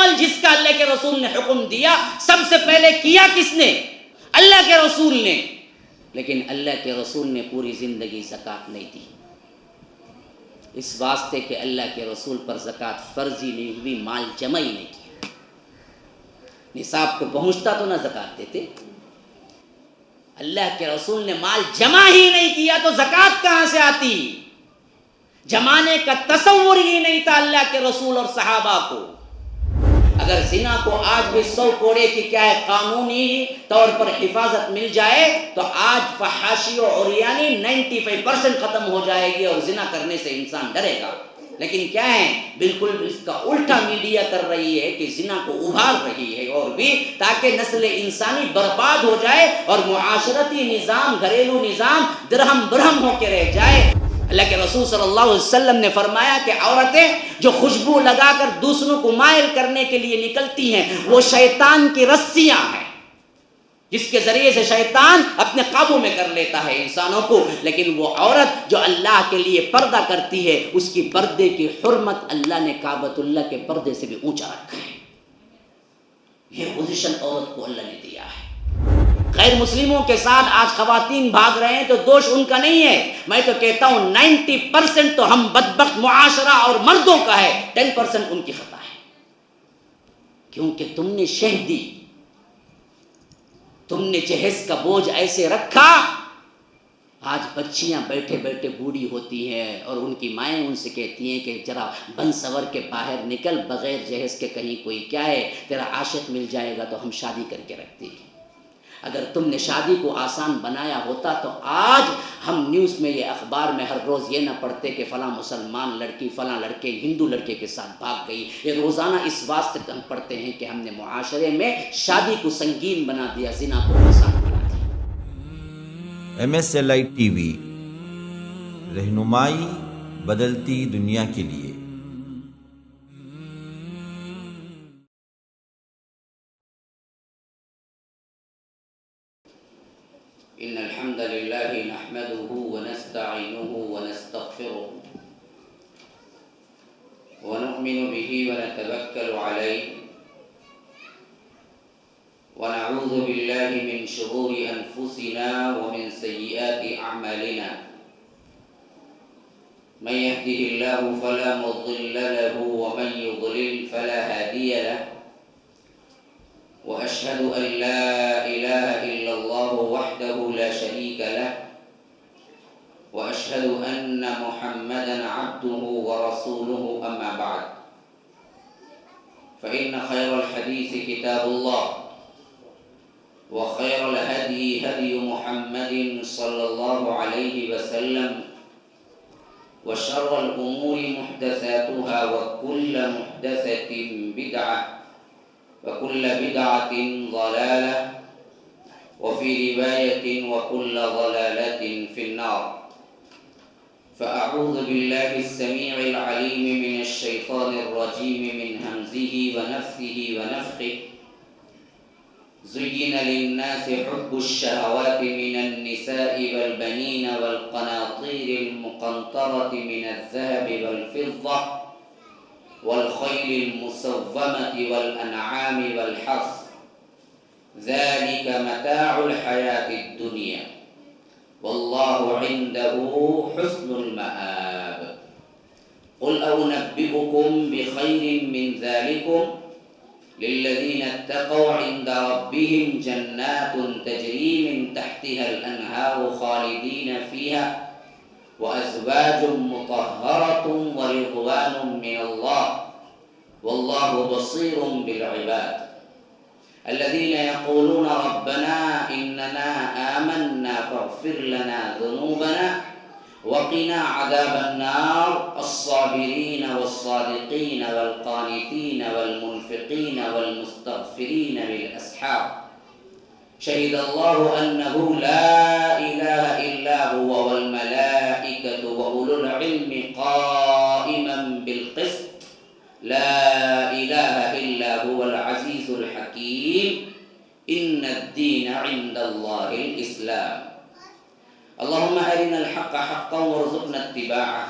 عمل جس کا اللہ کے رسول نے حکم دیا سب سے پہلے کیا کس نے؟ اللہ کے رسول نے. لیکن اللہ کے رسول نے پوری زندگی زکوٰۃ نہیں دی، اس واسطے کہ اللہ کے رسول پر زکوٰۃ فرض ہی نہیں ہوئی، مال جمع ہی نہیں کیا. نصاب کو پہنچتا تو نہ زکوٰۃ دیتے. اللہ کے رسول نے مال جمع ہی نہیں کیا تو زکوٰۃ کہاں سے آتی؟ جمانے کا تصور ہی نہیں تھا اللہ کے رسول اور صحابہ کو. اگر زنا کو آج بھی 100 کوڑے کی کیا ہے قانونی طور پر حفاظت مل جائے تو آج فحاشی و عریانی 95% ختم ہو جائے گی اور زنا کرنے سے انسان ڈرے گا. لیکن کیا ہے، بالکل اس کا الٹا میڈیا کر رہی ہے کہ زنا کو ابھار رہی ہے اور بھی تاکہ نسل انسانی برباد ہو جائے اور معاشرتی نظام، گھریلو نظام درہم برہم ہو کے رہ جائے. اللہ کے رسول صلی اللہ علیہ وسلم نے فرمایا کہ عورتیں جو خوشبو لگا کر دوسروں کو مائل کرنے کے لیے نکلتی ہیں وہ شیطان کی رسیاں ہیں، جس کے ذریعے سے شیطان اپنے قابو میں کر لیتا ہے انسانوں کو. لیکن وہ عورت جو اللہ کے لیے پردہ کرتی ہے اس کی پردے کی حرمت اللہ نے کعبۃ اللہ کے پردے سے بھی اونچا رکھا ہے. یہ پوزیشن عورت کو اللہ نے دیا ہے. غیر مسلموں کے ساتھ آج خواتین بھاگ رہے ہیں تو دوش ان کا نہیں ہے. میں تو کہتا ہوں 90% تو ہم بدبخت معاشرہ اور مردوں کا ہے، 10% ان کی خطا ہے. کیونکہ تم نے شہ دی، تم نے جہیز کا بوجھ ایسے رکھا. آج بچیاں بیٹھے بیٹھے بوڑھی ہوتی ہیں اور ان کی مائیں ان سے کہتی ہیں کہ ذرا بن سور کے باہر نکل، بغیر جہیز کے کہیں کوئی کیا ہے تیرا عاشق مل جائے گا تو ہم شادی کر کے رکھ دیں گے. اگر تم نے شادی کو آسان بنایا ہوتا تو آج ہم نیوز میں یہ اخبار میں ہر روز یہ نہ پڑھتے کہ فلاں مسلمان لڑکی فلاں لڑکے ہندو لڑکے کے ساتھ بھاگ گئی. یہ روزانہ اس واسطے ہم پڑھتے ہیں کہ ہم نے معاشرے میں شادی کو سنگین بنا دیا، زنا کو آسان بنا دیا. MSLI TV رہنمائی بدلتی دنیا کے لیے. ان الحمد للہ نحمده ونستعینه ونستغفره ونؤمن به ونتوکل علیہ ونعوذ باللہ من شرور انفسنا ومن سیئات اعمالنا. من يهده الله فلا مضل له ومن يضلل فلا هادي له. وأشهد أن لا إله إلا الله وحده لا شريك له. وأشهد أن محمدا عبده ورسوله. أما بعد فإن خير الحديث كتاب الله وخير الهدي هدي محمد صلى الله عليه وسلم وشر الأمور محدثاتها وكل محدثة بدعة وكل بدعة ضلالة وفي رواية وكل ضلالة في النار. فأعوذ بالله السميع العليم من الشيطان الرجيم من همزه ونفثه ونفخه. زين للناس حب الشهوات من النساء والبنين والقناطير المقنطرة من الذهب والفضة والخيل المسومة والأنعام والحرث ذلك متاع الحياة الدنيا والله عنده حسن المآب. قل أنبئكم بخير من ذلكم للذين اتقوا عند ربهم جنات تجري من تحتها الأنهار خالدين فيها وأزواج مطهرة ورضوان من الله والله بصير بالعباد. الذين يقولون ربنا إننا آمنا فاغفر لنا ذنوبنا وقنا عذاب النار. الصابرين والصادقين والقانتين والمنفقين والمستغفرين بالأسحار. شهد الله أنه لا إله إلا هو والملائكة وأولو العلم قائما بالقسط. لا إله إلا هو العزيز الحكيم. إن الدين عند الله الإسلام. اللهم أرنا الحق حقا وارزقنا اتباعه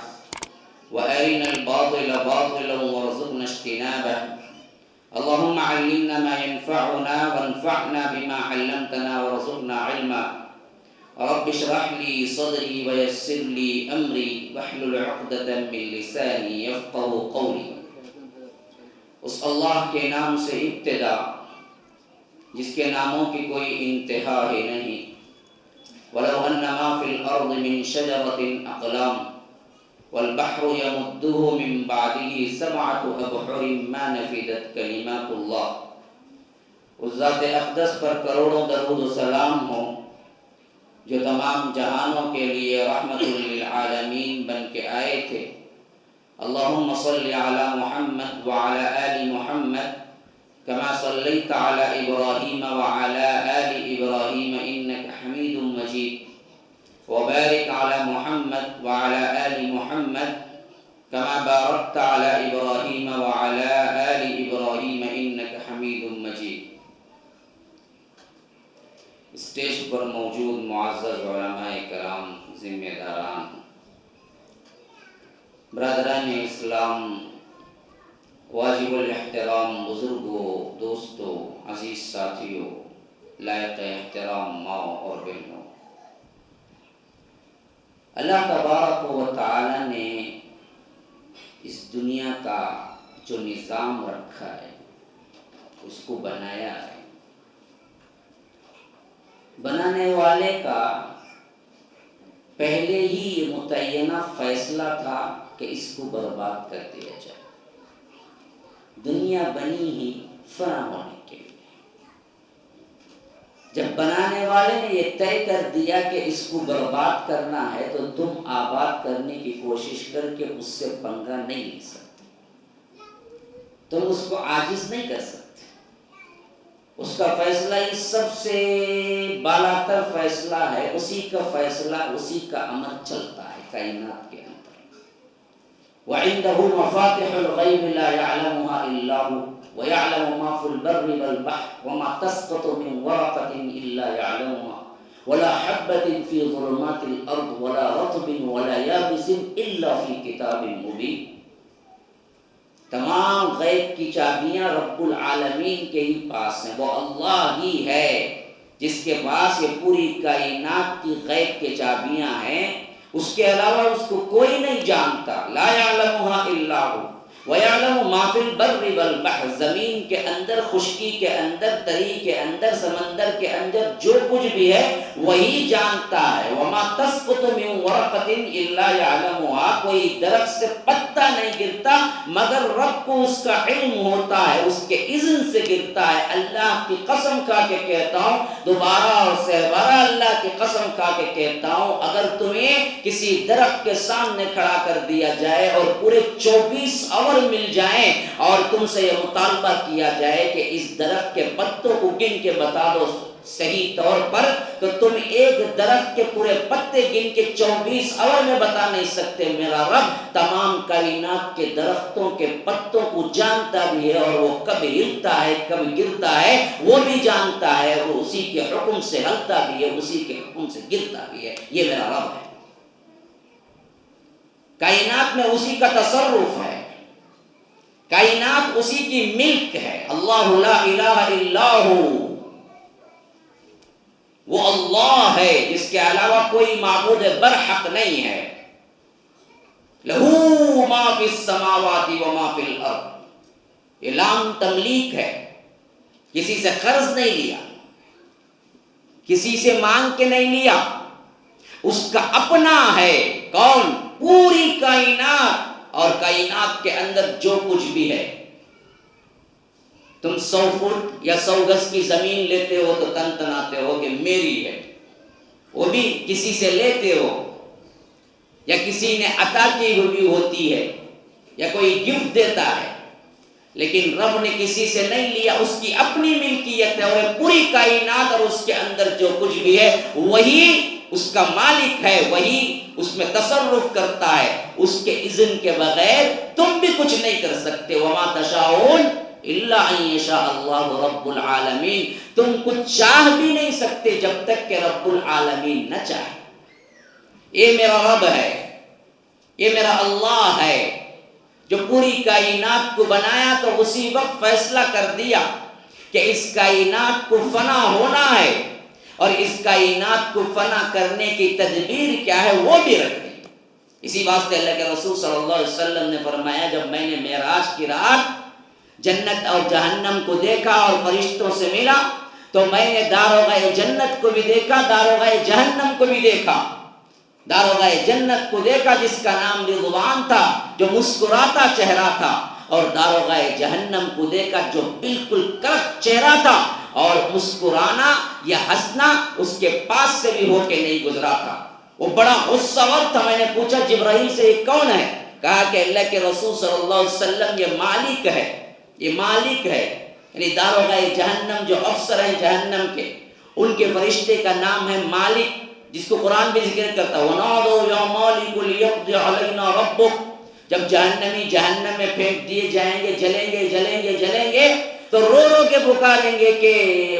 وأرنا الباطل باطلا وارزقنا اجتنابه. اللهم علمنا ما ينفعنا وانفعنا بما علمتنا وارزقنا علما رب اشرح لي صدري ويسر لي امري واحلل عقدة من لساني يفقهوا قولي. اس اللہ کے نام سے ابتدا جس کے ناموں کی کوئی انتہا ہی نہیں. ولو ان ما في الارض من شجرة اقلام والبحر يمده من بعده سبعة ابحر ما نفدت كلمات الله. اس ذات اقدس پر کروڑوں درود و سلام ہو جو تمام جہانوں کے لیے رحمت للعالمین بن کے آئے تھے. اللهم صل على محمد وعلى آل محمد كما صليت على إبراهيم وعلى آل إبراهيم إنك حميد مجيد وبارك على محمد وعلى آل محمد كما باركت على إبراهيم وعلى آل إبراهيم إنك حميد مجيد. اسٹیج پر موجود معزز علماء کرام، ذمہ داران، برادران اسلام، واجب الاحترام بزرگوں، دوستوں، عزیز ساتھیوں، لائق احترام ماؤں اور بہنوں، اللہ تبارک و تعالی نے اس دنیا کا جو نظام رکھا ہے اس کو بنایا ہے. بنانے والے کا پہلے ہی یہ متعینہ فیصلہ تھا کہ اس کو برباد کر دیا جائے. دنیا بنی ہی فنا ہونے کے لیے. جب بنانے والے نے یہ طے کر دیا کہ اس کو برباد کرنا ہے تو تم آباد کرنے کی کوشش کر کے اس سے پنگا نہیں لے سکتے. تم اس کو عاجز نہیں کر سکتے. اس کا فیصلہ ہی سب سے بالاتر فیصلہ ہے. اسی کا فیصلہ، اسی کا امر چلتا ہے کائنات کے اندر. وعنده مفاتح الغیب لا يعلمها الا هو ويعلم ما في البر والبحر وما تسقط من ورقة الا يعلمها ولا حبة في ظلمات الارض ولا رطب ولا يابس الا في كتاب مبين. تمام غیب کی چابیاں رب العالمین کے ہی پاس ہیں. وہ اللہ ہی ہے جس کے پاس یہ پوری کائنات کی غیب کے چابیاں ہیں. اس کے علاوہ اس کو کوئی نہیں جانتا. لا يعلمها الا هو ويعلم ما في البر والبحر. زمین کے اندر، خشکی کے اندر، تری کے اندر، سمندر کے اندر جو کچھ بھی ہے وہی جانتا ہے. وما تسقط من ورقة الا يعلمها. کوئی درخت سے پتا نہیں گرتا مگر رب کو اس کا علم ہوتا ہے، اس کے اذن سے گرتا ہے. اللہ کی قسم کھا کے کہتا ہوں، دوبارہ اور سہبارہ اللہ کی قسم کھا کے کہتا ہوں، اگر تمہیں کسی درخت کے سامنے کھڑا کر دیا جائے اور پورے 24 اور مل جائیں اور تم سے یہ مطالبہ کیا جائے کہ اس درخت کے پتوں کو گن کے بتا دو صحیح طور پر، تو تم ایک درخت کے پورے پتے گن کے 24 اور میں بتا نہیں سکتے. میرا رب تمام کائنات کے درختوں کے پتوں کو جانتا بھی ہے اور وہ کب ہلتا ہے کب گرتا ہے وہ بھی جانتا ہے. وہ اسی کے حکم سے ہلتا بھی ہے، اسی کے حکم سے گرتا بھی ہے. یہ میرا رب ہے. کائنات میں اسی کا تصرف ہے، کائنات اسی کی ملک ہے. اللہ لا الہ الا ہو. وہ اللہ ہے جس کے علاوہ کوئی معبود برحق نہیں ہے. لہو ما فی السماوات و ما فی الارض. یہ لام تملیک ہے. کسی سے قرض نہیں لیا، کسی سے مانگ کے نہیں لیا، اس کا اپنا ہے. کون؟ پوری کائنات اور کائنات کے اندر جو کچھ بھی ہے. تم 100 فٹ یا 100 گز کی زمین لیتے ہو تو تن تناتے ہو کہ میری ہے. وہ بھی کسی سے لیتے ہو یا کسی نے عطا کی ہوئی ہوتی ہے یا کوئی گفٹ دیتا ہے، لیکن رب نے کسی سے نہیں لیا. اس کی اپنی ملکیت ہے اور پوری کائنات اور اس کے اندر جو کچھ بھی ہے وہی اس کا مالک ہے، وہی اس میں تصرف کرتا ہے. اس کے اذن کے بغیر تم بھی کچھ نہیں کر سکتے. وما تشاؤون الا ان یشاء اللہ رب العالمین. تم کچھ چاہ بھی نہیں سکتے جب تک کہ رب العالمین نہ چاہے. یہ میرا رب ہے، یہ میرا اللہ ہے جو پوری کائنات کو بنایا تو اسی وقت فیصلہ کر دیا کہ اس کائنات کو فنا ہونا ہے اور اس کائنات کو فنا کرنے کی تدبیر کیا ہے وہ بھی رکھ دی۔ اسی واسطے اللہ کے رسول صلی اللہ علیہ وسلم نے فرمایا جب میں نے معراج کی رات جنت اور جہنم کو دیکھا اور فرشتوں سے ملا تو میں نے داروغہ جنت کو بھی دیکھا، داروغہ جہنم کو بھی دیکھا۔ داروغہ جنت کو دیکھا جس کا نام رضوان تھا، جو مسکراتا چہرہ تھا، اور داروغہ جہنم کو دیکھا جو بالکل کرخت چہرہ تھا اور مسکرانا یا ہنسنا اس کے پاس سے بھی ہو کے نہیں گزرا تھا۔ وہ بڑا غصہ ور تھا۔ میں نے پوچھا جبرائیل سے یہ کون ہے؟ کہا کہ اللہ کے رسول صلی اللہ علیہ وسلم یہ مالک ہے، یہ مالک ہے، یعنی داروغہ جہنم جو افسر ہیں جہنم کے، ان کے فرشتے کا نام ہے مالک، جس کو قرآن بھی ذکر کرتا ہے وَنَادَوْا يَا مَالِكُ لِيَقْضِ عَلَيْنَا رَبُّكَ۔ جب جہنمی جہنم میں پھینک دیے جائیں گے، جلیں گے جلیں گے جلیں گے تو رو رو کے پکاریں گے کہ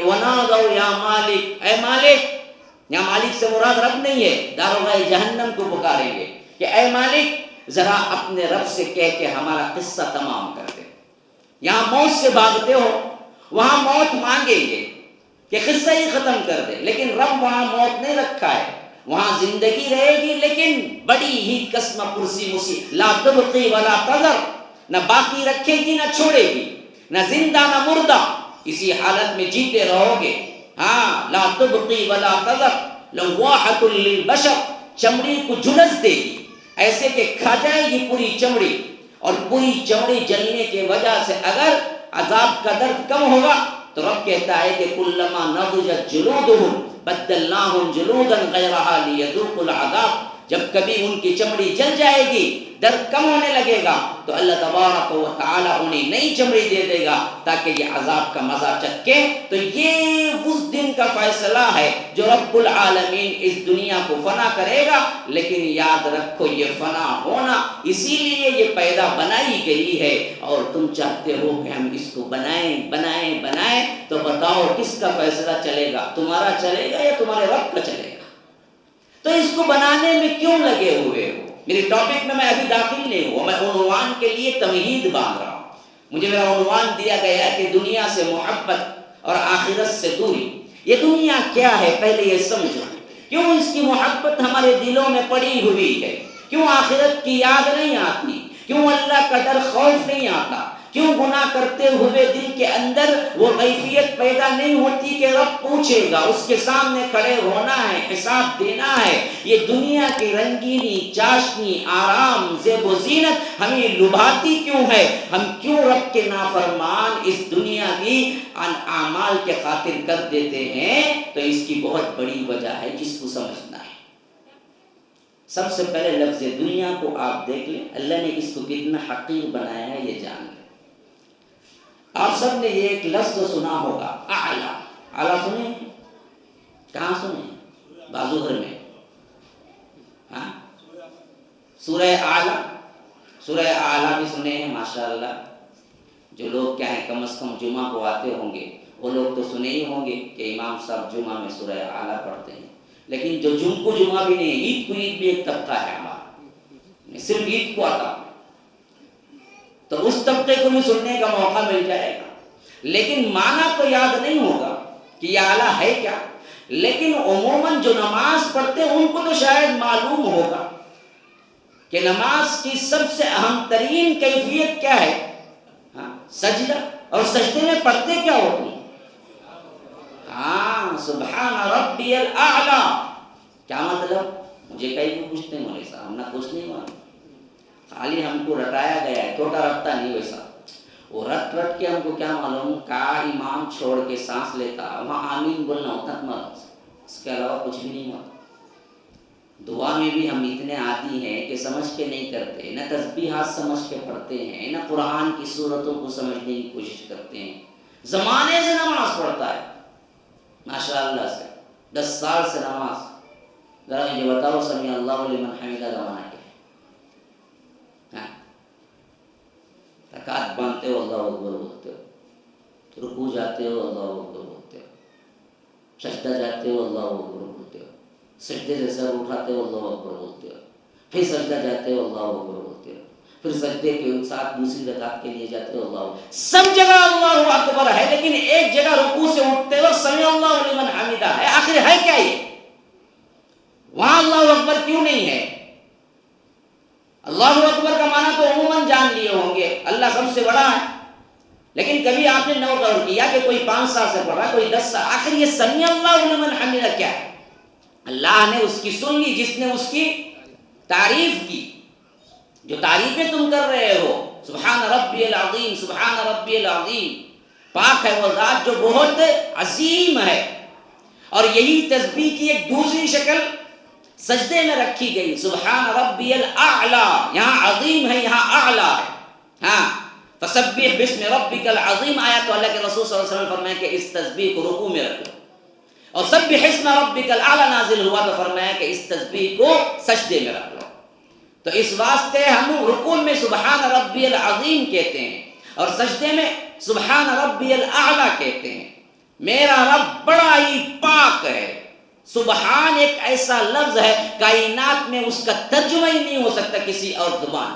وَنَادَوْا يَا مَالِكَ، اے مالک۔ یہاں مالک سے مراد رب نہیں ہے، داروغہ جہنم کو پکاریں گے کہ اے مالک ذرا اپنے رب سے کہہ کے ہمارا قصہ تمام کر دے۔ یہاں موت سے بھاگتے ہو، وہاں موت مانگیں گے کہ قصہ ہی ختم کر دے، لیکن رب وہاں موت نہیں رکھا ہے، وہاں زندگی رہے گی لیکن بڑی ہی قسم پرسی مسی، لا تبقی ولا تذر، نہ باقی رکھے گی نہ چھوڑے گی، نہ زندہ نہ مردہ، اسی حالت میں جیتے رہو گے۔ ہاں لا تبقی ولا تذر لواحۃ للبشر، چمڑی کو جھلس دے گی ایسے کہ کھا جائے گی پوری چمڑی، اور پوری چمڑی جلنے کی وجہ سے اگر عذاب کا درد کم ہوگا تو رب کہتا ہے کہ کلما نضجت جلودہم بدلناہم جلودا غیرہا لیذوقوا العذاب، جب کبھی ان کی چمڑی جل جائے گی درد کم ہونے لگے گا تو اللہ تبارک و تعالی انہیں نئی چمڑی دے دے گا تاکہ یہ عذاب کا مزہ چکھیں۔ تو یہ اس دن کا فیصلہ ہے جو رب العالمین اس دنیا کو فنا کرے گا، لیکن یاد رکھو یہ فنا ہونا اسی لیے یہ پیدا بنائی گئی ہے، اور تم چاہتے ہو کہ ہم اس کو بنائیں بنائیں بنائیں، تو بتاؤ کس کا فیصلہ چلے گا، تمہارا چلے گا یا تمہارے رب کا چلے گا؟ تو اس کو بنانے میں کیوں لگے ہوئے ہو؟ میری ٹاپک میں ابھی داخل نہیں ہوا، میں عنوان کے لیے تمہید باندھ رہا ہوں۔ مجھے میرا عنوان دیا گیا ہے کہ دنیا سے محبت اور آخرت سے دوری۔ یہ دنیا کیا ہے پہلے یہ سمجھو، کیوں اس کی محبت ہمارے دلوں میں پڑی ہوئی ہے، کیوں آخرت کی یاد نہیں آتی، کیوں اللہ کا ڈر خوف نہیں آتا، کیوں گناہ کرتے ہوئے دل کے اندر وہ کیفیت پیدا نہیں ہوتی کہ رب پوچھے گا، اس کے سامنے کھڑے ہونا ہے، حساب دینا ہے۔ یہ دنیا کی رنگینی، چاشنی، آرام، زیب و زینت ہمیں لبھاتی کیوں ہے؟ ہم کیوں رب کے نافرمان اس دنیا کی اعمال کے خاطر کر دیتے ہیں؟ تو اس کی بہت بڑی وجہ ہے جس کو سمجھنا ہے۔ سب سے پہلے لفظ دنیا کو آپ دیکھ لیں، اللہ نے اس کو کتنا حقیر بنایا ہے یہ جان لیں۔ آپ سب نے یہ ایک لفظ سنا ہوگا، اعلیٰ۔ اعلیٰ سنے ہیں؟ کہاں سنے؟ بازو گھر میں؟ ہاں، سورہ اعلیٰ، سورہ اعلیٰ بھی سنے ہیں ماشاءاللہ۔ جو لوگ کیا ہیں کم از کم جمعہ کو آتے ہوں گے وہ لوگ تو سنے ہی ہوں گے کہ امام صاحب جمعہ میں سورہ اعلیٰ پڑھتے ہیں، لیکن جو جمعہ کو جمعہ بھی نہیں، عید کو عید بھی ایک طبقہ ہے ہمارا، صرف عید کو آتا ہے تو اس طبقے کو بھی سننے کا موقع مل جائے گا، لیکن معنی تو یاد نہیں ہوگا کہ یہ اعلیٰ ہے کیا۔ لیکن عموماً جو نماز پڑھتے ہیں ان کو تو شاید معلوم ہوگا کہ نماز کی سب سے اہم ترین کیفیت کیا ہے؟ سجدہ۔ اور سجدے میں پڑھتے کیا ہوتے ہیں؟ ہاں، سبحان ربی الاعلیٰ۔ کیا مطلب؟ مجھے کئی بھی پوچھتے ہیں مولوی صاحب، ہم نہ کچھ نہیں معلوم، خالی ہم کو رٹایا گیا ہے، ٹوٹا رٹتا نہیں ویسا، وہ رٹ رٹ کے ہم کو کیا معلوم، کہا امام چھوڑ کے سانس لیتا وہاں آمین بولنا ہوتا معلوم، اس کے علاوہ کچھ بھی نہیں معلوم۔ دعا میں بھی ہم اتنے عادی ہیں کہ سمجھ کے نہیں کرتے، نہ تسبیحات سمجھ کے پڑھتے ہیں، نہ قرآن کی صورتوں کو سمجھنے کی کوشش کرتے ہیں۔ زمانے سے نماز پڑھتا ہے ماشاءاللہ سے، 10 سال سے نماز۔ ذرا مجھے بتاؤ سمیع اللہ لمن حمدہ کا معنی کیا ہے؟ رکعت باندھتے ہو اللہ اکبر بولتے ہو، رکوع جاتے ہو اللہ اکبر بولتے ہو، سجدہ جاتے ہو اللہ اکبر بولتے ہو، سجدے سے سر اٹھاتے ہو اللہ اکبر بولتے ہو، پھر سجدہ جاتے ہو اللہ اکبر بولتے ہو، پھر سجدے کے ساتھ دوسری رکعت کے لیے جاتے ہو اللہ، سب جگہ اللہ اکبر ہے، لیکن ایک جگہ رکوع سے اٹھتے وقت سمع اللہ لمن حمدہ ہے، آخر ہے کیا یہ؟ وہاں اللہ اکبر کیوں نہیں ہے؟ اللہ اکبر کا معنی تو عموماً جان لیے ہوں گے، اللہ سب سے بڑا ہے، لیکن کبھی آپ نے نوٹ غور کیا کہ کوئی 5 سال سے پڑھ رہا ہے، کوئی 10 سال، آخر یہ سمع اللہ لمن حمدہ کیا ہے؟ اللہ نے اس کی سن لی جس نے اس کی تعریف کی، جو تعریفیں تم کر رہے ہو، سبحان ربی العظیم، سبحان ربی العظیم، پاک ہے وہ ذات جو بہت عظیم ہے۔ اور یہی تسبیح کی ایک دوسری شکل سجدے میں رکھی گئی، سبحان ربی الاعلی، یہاں عظیم ہے یہاں اعلی ہے، ہاں فسبح باسم ربک العظیم آیا تو اللہ کے رسول صلی اللہ علیہ وسلم فرمایا کہ اس تسبیح کو رکوع میں رکھو، اور سبح اسم ربک الاعلی نازل ہوا تو فرمایا کہ اس تسبیح کو سجدے میں رکھ لو۔ تو اس واسطے ہم رکوع میں سبحان ربی العظیم کہتے ہیں اور سجدے میں سبحان ربی الاعلی کہتے ہیں۔ میرا رب بڑا ہی پاک ہے۔ سبحان ایک ایسا لفظ ہے کائنات میں اس کا ترجمہ ہی نہیں ہو سکتا کسی اور زبان،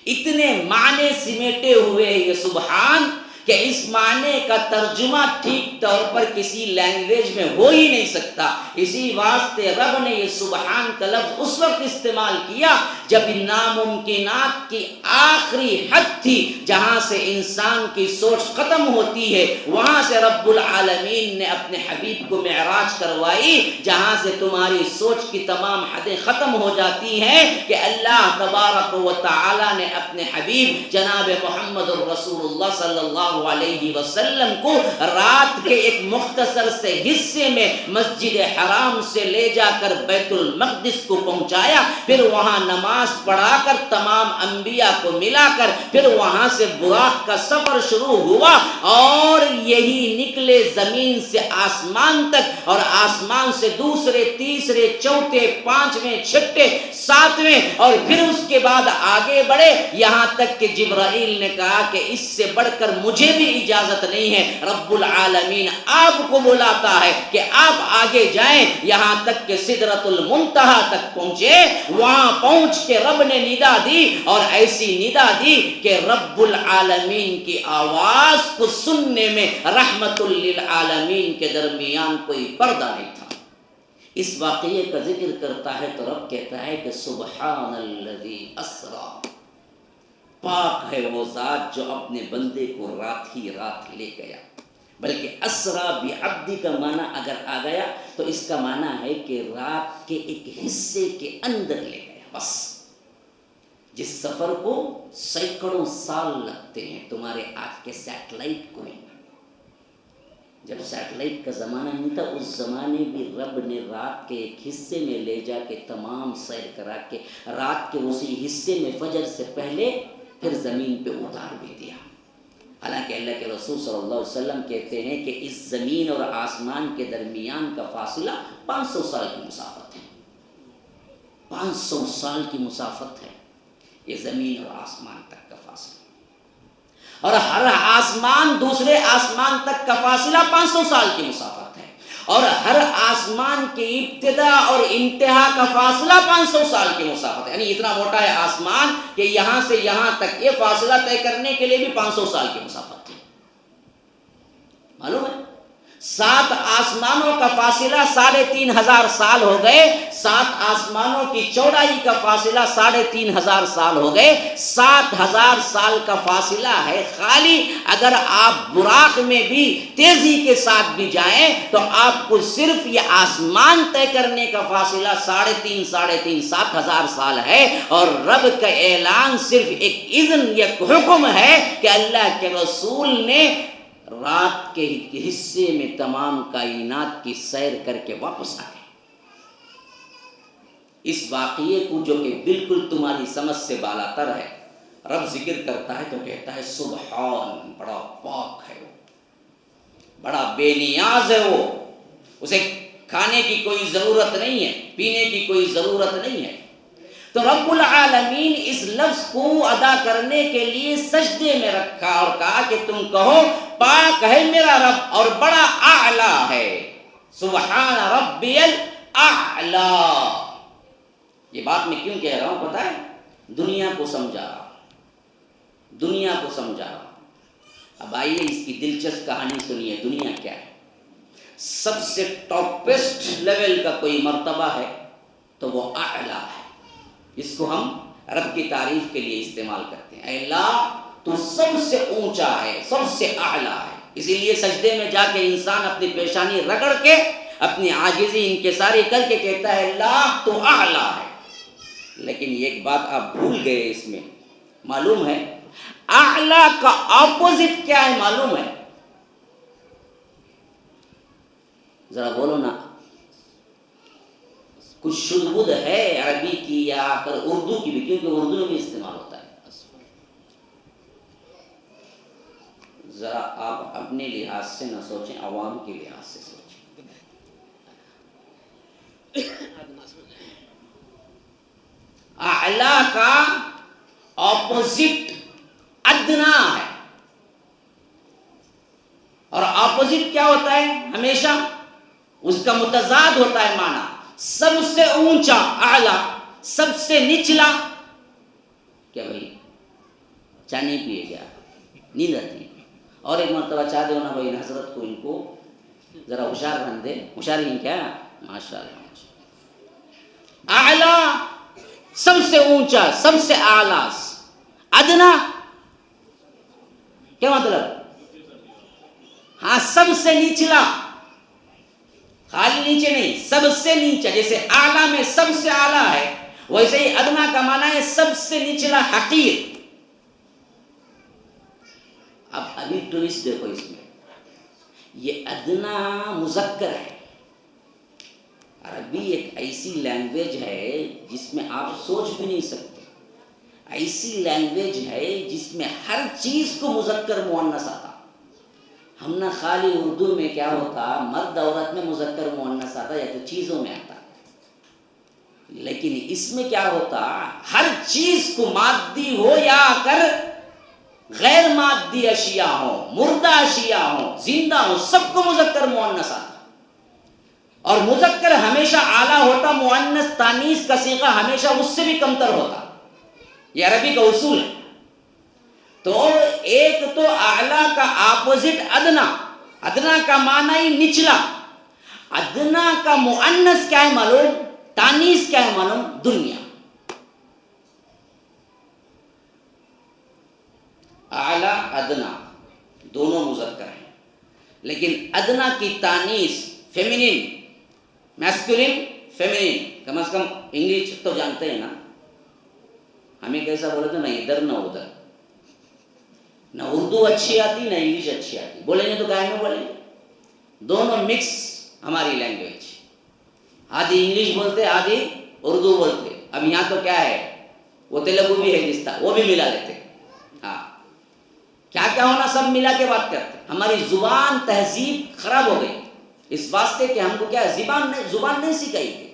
اتنے معنی سمیٹے ہوئے یہ سبحان کہ اس معنی کا ترجمہ ٹھیک طور پر کسی لینگویج میں ہو ہی نہیں سکتا۔ اسی واسطے رب نے یہ سبحان کا لفظ اس وقت استعمال کیا جب ان ناممکنات کی آخری حد تھی، جہاں سے انسان کی سوچ ختم ہوتی ہے، وہاں سے رب العالمین نے اپنے حبیب کو معراج کروائی، جہاں سے تمہاری سوچ کی تمام حدیں ختم ہو جاتی ہیں کہ اللہ تبارک و تعالی نے اپنے حبیب جناب محمد الرسول اللہ صلی اللہ علیہ وسلم کو رات کے ایک مختصر سے حصے میں مسجد حرام سے لے جا کر بیت المقدس کو پہنچایا، پھر وہاں نماز پڑھا کر تمام انبیاء کو ملا کر پھر وہاں سے براق کا سفر شروع ہوا، اور یہی نکلے زمین سے آسمان تک، اور آسمان سے دوسرے تیسرے چوتھے پانچویں چھٹے ساتویں، اور پھر اس کے بعد آگے بڑھے یہاں تک کہ جبرائیل نے کہا کہ اس سے بڑھ کر مجھے بھی اجازت نہیں ہے، رب العالمین آپ کو بلاتا ہے کہ آپ آگے جائیں، یہاں تک کہ سدرۃ المنتہا تک پہنچے۔ وہاں پہنچ کے رب نے ندا دی، اور ایسی ندا دی کہ رب العالمین کی آواز کو سننے میں رحمت للعالمین کے درمیان کوئی پردہ نہیں تھا۔ اس واقعے کا ذکر کرتا ہے تو رب کہتا ہے کہ سبحان الذی اسریٰ، پاک ہے وہ ذات جو اپنے بندے کو رات ہی رات لے گیا۔ بلکہ اسریٰ بعبدی کا معنی اگر آ گیا تو اس کا معنی ہے کہ رات کے ایک حصے کے اندر لے گیا، بس۔ جس سفر کو سینکڑوں سال لگتے ہیں تمہارے آج کے سیٹلائٹ کو نہیں، جب سیٹلائٹ کا زمانہ نہیں تھا اس زمانے بھی رب نے رات کے ایک حصے میں لے جا کے تمام سیر کرا کے رات کے اسی حصے میں فجر سے پہلے پھر زمین پہ اتار بھی دیا۔ حالانکہ اللہ کے رسول صلی اللہ علیہ وسلم کہتے ہیں کہ اس زمین اور آسمان کے درمیان کا فاصلہ 500 سال کی مسافت ہے، 500 سال کی مسافت ہے یہ زمین اور آسمان تک کا فاصلہ، اور ہر آسمان دوسرے آسمان تک کا فاصلہ 500 سال کی مسافت ہے، اور ہر آسمان کی ابتدا اور انتہا کا فاصلہ 500 سال کی مسافت ہے۔ یعنی اتنا موٹا ہے آسمان کہ یہاں سے یہاں تک یہ فاصلہ طے کرنے کے لیے بھی 500 سال کی مسافت ہے۔ معلوم ہے 7 آسمانوں کا فاصلہ 3500 سال ہو گئے، 7 آسمانوں کی چوڑائی کا فاصلہ 3500 سال ہو گئے، 7000 سال کا فاصلہ ہے خالی۔ اگر آپ براق میں بھی تیزی کے ساتھ بھی جائیں تو آپ کو صرف یہ آسمان طے کرنے کا فاصلہ 3.5 7000 سال ہے، اور رب کا اعلان صرف ایک اذن یا حکم ہے کہ اللہ کے رسول نے رات کے حصے میں تمام کائنات کی سیر کر کے واپس آ گئے۔ اس واقعے کو جو کہ بالکل تمہاری سمجھ سے بالاتر ہے رب ذکر کرتا ہے تو کہتا ہے سبحان، بڑا پاک ہے وہ، بڑا بے نیاز ہے وہ، اسے کھانے کی کوئی ضرورت نہیں ہے، پینے کی کوئی ضرورت نہیں ہے۔ تو رب العالمین اس لفظ کو ادا کرنے کے لیے سجدے میں رکھا اور کہا کہ تم کہو پاک ہے میرا رب اور بڑا اعلیٰ ہے، سبحان ربی الاعلیٰ۔ یہ بات میں کیوں کہہ رہا ہوں پتہ ہے؟ دنیا کو سمجھا رہا ہوں۔ دنیا کو سمجھا رہا ہوں. اب آئیے اس کی دلچسپ کہانی سنیے. دنیا کیا ہے؟ سب سے ٹاپسٹ لیول کا کوئی مرتبہ ہے تو وہ اعلیٰ ہے. اس کو ہم رب کی تعریف کے لیے استعمال کرتے ہیں. اے اللہ تو سب سے اونچا ہے, سب سے اعلیٰ ہے. اسی لیے سجدے میں جا کے انسان اپنی پیشانی رگڑ کے اپنی عاجزی انکساری کر کے کہتا ہے اللہ تو اعلیٰ ہے. لیکن ایک بات آپ بھول گئے اس میں. معلوم ہے اعلیٰ کا اپوزٹ کیا ہے؟ معلوم ہے؟ ذرا بولو نا. کچھ شدھ بدھ ہے عربی کی یا اردو کی بھی, کیونکہ اردو میں بھی استعمال ہوتا ہے. ذرا آپ اپنے لحاظ سے نہ سوچیں, عوام کے لحاظ سے سوچیں. اعلیٰ کا اپوزٹ ادنا ہے. اور اپوزٹ کیا ہوتا ہے؟ ہمیشہ اس کا متضاد ہوتا ہے معنی. سب سے اونچا اعلیٰ, سب سے نچلا. کیا بھائی چائے نہیں پیے گیا؟ نیند آتی. اور ایک مرتبہ چاہ دو نا بھائی حضرت کو, ان کو ذرا ہوشیار بن دے. ہوشیار ہی کیا؟ ماشاء اللہ. اعلیٰ سب سے اونچا, سب سے اعلیٰ. ادنا کیا مطلب؟ ہاں سب سے نچلا, خالی نیچے نہیں, سب سے نیچا. جیسے اعلیٰ میں سب سے اعلیٰ ہے, ویسے ہی ادنا کا معنی ہے سب سے نچلا, حقیر. اب ابھی ٹویسٹ دیکھو اس میں. یہ ادنا مذکر ہے. عربی ایک ایسی لینگویج ہے جس میں آپ سوچ بھی نہیں سکتے. ایسی لینگویج ہے جس میں ہر چیز کو مذکر مؤنث آتا. ہم نہ خالی اردو میں کیا ہوتا, مرد عورت میں مذکر مؤنث آتا, یا تو چیزوں میں آتا. لیکن اس میں کیا ہوتا, ہر چیز کو مادی ہو یا کر غیر مادی اشیاء ہوں, مردہ اشیاء ہوں, زندہ ہوں, سب کو مذکر مؤنث آتا. اور مذکر ہمیشہ اعلیٰ ہوتا, مؤنث تانیث کا صیغہ ہمیشہ اس سے بھی کمتر ہوتا. یہ عربی کا اصول ہے. تو ایک تو اعلیٰ کا اپوزٹ ادنا. ادنا کا معنی ہی نچلا. ادنا کا مؤنث کیا ہے معلوم؟ تانیث کیا ہے معلوم؟ دنیا. اعلیٰ ادنا دونوں مذکر ہیں, لیکن ادنا کی تانیث فیمینن, میسکولن فیمینن. کم از کم انگلش تو جانتے ہیں نا. ہمیں کیسا بولے تو نہ ادھر نہ ادھر, نہ اردو اچھی آتی نہ انگلش اچھی آتی. بولیں گے تو کائے میں بولیں گے, دونوں مکس ہماری لینگویج. آدھی انگلش بولتے, آدھی اردو بولتے. اب یہاں تو کیا ہے, وہ تیلگو بھی ہے جس طرح, وہ بھی ملا لیتے. ہاں کیا کیا ہونا سب ملا کے بات کرتے. ہماری زبان تہذیب خراب ہو گئی اس واسطے کہ ہم کو کیا زبان نہیں سکھائی گئی.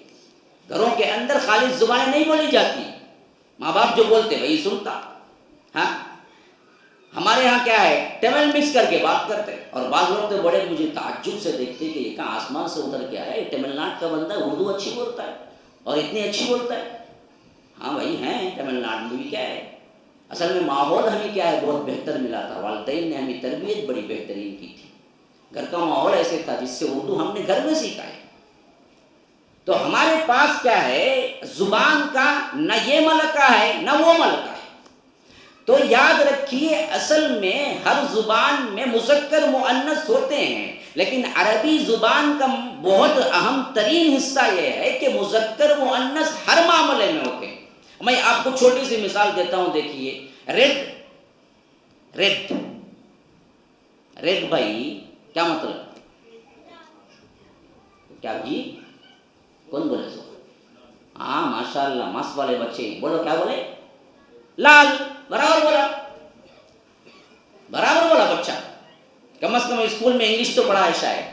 گھروں کے اندر خالص زبانیں نہیں بولی جاتی. ماں باپ جو بولتے وہی سنتا. ہاں ہمارے ہاں کیا ہے, ٹیمل مکس کر کے بات کرتے. اور بعض لوگ تو بڑے مجھے تعجب سے دیکھتے کہ یہ کہاں آسمان سے اتر کے آیا ہے, تمل ناڈو کا بندہ اردو اچھی بولتا ہے اور اتنی اچھی بولتا ہے. ہاں بھائی ہیں تمل ناڈو میں بھی کیا ہے, اصل میں ماحول ہمیں کیا ہے بہت بہتر ملا تھا. والدین نے ہمیں تربیت بڑی بہترین کی تھی. گھر کا ماحول ایسے تھا جس سے اردو ہم نے گھر میں سیکھا ہے. تو ہمارے پاس کیا ہے, زبان کا نہ یہ ملکہ ہے نہ وہ ملکہ ہے. تو یاد رکھیے اصل میں ہر زبان میں مذکر مؤنث ہوتے ہیں, لیکن عربی زبان کا بہت اہم ترین حصہ یہ ہے کہ مذکر مؤنث ہر معاملے میں ہوتے ہیں. میں آپ کو چھوٹی سی مثال دیتا ہوں. دیکھیے ریڈ ریڈ بھائی کیا مطلب؟ کیا جی کون بولے سو؟ ہاں ماشاء اللہ مست والے بچے. بولو کیا بولے؟ لال. برابر بولا بچہ. کم از کم اسکول میں انگلش تو پڑھا ہے شاید.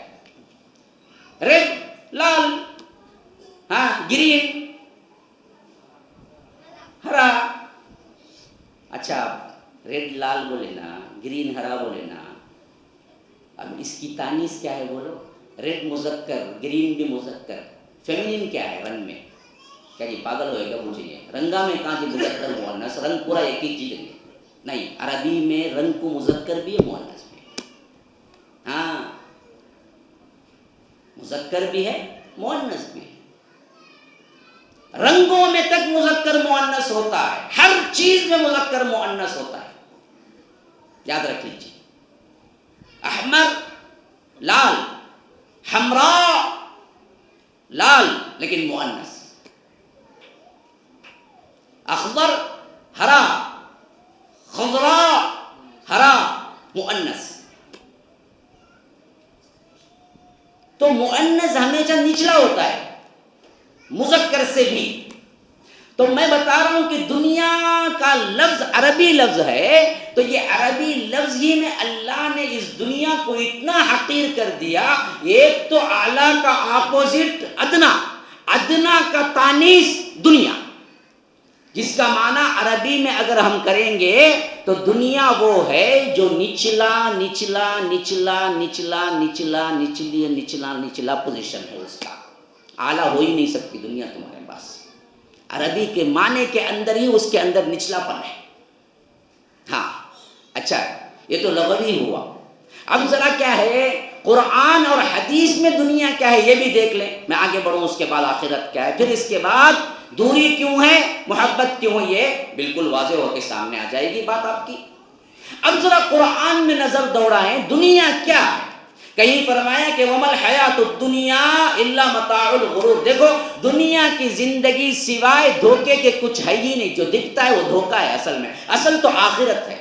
ریڈ لال, ہاں گرین ہرا. اچھا ریڈ لال بولے نا, گرین ہرا بولے نا. اب اس کی تانیث کیا ہے بولو؟ ریڈ مذکر, گرین بھی مذکر. فیمینن کیا ہے رنگ میں؟ کیا جی پاگل ہوئے گا مجھے, یہ رنگا میں کہاں جی مذکر مؤنث, رنگ پورا ایک ہی چیز ہے. نہیں، عربی میں رنگ کو مذکر بھی ہے مؤنث بھی ہے. ہاں، مذکر بھی ہے مؤنث بھی ہے. رنگوں میں تک مذکر مؤنث ہوتا ہے، ہر چیز میں مذکر مؤنث ہوتا ہے. یاد رکھ لیجیے. احمر لال، حمراء لال لیکن مؤنث. اخضر ہرا، خضراء ہرا مؤنث. تو مؤنث ہمیشہ نچلا ہوتا ہے مذکر سے بھی. تو میں بتا رہا ہوں کہ دنیا کا لفظ عربی لفظ ہے، تو یہ عربی لفظ ہی میں اللہ نے اس دنیا کو اتنا حقیر کر دیا. ایک تو اعلیٰ کا اپوزٹ ادنا، ادنا کا تانیث دنیا، جس کا معنی عربی میں اگر ہم کریں گے تو دنیا وہ ہے جو نچلا نچلا نچلا نچلا نچلا نچلی نچلا نچلا پوزیشن ہے اس کا. اعلیٰ ہو ہی نہیں سکتی دنیا تمہارے پاس. عربی کے معنی کے اندر ہی اس کے اندر نچلا پن ہے. ہاں اچھا، یہ تو لغوی ہوا. اب ذرا کیا ہے قرآن اور حدیث میں دنیا کیا ہے یہ بھی دیکھ لیں. میں آگے بڑھوں، اس کے بعد آخرت کیا ہے، پھر اس کے بعد دوری کیوں ہے، محبت کیوں ہے، یہ بالکل واضح ہو کے سامنے آ جائے گی بات آپ کی. اب ذرا قرآن میں نظر دوڑائیں، دنیا کیا ہے. کہیں فرمایا کہ وَمَا الْحَيَاةُ الدُّنْيَا إِلَّا مَتَاعُ الْغُرُورِ. دیکھو دنیا کی زندگی سوائے دھوکے کے کچھ ہے ہی نہیں. جو دکھتا ہے وہ دھوکا ہے، اصل تو آخرت ہے.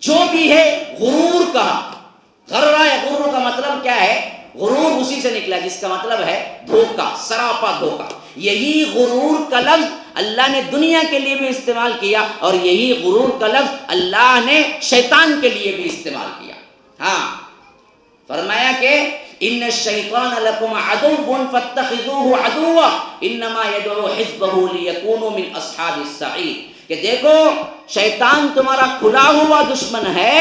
جو بھی ہے غرور کہا. غرہ غرور کا مطلب کیا ہے؟ غرور اسی سے نکلا جس کا مطلب ہے دھوکا، سراپا دھوکا. یہی غرور کا لفظ اللہ نے دنیا کے لیے بھی استعمال کیا، اور یہی غرور کا لفظ اللہ نے شیطان کے لیے بھی استعمال کیا. ہاں، فرمایا کہ ان الشیطان لکم عدو فاتخذوہ عدوا انما یدعو حزبہ لیکونوا من اصحاب السعیر. کہ دیکھو شیطان تمہارا کھلا ہوا دشمن ہے،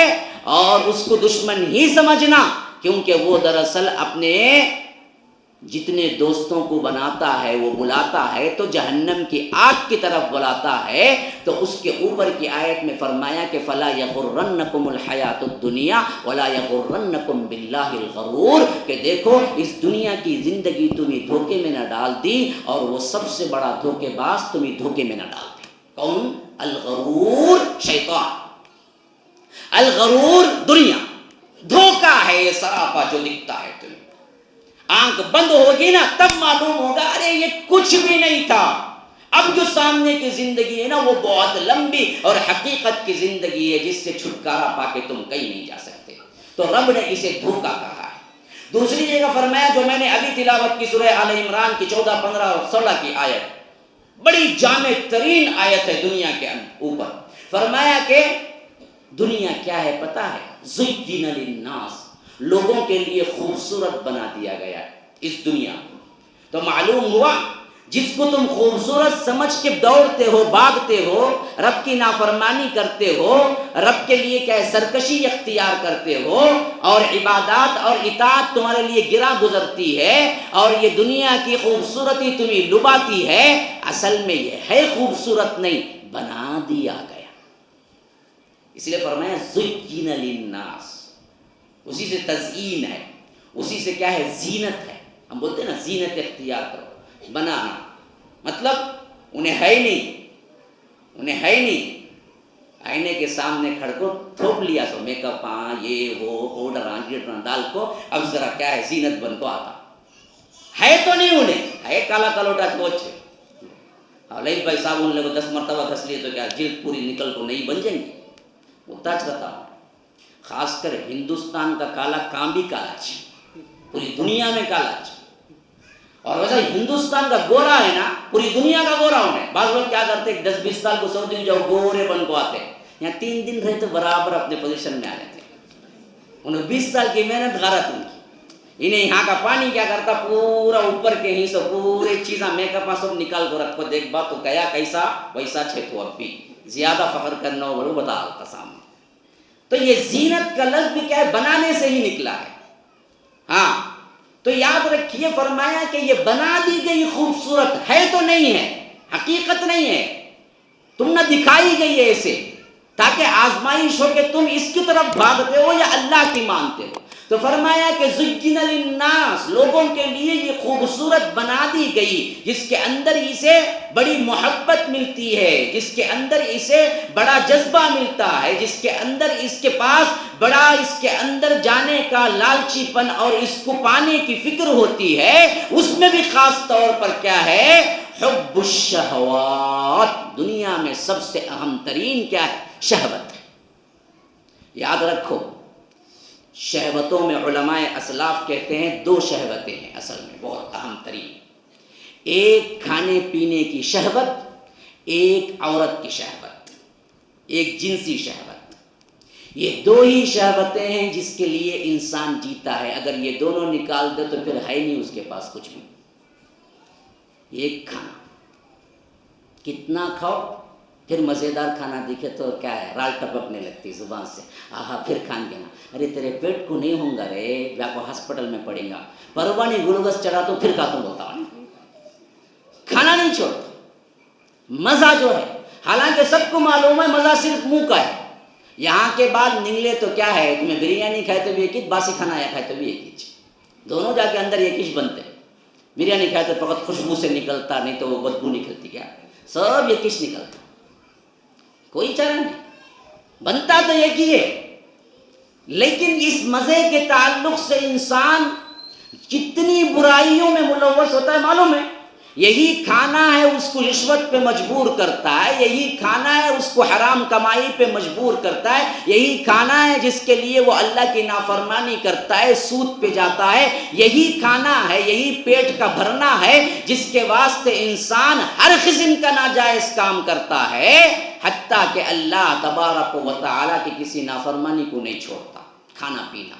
اور اس کو دشمن ہی سمجھنا، کیونکہ وہ دراصل اپنے جتنے دوستوں کو بناتا ہے وہ بلاتا ہے تو جہنم کی آگ کی طرف بلاتا ہے. تو اس کے اوپر کی آیت میں فرمایا کہ فلا یغرنکم الحیات الدنیا ولا یغرنکم باللہ الغرور. کہ دیکھو اس دنیا کی زندگی تمہیں دھوکے میں نہ ڈال دی، اور وہ سب سے بڑا دھوکے باز تمہیں دھوکے میں نہ ڈال دی. کون؟ الغرور شیطان. الغرور دنیا دھوکا ہے، یہ سراپا جو دکھتا ہے تمہیں. آنکھ بند ہوگی نا تب معلوم ہوگا ارے یہ کچھ بھی نہیں تھا. اب جو سامنے کی زندگی ہے نا وہ بہت لمبی اور حقیقت کی زندگی ہے جس سے چھٹکارا پا کے تم کہیں نہیں جا سکتے. تو رب نے اسے دھوکا کہا ہے. دوسری جگہ فرمایا جو میں نے ابھی تلاوت کی سورہ آل عمران کی 14، 15 اور 16 کی آیت، بڑی جامع ترین آیت ہے دنیا کے اوپر. فرمایا کہ دنیا کیا ہے پتہ ہے؟ زُيِّنَ لِلنَّاسِ، لوگوں کے لیے خوبصورت بنا دیا گیا ہے اس دنیا کو. تو معلوم ہوا جس کو تم خوبصورت سمجھ کے دوڑتے ہو، بھاگتے ہو، رب کی نافرمانی کرتے ہو، رب کے لیے کیا ہے سرکشی اختیار کرتے ہو، اور عبادات اور اطاعت تمہارے لیے گرا گزرتی ہے، اور یہ دنیا کی خوبصورتی تمہیں لباتی ہے، اصل میں یہ ہے خوبصورت نہیں، بنا دیا گیا. اس لیے فرمایا زُيِّنَ لِلنَّاسِ، اسی سے تزئین ہے، اسی سے کیا ہے زینت ہے. ہم بولتے ہیں نا زینت اختیار کرو، بنانا. مطلب انہیں ہے ہی نہیں، آئینے کے سامنے کھڑ کو تھوپ لیا سو میک اپ یہ وہ پاؤڈر گٹر ڈال کو، اب ذرا کیا ہے زینت بن کو آتا ہے. تو نہیں انہیں ہے کالا کلوٹا کوچ. لئی بھائی صابن لے کو 10 مرتبہ گھس لیے تو کیا جلد پوری نکل کو نہیں بن جائیں گی. اتنا چاہتا ہوں خاص کر ہندوستان کا کالا کام بھی کالا ہے، پوری دنیا میں کالا ہے. اور ویسا ہندوستان کا گورا ہے نا پوری دنیا کا گورا ہونا ہے. بعض لوگ کیا کرتے ہیں 10-20 سال کو سعودی میں جاؤ گورے بن کو آتے ہیں، یہاں 3 دن رہتے برابر اپنے پوزیشن میں آ جاتے ہیں. انہیں 20 سال کی محنت غارت ان کی. انہیں یہاں کا پانی کیا کرتا پورا اوپر کے ہی سب پورے چیزاں میک اپ سب نکال کر رکھو. دیکھ بات تو گیا کیسا ویسا چھتو اب بھی زیادہ فخر کرنا ہو بڑو بتا آتا سامنے. تو یہ زینت کا لفظ بھی کیا ہے بنانے سے ہی نکلا ہے. ہاں تو یاد رکھیے فرمایا کہ یہ بنا دی گئی خوبصورت ہے تو نہیں ہے، حقیقت نہیں ہے. تم نہ دکھائی گئی ہے ایسے تاکہ آزمائش ہو کہ تم اس کی طرف بھاگتے ہو یا اللہ کی مانتے ہو. تو فرمایا کہ زُيِّنَ لِلنَّاسِ لوگوں کے لیے یہ خوبصورت بنا دی گئی جس کے اندر اسے بڑی محبت ملتی ہے، جس کے اندر اسے بڑا جذبہ ملتا ہے، جس کے اندر اس کے پاس بڑا اس کے اندر جانے کا لالچی پن اور اس کو پانے کی فکر ہوتی ہے. اس میں بھی خاص طور پر کیا ہے؟ حب الشہوات. دنیا میں سب سے اہم ترین کیا ہے؟ شہوت ہے. یاد رکھو شہوتوں میں علماء اسلاف کہتے ہیں 2 شہوتیں ہیں اصل میں بہت اہم ترین. ایک کھانے پینے کی شہوت، ایک عورت کی شہوت، ایک جنسی شہوت. یہ 2 ہی شہوتیں ہیں جس کے لیے انسان جیتا ہے. اگر یہ دونوں نکال دے تو پھر ہے نہیں اس کے پاس کچھ بھی. ایک کھانا کتنا کھاؤ پھر مزیدار کھانا دکھے تو کیا ہے رال ٹپکنے لگتی زبان سے. آہا پھر کھان گے نا. ارے تیرے پیٹ کو نہیں ہوں گا رے یا کو ہاسپٹل میں پڑیں گا. پروانی گلوگس چڑھا تو پھر کھاتا ہوں بولتا ہوں. کھانا نہیں چھوڑتا. مزہ جو ہے حالانکہ سب کو معلوم ہے مزہ صرف منہ کا ہے. یہاں کے بعد نکلے تو کیا ہے تمہیں بریانی کھائے تو بھی ایک ہی، باسی کھانا یا کھائے تو بھی ایک ہی. دونوں جا کے اندر ایک ہی بنتے. بریانی کھائے تو فقط خوشبو سے نکلتا، نہیں تو وہ بدبو نکلتی. کیا سب ایک ہی نکلتا. کوئی چارہ نہیں، بنتا تو ایک ہی ہے. لیکن اس مزے کے تعلق سے انسان کتنی برائیوں میں ملوث ہوتا ہے معلوم ہے. یہی کھانا ہے اس کو رشوت پہ مجبور کرتا ہے، یہی کھانا ہے اس کو حرام کمائی پہ مجبور کرتا ہے، یہی کھانا ہے جس کے لیے وہ اللہ کی نافرمانی کرتا ہے، سود پہ جاتا ہے. یہی کھانا ہے، یہی پیٹ کا بھرنا ہے جس کے واسطے انسان ہر قسم کا ناجائز کام کرتا ہے، حتیٰ کہ اللہ تبارک و تعالیٰ کی کسی نافرمانی کو نہیں چھوڑتا. کھانا پینا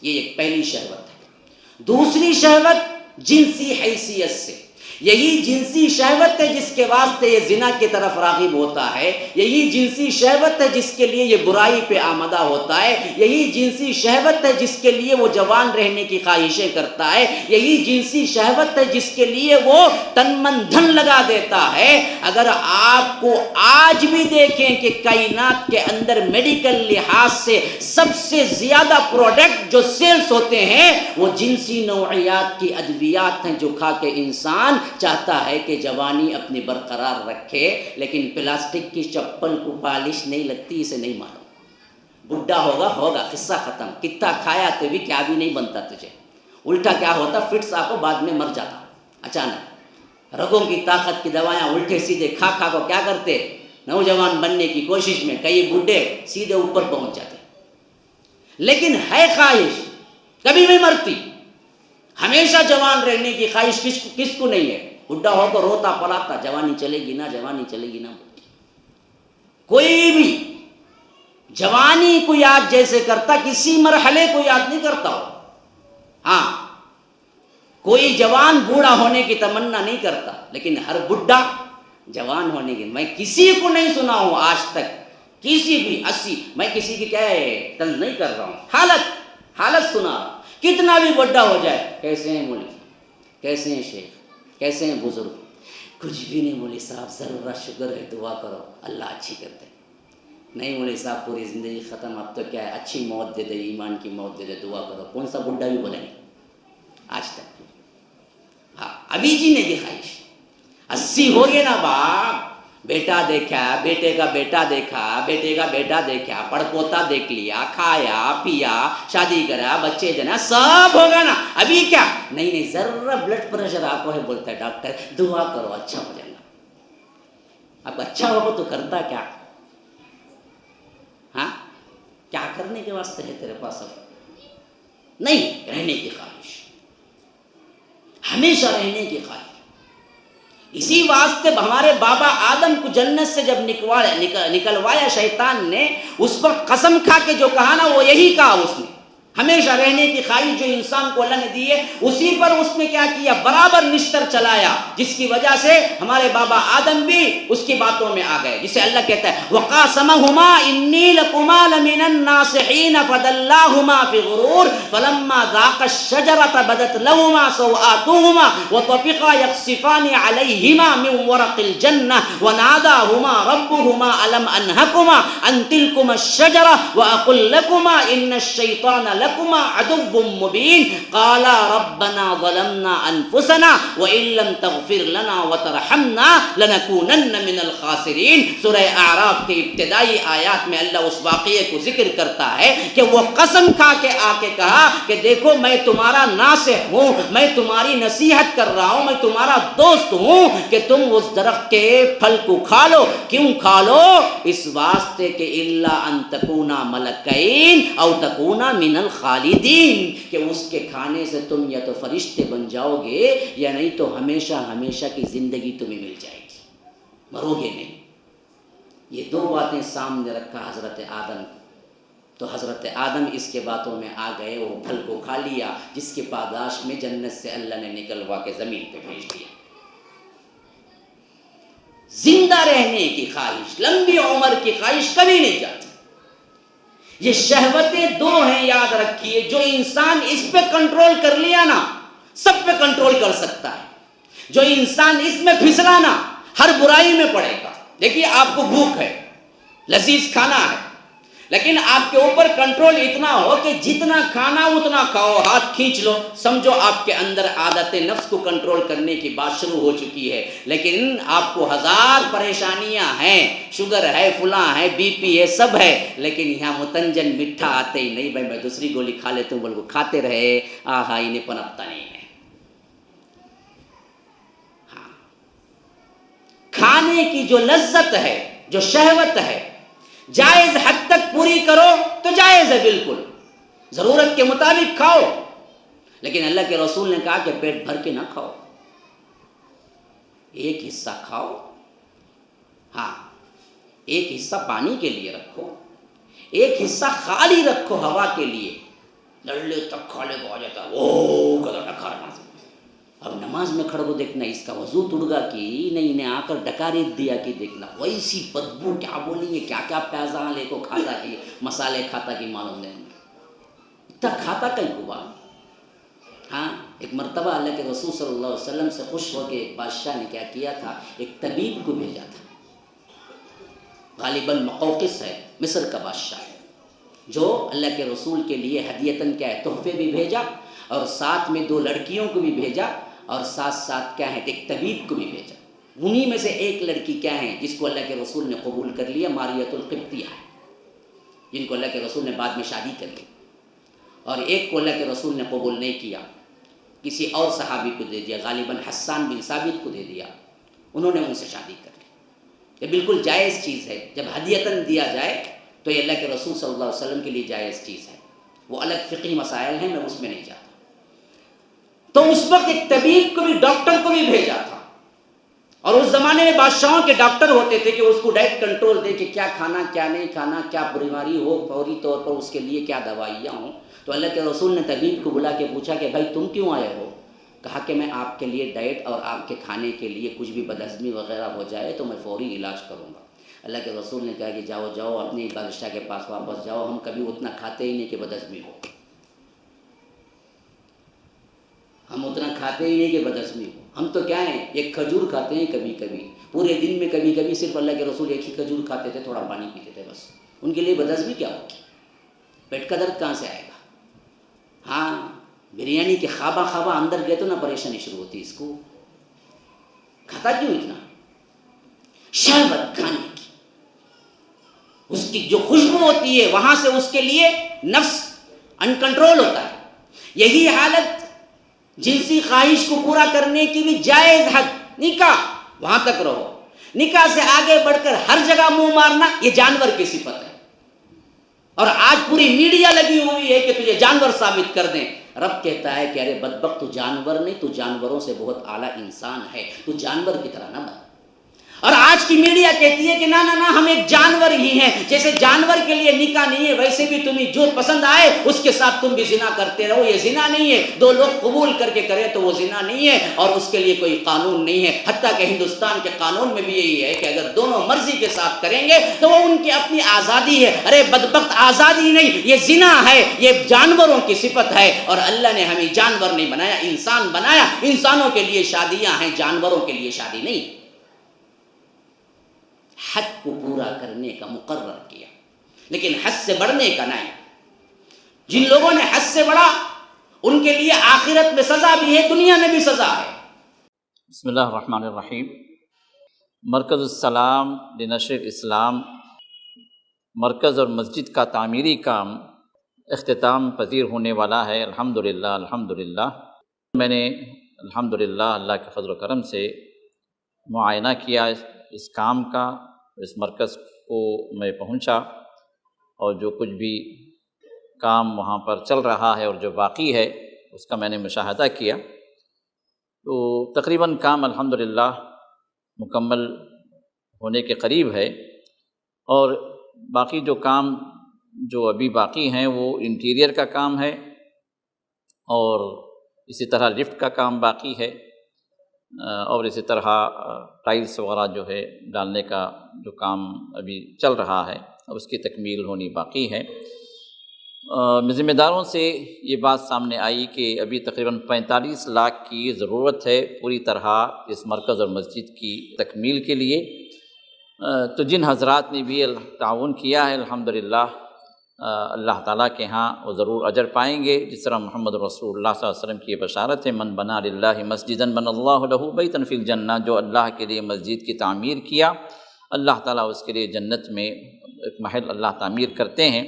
یہ ایک پہلی شہوت ہے. دوسری شہوت جنسی حیثیت سے. یہی جنسی شہوت ہے جس کے واسطے یہ زنا کی طرف راغب ہوتا ہے. یہی جنسی شہوت ہے جس کے لیے یہ برائی پہ آمدہ ہوتا ہے. یہی جنسی شہوت ہے جس کے لیے وہ جوان رہنے کی خواہشیں کرتا ہے. یہی جنسی شہوت ہے جس کے لیے وہ تن من دھن لگا دیتا ہے. اگر آپ کو آج بھی دیکھیں کہ کائنات کے اندر میڈیکل لحاظ سے سب سے زیادہ پروڈکٹ جو سیلز ہوتے ہیں وہ جنسی نوعیات کی ادویات ہیں جو کھا کے انسان چاہتا ہے کہ جوانی اپنی برقرار رکھے. لیکن پلاسٹک کی چپل کو پالش نہیں لگتی، اسے نہیں معلوم. بڈھا ہوگا قصہ ختم. کتنا کھایا تو بھی کیا بھی نہیں بنتا تجھے. الٹا کیا ہوتا فٹس آپ کو بعد میں مر جاتا اچانک. رگوں کی طاقت کی دوائیاں الٹے سیدھے کھا کھا کو کیا کرتے نوجوان بننے کی کوشش میں کئی بڈھے سیدھے اوپر پہنچ جاتے. لیکن ہے خواہش کبھی نہیں مرتی. ہمیشہ جوان رہنے کی خواہش کس کو نہیں ہے؟ بڈھا ہو تو روتا پلاتا جوانی چلے گی نا، جوانی چلے گی نا. کوئی بھی جوانی کو یاد جیسے کرتا کسی مرحلے کو یاد نہیں کرتا ہو. ہاں کوئی جوان بوڑھا ہونے کی تمنا نہیں کرتا، لیکن ہر بڈھا جوان ہونے کی. میں کسی کو نہیں سنا ہوں آج تک کسی بھی 80 میں کسی کی کیا ہے تل نہیں کر رہا ہوں، حالت سنا رہا. کتنا بھی بڑا ہو جائے کیسے ہیں مولوی، کیسے ہیں شیخ، کیسے ہیں بزرگ، کچھ بھی نہیں مولوی صاحب ذرا شکر ہے دعا کرو اللہ اچھی کر دے. نہیں مولوی صاحب پوری زندگی ختم، اب تو کیا ہے اچھی موت دے دے، ایمان کی موت دے دے، دعا کرو. کون سا بڈھا بھی بولے نہیں آج تک. ہاں ابھی جینے کی خواہش 80 ہو گئے نا باپ. بیٹا دیکھا، بیٹے کا بیٹا دیکھا، بیٹے کا بیٹا دیکھا، پڑپوتا دیکھ لیا، کھایا پیا، شادی کرا، بچے جنا سب ہوگا نا. ابھی کیا نہیں ذرا بلڈ پریشر آپ کو ہے بولتا ہے ڈاکٹر دعا کرو اچھا ہو جائے گا. اب اچھا ہوگا تو کرتا کیا؟ ہاں کیا کرنے کے واسطے ہے تیرے پاس؟ اب نہیں رہنے کی خواہش، ہمیشہ رہنے کی خواہش. اسی واسطے ہمارے بابا آدم کو جنت سے جب نکلوایا شیطان نے، اس وقت قسم کھا کے جو کہا نا وہ یہی کہا اس نے ہمیشہ رہنے کی خواہش جو انسان کو اللہ نے دی ہے اسی پر اس نے کیا کیا؟ برابر نشتر چلایا، جس کی وجہ سے ہمارے بابا آدم بھی اس کی باتوں میں آ گئے، جسے اللہ کہتا ہے وَقَاسَمَهُمَا إِنِّي لَكُمَا لَمِنَ النَّاصِحِينَ فَدَلَّاهُمَا فِي غُرُورٍ فَلَمَّا ذَاقَا الشَّجَرَةَ بَدَتْ لَهُمَا سَوْآتُهُمَا وَطَفِقَا يَخْصِفَانِ عَلَيْهِمَا مِنْ وَرَقِ الْجَنَّةِ وَنَادَاهُمَا رَبُّهُمَا أَلَمْ أَنْهَكُمَا عَنْ تِلْكُمَا الشَّجَرَةِ وَأَقُلْ لَكُمَا إِنَّ الشَّيْطَانَ لَكُمَا عَدُوٌّ مُّبِينٌ قَالَا رَبَّنَا ظَلَمْنَا أَنفُسَنَا وَإِن لَّمْ تَغْفِرْ لَنَا وَتَرْحَمْنَا لَنَكُونَنَّ مِنَ الْخَاسِرِينَ۔ سورہ اعراف کے ابتدائی آیات میں اللہ اس واقعے کو ذکر کرتا ہے کہ وہ قسم کھا کے آ کے کہا کہ دیکھو میں تمہارا ناصح ہوں، میں تمہاری نصیحت کر رہا ہوں، میں تمہارا دوست ہوں کہ تم اس درخت کے پھل کو کھا لو۔ کیوں کھا لو؟ اس واسطے کہ الا ان تکونا ملکین او تکونا من الخالدین، کہ اس کے کھانے سے تم یا تو فرشتے بن جاؤ گے یا نہیں تو ہمیشہ ہمیشہ کی زندگی تمہیں مل جائے گی، مرو گے نہیں۔ یہ دو باتیں سامنے رکھا حضرت آدم کو، تو حضرت آدم اس کے باتوں میں آ گئے، وہ پھل کو کھا لیا جس کے پاداش میں جنت سے اللہ نے نکلوا کے زمین پہ بھیج دیا۔ زندہ رہنے کی خواہش، لمبی عمر کی خواہش کبھی نہیں جاتی۔ یہ شہوتیں دو ہیں، یاد رکھیے، جو انسان اس پہ کنٹرول کر لیا نا سب پہ کنٹرول کر سکتا ہے۔ جو انسان اس میں پھسلا نا ہر برائی میں پڑے گا۔ دیکھیے آپ کو بھوک ہے، لذیذ کھانا ہے، لیکن آپ کے اوپر کنٹرول اتنا ہو کہ جتنا کھانا اتنا کھاؤ، ہاتھ کھینچ لو، سمجھو آپ کے اندر عادت نفس کو کنٹرول کرنے کی بات شروع ہو چکی ہے۔ لیکن آپ کو ہزار پریشانیاں ہیں، شوگر ہے، فلاں ہے، بی پی ہے، سب ہے، لیکن یہاں متنجن میٹھا آتے ہی نہیں، بھائی میں دوسری گولی کھا لیتا ہوں، بلکہ کھاتے رہے، آہا انہیں پنپتا نہیں ہے۔ ہاں، کھانے کی جو لذت ہے، جو شہوت ہے، جائز حد تک پوری کرو تو جائز ہے، بالکل ضرورت کے مطابق کھاؤ، لیکن اللہ کے رسول نے کہا کہ پیٹ بھر کے نہ کھاؤ، ایک حصہ کھاؤ، ہاں ایک حصہ پانی کے لیے رکھو، ایک حصہ خالی رکھو ہوا کے لیے۔ لڑلے تک کھا لے کو آ جاتا ہے، وہ کدھر ڈکا نماز میں، اب نماز میں کھڑے کو دیکھنا اس کا وضو تڑگا کی نہیں، انہیں آ کر ڈکاریت دیا کی دیکھنا، ویسی بدبو، کیا بولیں گے، کیا کیا پیزاں لے کو کھاتا کی، مسالے کھاتا کی معلوم نہیں، اتنا کھاتا کئی کو بات۔ ہاں ایک مرتبہ اللہ کے رسول صلی اللہ علیہ وسلم سے خوش ہو کے ایک بادشاہ نے کیا کیا تھا، ایک طبیب کو بھیجا تھا، غالباً مقوقس ہے، مصر کا بادشاہ ہے، جو اللہ کے رسول کے لیے ہدیتاً کیا ہے، تحفے بھی بھیجا، اور ساتھ میں 2 لڑکیوں کو بھی بھیجا، اور ساتھ ساتھ کیا ہے، ایک طبیب کو بھی بھیجا۔ انہی میں سے ایک لڑکی کیا ہے جس کو اللہ کے رسول نے قبول کر لیا، ماریت القبطیہ ہے، جن کو اللہ کے رسول نے بعد میں شادی کر لی، اور ایک کو اللہ کے رسول نے قبول نہیں کیا، کسی اور صحابی کو دے دیا، غالباً حسان بن ثابت کو دے دیا، انہوں نے ان سے شادی کر لی۔ یہ بالکل جائز چیز ہے، جب ہدیتاً دیا جائے تو یہ اللہ کے رسول صلی اللہ علیہ وسلم کے لیے جائز چیز ہے، وہ الگ فقہی مسائل ہیں، میں اس میں نہیں جاتا۔ تو اس وقت ایک طبیب کو بھی، ڈاکٹر کو بھی بھیجا تھا، اور اس زمانے میں بادشاہوں کے ڈاکٹر ہوتے تھے کہ اس کو ڈائٹ کنٹرول دے کہ کیا کھانا کیا نہیں کھانا، کیا بیماری ہو فوری طور پر اس کے لیے کیا دوائیاں ہوں۔ تو اللہ کے رسول نے طبیب کو بلا کے پوچھا کہ بھائی تم کیوں آئے ہو؟ کہا کہ میں آپ کے لیے ڈائٹ اور آپ کے کھانے کے لیے کچھ بھی بدہضمی وغیرہ ہو جائے تو میں فوری علاج کروں گا۔ اللہ کے رسول نے کہا کہ جاؤ جاؤ اپنی بادشاہ کے پاس واپس جاؤ، ہم کبھی اتنا کھاتے ہی نہیں کہ بدہضمی ہو، ہم اتنا کھاتے ہی نہیں کہ بدہضمی ہو، ہم تو کیا ہیں، ایک کھجور کھاتے ہیں کبھی کبھی، پورے دن میں کبھی کبھی صرف اللہ کے رسول ایک ہی کھجور کھاتے تھے، تھوڑا پانی پیتے تھے بس، ان کے لیے بدہضمی کیا ہوگی، پیٹ کا درد کہاں سے آئے گا۔ ہاں بریانی کے خوابہ خوابہ اندر گئے تو نہ پریشانی شروع ہوتی، اس کو کھاتا کیوں اتنا؟ شہوت کھانے کی، اس کی جو خوشبو ہوتی ہے وہاں سے اس کے لیے نفس انکنٹرول ہوتا ہے۔ یہی حالت جنسی خواہش کو پورا کرنے کی بھی جائز حد، نکاح وہاں تک رہو، نکاح سے آگے بڑھ کر ہر جگہ منہ مارنا یہ جانور کی صفت ہے، اور آج پوری میڈیا لگی ہوئی ہے کہ تجھے جانور ثابت کر دیں۔ رب کہتا ہے کہ ارے بدبخت، تو جانور نہیں، تو جانوروں سے بہت اعلیٰ انسان ہے، تو جانور کی طرح نہ بن۔ اور آج کی میڈیا کہتی ہے کہ نا نا نا ہم ایک جانور ہی ہیں، جیسے جانور کے لیے نکاح نہیں ہے ویسے بھی تمہیں جو پسند آئے اس کے ساتھ تم بھی زنا کرتے رہو، یہ زنا نہیں ہے، دو لوگ قبول کر کے کرے تو وہ زنا نہیں ہے، اور اس کے لیے کوئی قانون نہیں ہے۔ حتیٰ کہ ہندوستان کے قانون میں بھی یہی ہے کہ اگر دونوں مرضی کے ساتھ کریں گے تو وہ ان کی اپنی آزادی ہے۔ ارے بدبخت، آزادی نہیں، یہ زنا ہے، یہ جانوروں کی صفت ہے، اور اللہ نے ہمیں جانور نہیں بنایا، انسان بنایا۔ انسانوں کے لیے شادیاں ہیں، جانوروں کے لیے شادی نہیں۔ حد کو پورا کرنے کا مقرر کیا، لیکن حد سے بڑھنے کا نہیں۔ جن لوگوں نے حد سے بڑھا ان کے لیے آخرت میں سزا بھی ہے، دنیا میں بھی سزا ہے۔ بسم اللہ الرحمن الرحیم۔ مرکز السلام لنشر الاسلام مرکز اور مسجد کا تعمیری کام اختتام پذیر ہونے والا ہے، الحمدللہ۔ میں نے الحمدللہ اللہ کے فضل و کرم سے معائنہ کیا اس کام کا، اس مرکز کو میں پہنچا، اور جو کچھ بھی کام وہاں پر چل رہا ہے اور جو باقی ہے اس کا میں نے مشاہدہ کیا، تو تقریباً کام الحمدللہ مکمل ہونے کے قریب ہے، اور باقی جو کام جو ابھی باقی ہیں وہ انٹیریئر کا کام ہے، اور اسی طرح لفٹ کا کام باقی ہے، اور اسی طرح ٹائلس وغیرہ جو ہے ڈالنے کا جو کام ابھی چل رہا ہے اس کی تکمیل ہونی باقی ہے۔ ذمہ داروں سے یہ بات سامنے آئی کہ ابھی تقریباً 45 لاکھ کی ضرورت ہے پوری طرح اس مرکز اور مسجد کی تکمیل کے لیے۔ تو جن حضرات نے بھی تعاون کیا ہے الحمدللہ اللہ تعالیٰ کے ہاں وہ ضرور اجر پائیں گے، جس طرح محمد رسول اللہ صلی اللہ علیہ وسلم کی یہ بشارت ہے، من بنا للہ مسجدا بنى اللہ لہ بیتا فی الجنہ، جو اللہ کے لیے مسجد کی تعمیر کیا اللہ تعالیٰ اس کے لیے جنت میں ایک محل اللہ تعمیر کرتے ہیں۔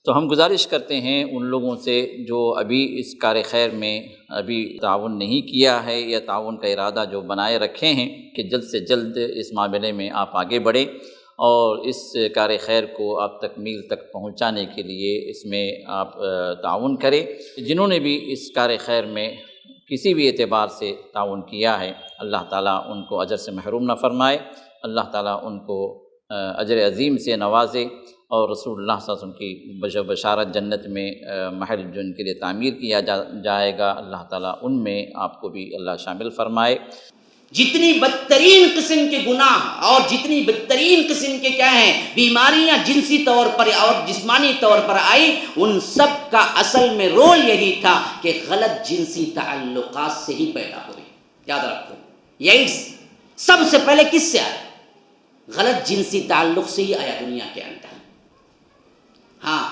تو ہم گزارش کرتے ہیں ان لوگوں سے جو ابھی اس کار خیر میں ابھی تعاون نہیں کیا ہے یا تعاون کا ارادہ جو بنائے رکھے ہیں کہ جلد سے جلد اس معاملے میں آپ آگے بڑھیں اور اس کار خیر کو آپ تکمیل تک پہنچانے کے لیے اس میں آپ تعاون کریں۔ جنہوں نے بھی اس کار خیر میں کسی بھی اعتبار سے تعاون کیا ہے اللہ تعالیٰ ان کو اجر سے محروم نہ فرمائے، اللہ تعالیٰ ان کو اجر عظیم سے نوازے، اور رسول اللہ صلی اللہ علیہ وسلم کی بشارت جنت میں محل جو ان کے لیے تعمیر کیا جائے گا اللہ تعالیٰ ان میں آپ کو بھی اللہ شامل فرمائے۔ جتنی بدترین قسم کے گناہ اور جتنی بدترین قسم کے کیا ہیں بیماریاں جنسی طور پر اور جسمانی طور پر آئی، ان سب کا اصل میں رول یہی تھا کہ غلط جنسی تعلقات سے ہی پیدا ہوئی۔ یاد رکھو، ایڈز سب سے پہلے کس سے آیا؟ غلط جنسی تعلق سے ہی آیا دنیا کے اندر۔ ہاں،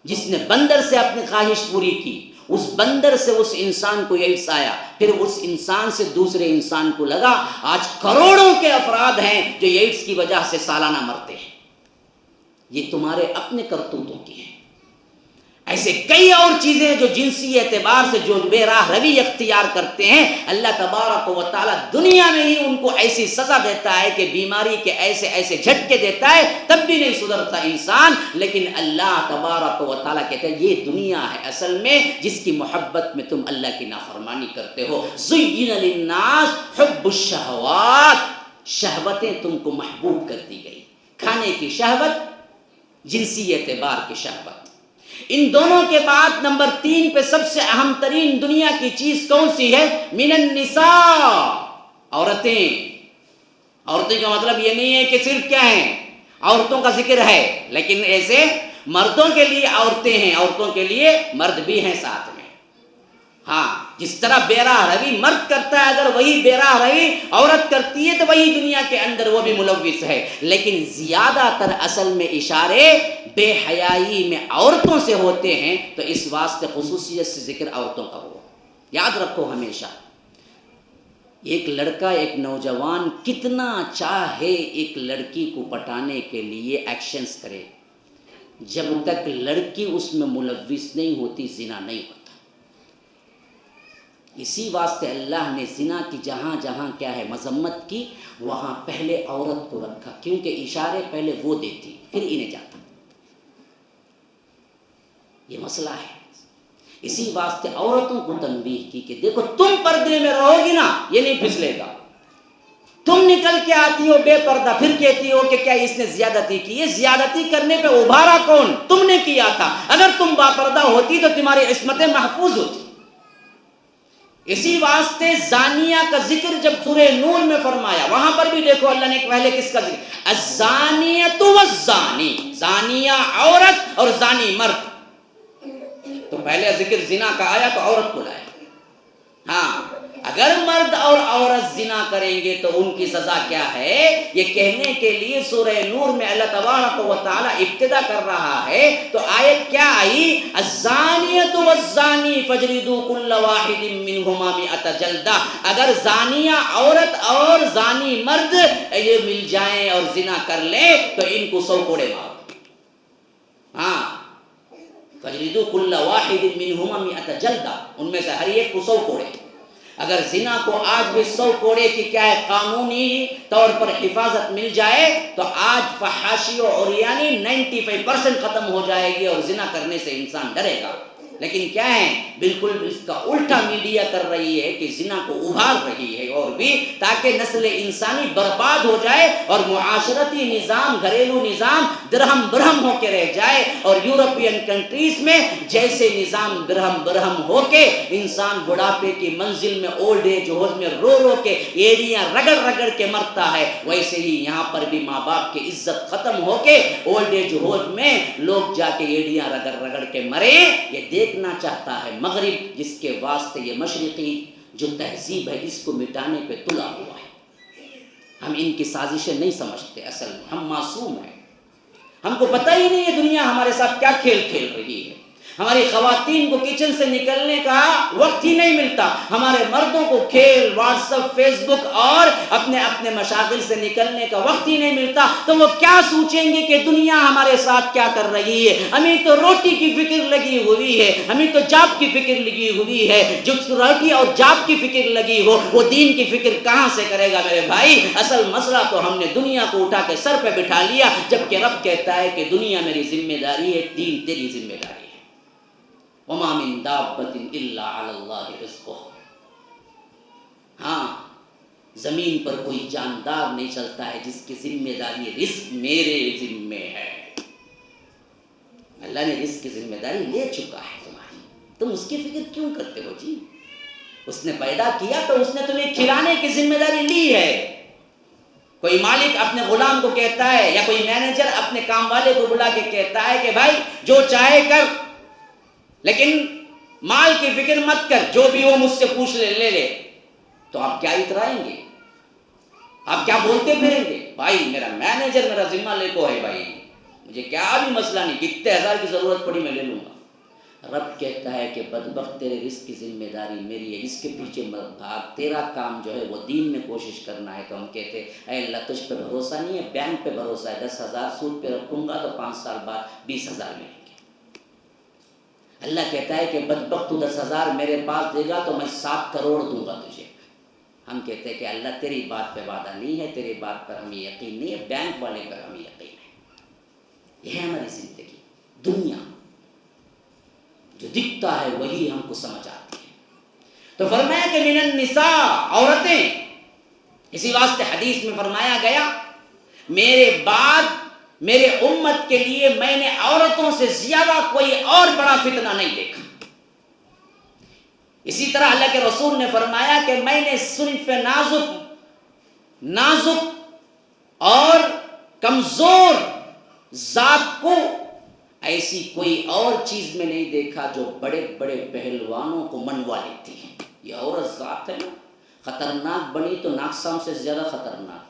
جس نے بندر سے اپنی خواہش پوری کی، اس بندر سے اس انسان کو ایڈز آیا، پھر اس انسان سے دوسرے انسان کو لگا۔ آج کروڑوں کے افراد ہیں جو ایڈز کی وجہ سے سالانہ مرتے ہیں۔ یہ تمہارے اپنے کرتوتوں کی ہیں۔ ایسے کئی اور چیزیں جو جنسی اعتبار سے جو بے راہ روی اختیار کرتے ہیں، اللہ تبارک و تعالیٰ دنیا میں ہی ان کو ایسی سزا دیتا ہے کہ بیماری کے ایسے ایسے جھٹکے دیتا ہے، تب بھی نہیں سدھرتا انسان۔ لیکن اللہ تبارک و تعالیٰ کہتے ہیں یہ دنیا ہے اصل میں جس کی محبت میں تم اللہ کی نافرمانی کرتے ہو۔ زین للناس حب الشہوات، شہوتیں تم کو محبوب کر دی گئی، کھانے کی شہوت، جنسی اعتبار کی شہوت۔ ان دونوں کے بعد نمبر 3 پہ سب سے اہم ترین دنیا کی چیز کون سی ہے؟ من النساء، عورتیں۔ عورتیں کا مطلب یہ نہیں ہے کہ صرف کیا ہیں عورتوں کا ذکر ہے، لیکن ایسے مردوں کے لیے عورتیں ہیں، عورتوں کے لیے مرد بھی ہیں ساتھ میں۔ ہاں، جس طرح بے راہ روی مرد کرتا ہے، اگر وہی بے راہ روی عورت کرتی ہے تو وہی دنیا کے اندر وہ بھی ملوث ہے۔ لیکن زیادہ تر اصل میں اشارے بے حیائی میں عورتوں سے ہوتے ہیں، تو اس واسطے خصوصیت سے ذکر عورتوں کا ہوا۔ یاد رکھو ہمیشہ، ایک لڑکا ایک نوجوان کتنا چاہے ایک لڑکی کو پٹانے کے لیے ایکشنز کرے، جب تک لڑکی اس میں ملوث نہیں ہوتی زنا نہیں ہوتا۔ اسی واسطے اللہ نے زنا کی جہاں جہاں کیا ہے مذمت کی، وہاں پہلے عورت کو رکھا، کیونکہ اشارے پہلے وہ دیتی پھر انہیں جاتا۔ یہ مسئلہ ہے، اسی واسطے عورتوں کو تنبیہ کی کہ دیکھو تم پردے میں رہو گی نا، یہ نہیں پھسلے گا، تم نکل کے آتی ہو بے پردہ، پھر کہتی ہو کہ کیا اس نے زیادتی کی؟ یہ زیادتی کرنے پہ ابھارا کون؟ تم نے کیا تھا۔ اگر تم باپردہ ہوتی تو تمہاری عصمتیں محفوظ ہوتی۔ اسی واسطے زانیہ کا ذکر جب سورہ نور میں فرمایا، وہاں پر بھی دیکھو اللہ نے پہلے کس کا ذکر، الزانیۃ والزانی، زانیہ عورت اور زانی مرد۔ تو پہلے ذکر زنا کا آیا تو عورت کو لایا۔ ہاں، اگر مرد اور عورت زنا کریں گے تو ان کی سزا کیا ہے، یہ کہنے کے لیے سورہ نور میں اللہ تبارک و تعالی ابتدا کر رہا ہے۔ تو آیت کیا آئی، الزانیۃ والزانی فاجلدوا کل واحد منہما مئۃ جلدہ۔ اگر زانیہ عورت اور زانی مرد یہ مل جائیں اور زنا کر لیں تو ان کو 100 کوڑے مارو۔ ہاں، فاجلدوا کل واحد منہما مئۃ جلدہ، ان میں سے ہر ایک کو 100 کوڑے۔ اگر زنا کو آج بھی 100 کوڑے کی کیا ہے قانونی طور پر حفاظت مل جائے تو آج فحاشی و عریانی 95% ختم ہو جائے گی اور زنا کرنے سے انسان ڈرے گا۔ لیکن کیا ہے، بالکل اس کا الٹا میڈیا کر رہی ہے کہ زنا کو ابھار رہی ہے، اور بھی تاکہ نسل انسانی برباد ہو جائے اور معاشرتی نظام، گھریلو نظام درہم برہم ہو کے رہ جائے۔ اور یورپین کنٹریز میں جیسے نظام درہم برہم ہو کے انسان بڑھاپے کی منزل میں اولڈ ایج ہوم میں رو رو کے ایڑیاں رگڑ رگڑ کے مرتا ہے، ویسے ہی یہاں پر بھی ماں باپ کی عزت ختم ہو کے اولڈ ایج ہوم میں لوگ جا کے ایڑیاں رگڑ رگڑ کے مرے۔ یہ دیکھنا چاہتا ہے مغرب، جس کے واسطے یہ مشرقی جو تہذیب ہے اس کو مٹانے پہ تلا ہوا ہے۔ ہم ان کی سازشیں نہیں سمجھتے، اصل میں ہم معصوم ہیں، ہم کو پتہ ہی نہیں ہے دنیا ہمارے ساتھ کیا کھیل کھیل رہی ہے۔ ہماری خواتین کو کچن سے نکلنے کا وقت ہی نہیں ملتا، ہمارے مردوں کو کھیل، واٹس ایپ، فیس بک اور اپنے اپنے مشاغل سے نکلنے کا وقت ہی نہیں ملتا، تو وہ کیا سوچیں گے کہ دنیا ہمارے ساتھ کیا کر رہی ہے۔ ہمیں تو روٹی کی فکر لگی ہوئی ہے، ہمیں تو جاب کی فکر لگی ہوئی ہے۔ جو روٹی اور جاب کی فکر لگی ہو وہ دین کی فکر کہاں سے کرے گا میرے بھائی؟ اصل مسئلہ تو ہم نے دنیا کو اٹھا کے سر پہ بٹھا لیا، جبکہ رب کہتا ہے کہ دنیا میری ذمہ داری ہے، دین تیری ذمہ داری ہے۔ وَمَا مِن دَابَّةٍ إِلَّا عَلَى اللَّهِ رِزْقُهَا۔ ہاں، زمین پر کوئی جاندار نہیں چلتا ہے جس کی ذمہ داری رزق میرے ذمہ ہے۔ اللہ نے رزق کی ذمہ داری لے چکا ہے تمہاری، تم اس کی فکر کیوں کرتے ہو جی؟ اس نے پیدا کیا تو اس نے تمہیں کھلانے کی ذمہ داری لی ہے۔ کوئی مالک اپنے غلام کو کہتا ہے یا کوئی مینیجر اپنے کام والے کو بلا کے کہتا ہے کہ بھائی جو چاہے کر، لیکن مال کی فکر مت کر، جو بھی وہ مجھ سے پوچھ لے لے، تو آپ کیا اترائیں گے؟ آپ کیا بولتے پھریں گے؟ بھائی میرا مینیجر میرا ذمہ لے کو ہے، بھائی مجھے کیا بھی مسئلہ نہیں، کتنے ہزار کی ضرورت پڑی میں لے لوں گا۔ رب کہتا ہے کہ بدبخت تیرے رزق کی ذمہ داری میری ہے، اس کے پیچھے مت بھاگ، تیرا کام جو ہے وہ دین میں کوشش کرنا ہے۔ تو ہم کہتے ہیں اے اللہ تجھ پہ بھروسہ نہیں ہے، بینک پہ بھروسہ ہے، 10,000 سود پہ رکھوں گا تو 5 سال بعد 20,000 ملیں گے۔ اللہ کہتا ہے کہ بدبخت تو 10,000 میرے پاس دے گا تو میں 7 کروڑ دوں گا تجھے۔ ہم کہتے ہیں کہ اللہ تیری بات پہ وعدہ نہیں ہے، تیری بات پر ہمیں یقین نہیں ہے، بینک والے پر ہمیں یقین ہے۔ یہ ہے ہماری زندگی، دنیا جو دکھتا ہے وہی ہم کو سمجھ آتی ہے۔ تو فرمایا کہ من النساء، عورتیں، اسی واسطے حدیث میں فرمایا گیا میرے بعد میرے امت کے لیے میں نے عورتوں سے زیادہ کوئی اور بڑا فتنہ نہیں دیکھا۔ اسی طرح اللہ کے رسول نے فرمایا کہ میں نے صرف نازک اور کمزور ذات کو ایسی کوئی اور چیز میں نہیں دیکھا جو بڑے بڑے پہلوانوں کو منوا لیتی ہے۔ یہ عورت ذات ہے نا، خطرناک بنی تو ناکسام سے زیادہ خطرناک،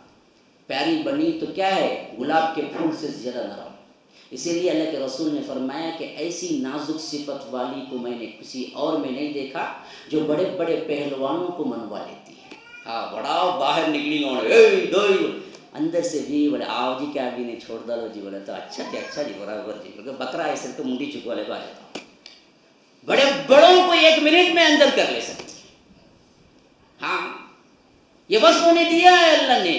پیاری بنی تو کیا ہے، گلاب کے پھول سے زیادہ نرم۔ اسی لیے اللہ کے رسول نے فرمایا کہ ایسی نازک صفت والی کو میں نے کسی اور میں نہیں دیکھا جو بڑے بڑے پہلوانوں کو منوا لیتی ہے۔ ہاں بڑا باہر نکلی اندر سے بھی بڑے آؤ جی کیا بھی نہیں چھوڑ دو جی، بولے تو اچھا جی برابر جی، کیونکہ بکرا ایسے تو منڈی چکوا لے کو آ جاتا ہوں، بڑے بڑوں کو 1 منٹ میں اندر کر لے سکتی۔ ہاں یہ وصف انہیں دیا ہے اللہ نے،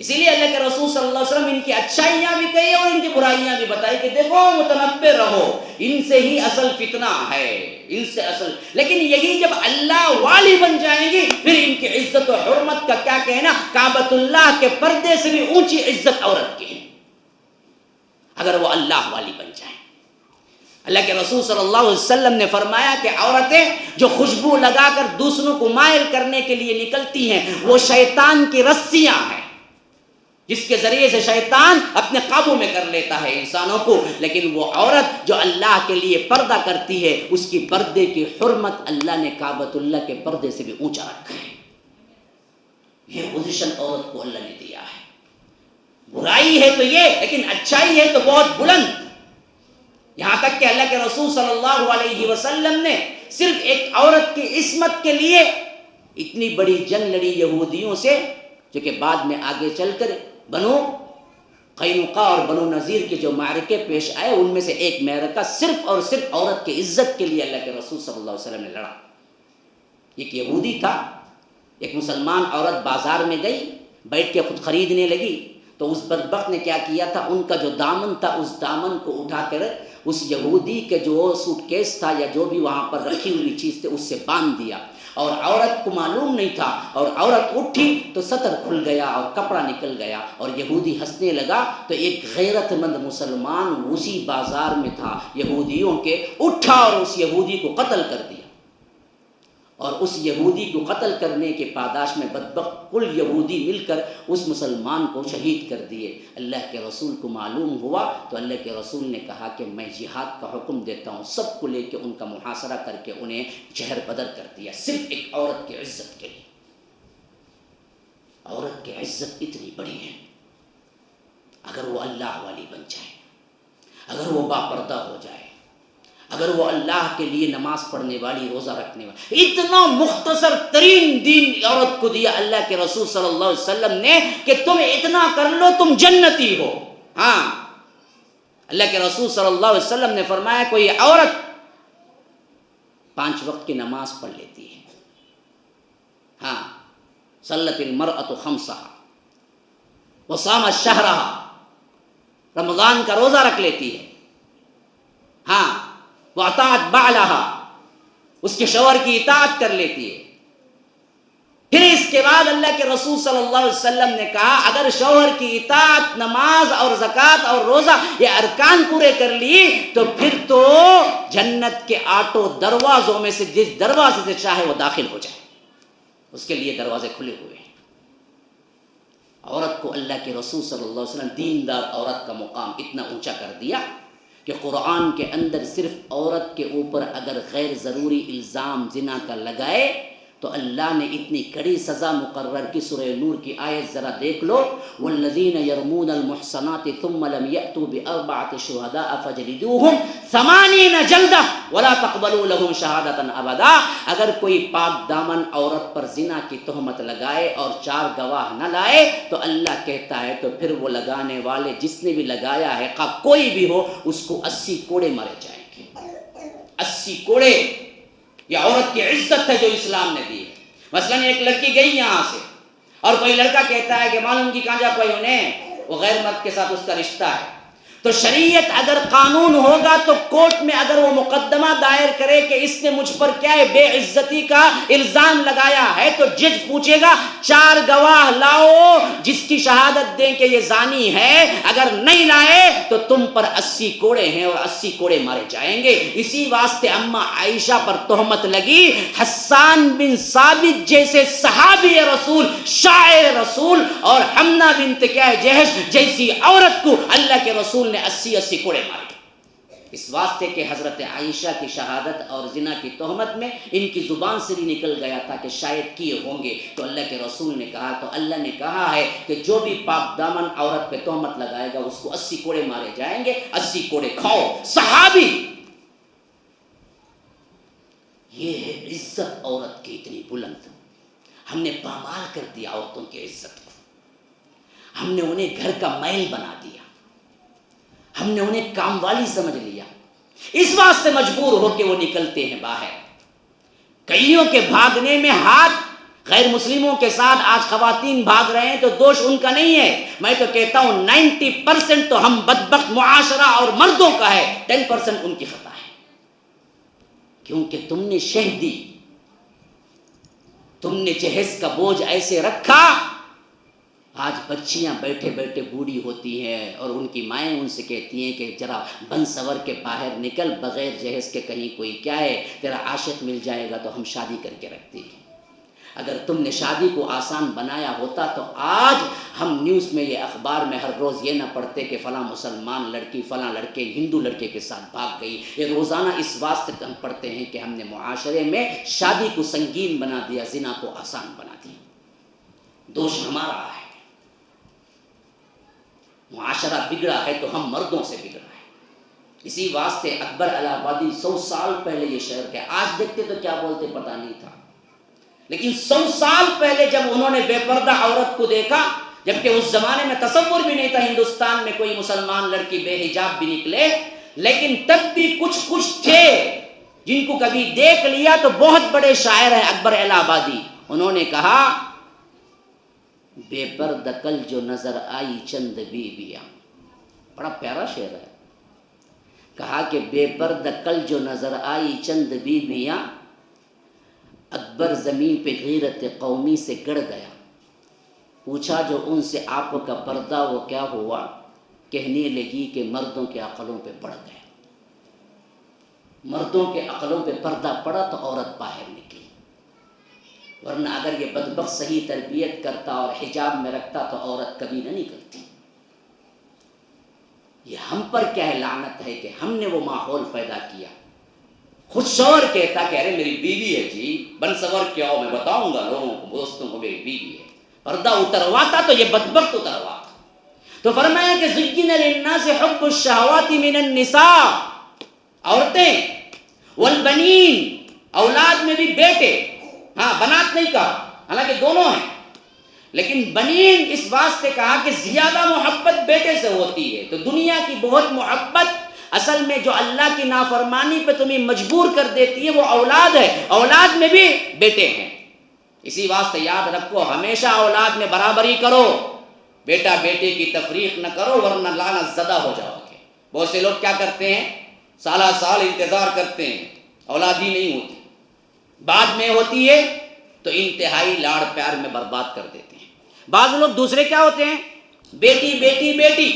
اسی لیے اللہ کے رسول صلی اللہ علیہ وسلم ان کی اچھائیاں بھی کہی اور ان کی برائیاں بھی بتائی کہ دیکھو متنبہ رہو، ان سے ہی اصل فتنہ ہے، ان سے اصل. لیکن یہی جب اللہ والی بن جائیں گی پھر ان کی عزت و حرمت کا کیا کہنا. کعبۃ اللہ کے پردے سے بھی اونچی عزت عورت کی ہے اگر وہ اللہ والی بن جائیں. اللہ کے رسول صلی اللہ علیہ وسلم نے فرمایا کہ عورتیں جو خوشبو لگا کر دوسروں کو مائل کرنے کے لیے نکلتی ہیں وہ شیطان کی رسیاں ہیں جس کے ذریعے سے شیطان اپنے قابو میں کر لیتا ہے انسانوں کو. لیکن وہ عورت جو اللہ کے لیے پردہ کرتی ہے اس کی پردے کی حرمت اللہ نے کعبۃ اللہ کے پردے سے بھی اونچا رکھا ہے. یہ پوزیشن عورت کو اللہ نے دیا ہے. برائی ہے تو یہ، لیکن اچھائی ہے تو بہت بلند. یہاں تک کہ اللہ کے رسول صلی اللہ علیہ وسلم نے صرف ایک عورت کی عصمت کے لیے اتنی بڑی جنگ لڑی یہودیوں سے، جو کہ بعد میں آگے چل کر بنو قینقاع اور بنو نذیر کے جو معرکے پیش آئے ان میں سے ایک معرکہ صرف اور صرف عورت کی عزت کے لیے اللہ کے رسول صلی اللہ علیہ وسلم نے لڑا. ایک یہودی تھا، ایک مسلمان عورت بازار میں گئی، بیٹھ کے خود خریدنے لگی تو اس بدبخت نے کیا کیا تھا، ان کا جو دامن تھا اس دامن کو اٹھا کر اس یہودی کے جو سوٹ کیس تھا یا جو بھی وہاں پر رکھی ہوئی چیز تھی اس سے باندھ دیا. اور عورت کو معلوم نہیں تھا اور عورت اٹھی تو سطر کھل گیا اور کپڑا نکل گیا اور یہودی ہنسنے لگا. تو ایک غیرت مند مسلمان اسی بازار میں تھا یہودیوں کے، اٹھا اور اس یہودی کو قتل کر دیا. اور اس یہودی کو قتل کرنے کے پاداش میں بدبخت کل یہودی مل کر اس مسلمان کو شہید کر دیے. اللہ کے رسول کو معلوم ہوا تو اللہ کے رسول نے کہا کہ میں جہاد کا حکم دیتا ہوں. سب کو لے کے ان کا محاصرہ کر کے انہیں جہر بدر کر دیا، صرف ایک عورت کی عزت کے لیے. عورت کی عزت اتنی بڑی ہے، اگر وہ اللہ والی بن جائے، اگر وہ باپردہ ہو جائے، اگر وہ اللہ کے لیے نماز پڑھنے والی، روزہ رکھنے والی. اتنا مختصر ترین دین عورت کو دیا اللہ کے رسول صلی اللہ علیہ وسلم نے کہ تم اتنا کر لو تم جنتی ہو. ہاں، اللہ کے رسول صلی اللہ علیہ وسلم نے فرمایا کوئی عورت 5 وقت کی نماز پڑھ لیتی ہے، ہاں، صلت المرأة 5 وصامت شہرها، رمضان کا روزہ رکھ لیتی ہے، ہاں، وَأَطَاعَتْ بَعْلَهَا، اس کے شوہر کی اطاعت کر لیتی ہے. پھر اس کے بعد اللہ کے رسول صلی اللہ علیہ وسلم نے کہا اگر شوہر کی اطاعت، نماز اور زکوٰۃ اور روزہ یہ ارکان پورے کر لی تو پھر تو جنت کے 8 دروازوں میں سے جس دروازے سے چاہے وہ داخل ہو جائے، اس کے لیے دروازے کھلے ہوئے ہیں. عورت کو اللہ کے رسول صلی اللہ علیہ وسلم دیندار عورت کا مقام اتنا اونچا کر دیا کہ قرآن کے اندر صرف عورت کے اوپر اگر غیر ضروری الزام زنا کا لگائے تو اللہ نے اتنی کڑی سزا مقرر کی. سورہ نور کی آیت ذرا دیکھ لو، والذین یرمون المحصنات ثم لم یأتوا بأربعة شہداء فجلدوہم 80 جلدہ ولا تقبلوا لهم شہادۃ ابدا. اگر کوئی پاک دامن عورت پر زنا کی تہمت لگائے اور 4 گواہ نہ لائے تو اللہ کہتا ہے تو پھر وہ لگانے والے جس نے بھی لگایا ہے خواہ کوئی بھی ہو اس کو 80 کوڑے مارے جائیں گے. 80 کوڑے. یہ عورت کی عزت ہے جو اسلام نے دی ہے. مثلا ایک لڑکی گئی یہاں سے اور کوئی لڑکا کہتا ہے کہ معلوم کی کہاں جا پائی انہیں، وہ غیر مرد کے ساتھ اس کا رشتہ ہے، تو شریعت اگر قانون ہوگا تو کورٹ میں اگر وہ مقدمہ دائر کرے کہ اس نے مجھ پر کیا ہے بے عزتی کا الزام لگایا ہے تو جج پوچھے گا 4 گواہ لاؤ جس کی شہادت دیں کہ یہ زانی ہے، اگر نہیں لائے تو تم پر 80 کوڑے ہیں اور 80 کوڑے مارے جائیں گے. اسی واسطے اما عائشہ پر تہمت لگی. حسان بن ثابت جیسے صحابی رسول، شاعر رسول، اور حمنہ بنت جہش جیسی عورت کو اللہ کے رسول نے 80 کوڑے مارے. اس واسطے کہ حضرت عائشہ کی شہادت اور زنا کی تہمت میں ان کی زبان سے بھی نکل گیا تھا کہ شاید کیے ہوں گے. تو اللہ کے رسول نے کہا، تو اللہ نے کہا ہے کہ جو بھی پاک دامن عورت پہ تہمت لگائے گا اس کو 80 کوڑے مارے جائیں گے. 80 کوڑے کھاؤ. صحابی. یہ ہے عزت عورت کی اتنی بلند. ہم نے پامال کر دیا عورتوں کی عزت کو. ہم نے انہیں گھر کا میل بنا دیا، ہم نے انہیں کام والی سمجھ لیا. اس واسطے مجبور ہو کے وہ نکلتے ہیں باہر. کئیوں کے بھاگنے میں ہاتھ غیر مسلموں کے ساتھ آج خواتین بھاگ رہے ہیں تو دوش ان کا نہیں ہے. میں تو کہتا ہوں 90% تو ہم بدبخت معاشرہ اور مردوں کا ہے, 10% ان کی خطا ہے. کیونکہ تم نے شہ دی, تم نے جہیز کا بوجھ ایسے رکھا. آج بچیاں بیٹھے بیٹھے بوڑھی ہوتی ہیں اور ان کی مائیں ان سے کہتی ہیں کہ ذرا بن سور کے باہر نکل, بغیر جہیز کے کہیں کوئی کیا ہے, تیرا عاشق مل جائے گا تو ہم شادی کر کے رکھ دیں گے. اگر تم نے شادی کو آسان بنایا ہوتا تو آج ہم نیوز میں, یہ اخبار میں ہر روز یہ نہ پڑھتے کہ فلاں مسلمان لڑکی فلاں لڑکے ہندو لڑکے کے ساتھ بھاگ گئی. یہ روزانہ اس واسطے ہم پڑھتے ہیں کہ ہم نے معاشرے میں شادی کو سنگین بنا دیا, زنا کو آسان بنا دیا. دوش ہمارا ہے, معاشرہ بگڑا ہے تو ہم مردوں سے بگڑا ہے. اسی واسطے اکبر الہ آبادی 100 سال پہلے یہ شعر کہا. آج دیکھتے تو کیا بولتے پتہ نہیں تھا, لیکن 100 سال پہلے جب انہوں نے بے پردہ عورت کو دیکھا, جبکہ اس زمانے میں تصور بھی نہیں تھا ہندوستان میں کوئی مسلمان لڑکی بے حجاب بھی نکلے, لیکن تب بھی کچھ تھے جن کو کبھی دیکھ لیا تو بہت بڑے شاعر ہیں اکبر الہ آبادی. انہوں نے کہا بے پردہ کل جو نظر آئی چند بیویاں, بڑا پیارا شعر ہے. کہا کہ بے پردہ کل جو نظر آئی چند بیویاں, اکبر زمین پہ غیرت قومی سے گڑ گیا. پوچھا جو ان سے آپ کا پردہ وہ کیا ہوا, کہنے لگی کہ مردوں کے عقلوں پہ پڑ گیا. مردوں کے عقلوں پہ پردہ پڑا تو عورت باہر نکلی, ورنہ اگر یہ بدبخت صحیح تربیت کرتا اور حجاب میں رکھتا تو عورت کبھی نہ نکلتی. یہ ہم پر کیا ہے لعنت ہے کہ ہم نے وہ ماحول پیدا کیا. خود شوہر کہتا کہ ارے میری بیوی ہے جی, بن سور کیا ہو, میں بتاؤں گا لوگوں کو, دوستوں کو میری بیوی ہے. پردہ اترواتا تو یہ بدبخت اترواتا. تو فرمایا کہ زین للناس حب الشہوات من النساء, عورتیں, والبنین, اولاد میں بھی بیٹے, ہاں بنات نہیں کہا, حالانکہ دونوں ہیں, لیکن بنین اس واسطے کہا کہ زیادہ محبت بیٹے سے ہوتی ہے. تو دنیا کی بہت محبت اصل میں جو اللہ کی نافرمانی پہ تمہیں مجبور کر دیتی ہے وہ اولاد ہے. اولاد میں بھی بیٹے ہیں. اسی واسطے یاد رکھو, ہمیشہ اولاد میں برابری کرو, بیٹا بیٹے کی تفریق نہ کرو ورنہ لعنت زدہ ہو جاؤ گے. بہت سے لوگ کیا کرتے ہیں, سالہ سال انتظار کرتے ہیں, اولاد ہی نہیں ہوتی, بعد میں ہوتی ہے تو انتہائی لاڑ پیار میں برباد کر دیتے ہیں. بعض لوگ دوسرے کیا ہوتے ہیں, بیٹی بیٹی بیٹی,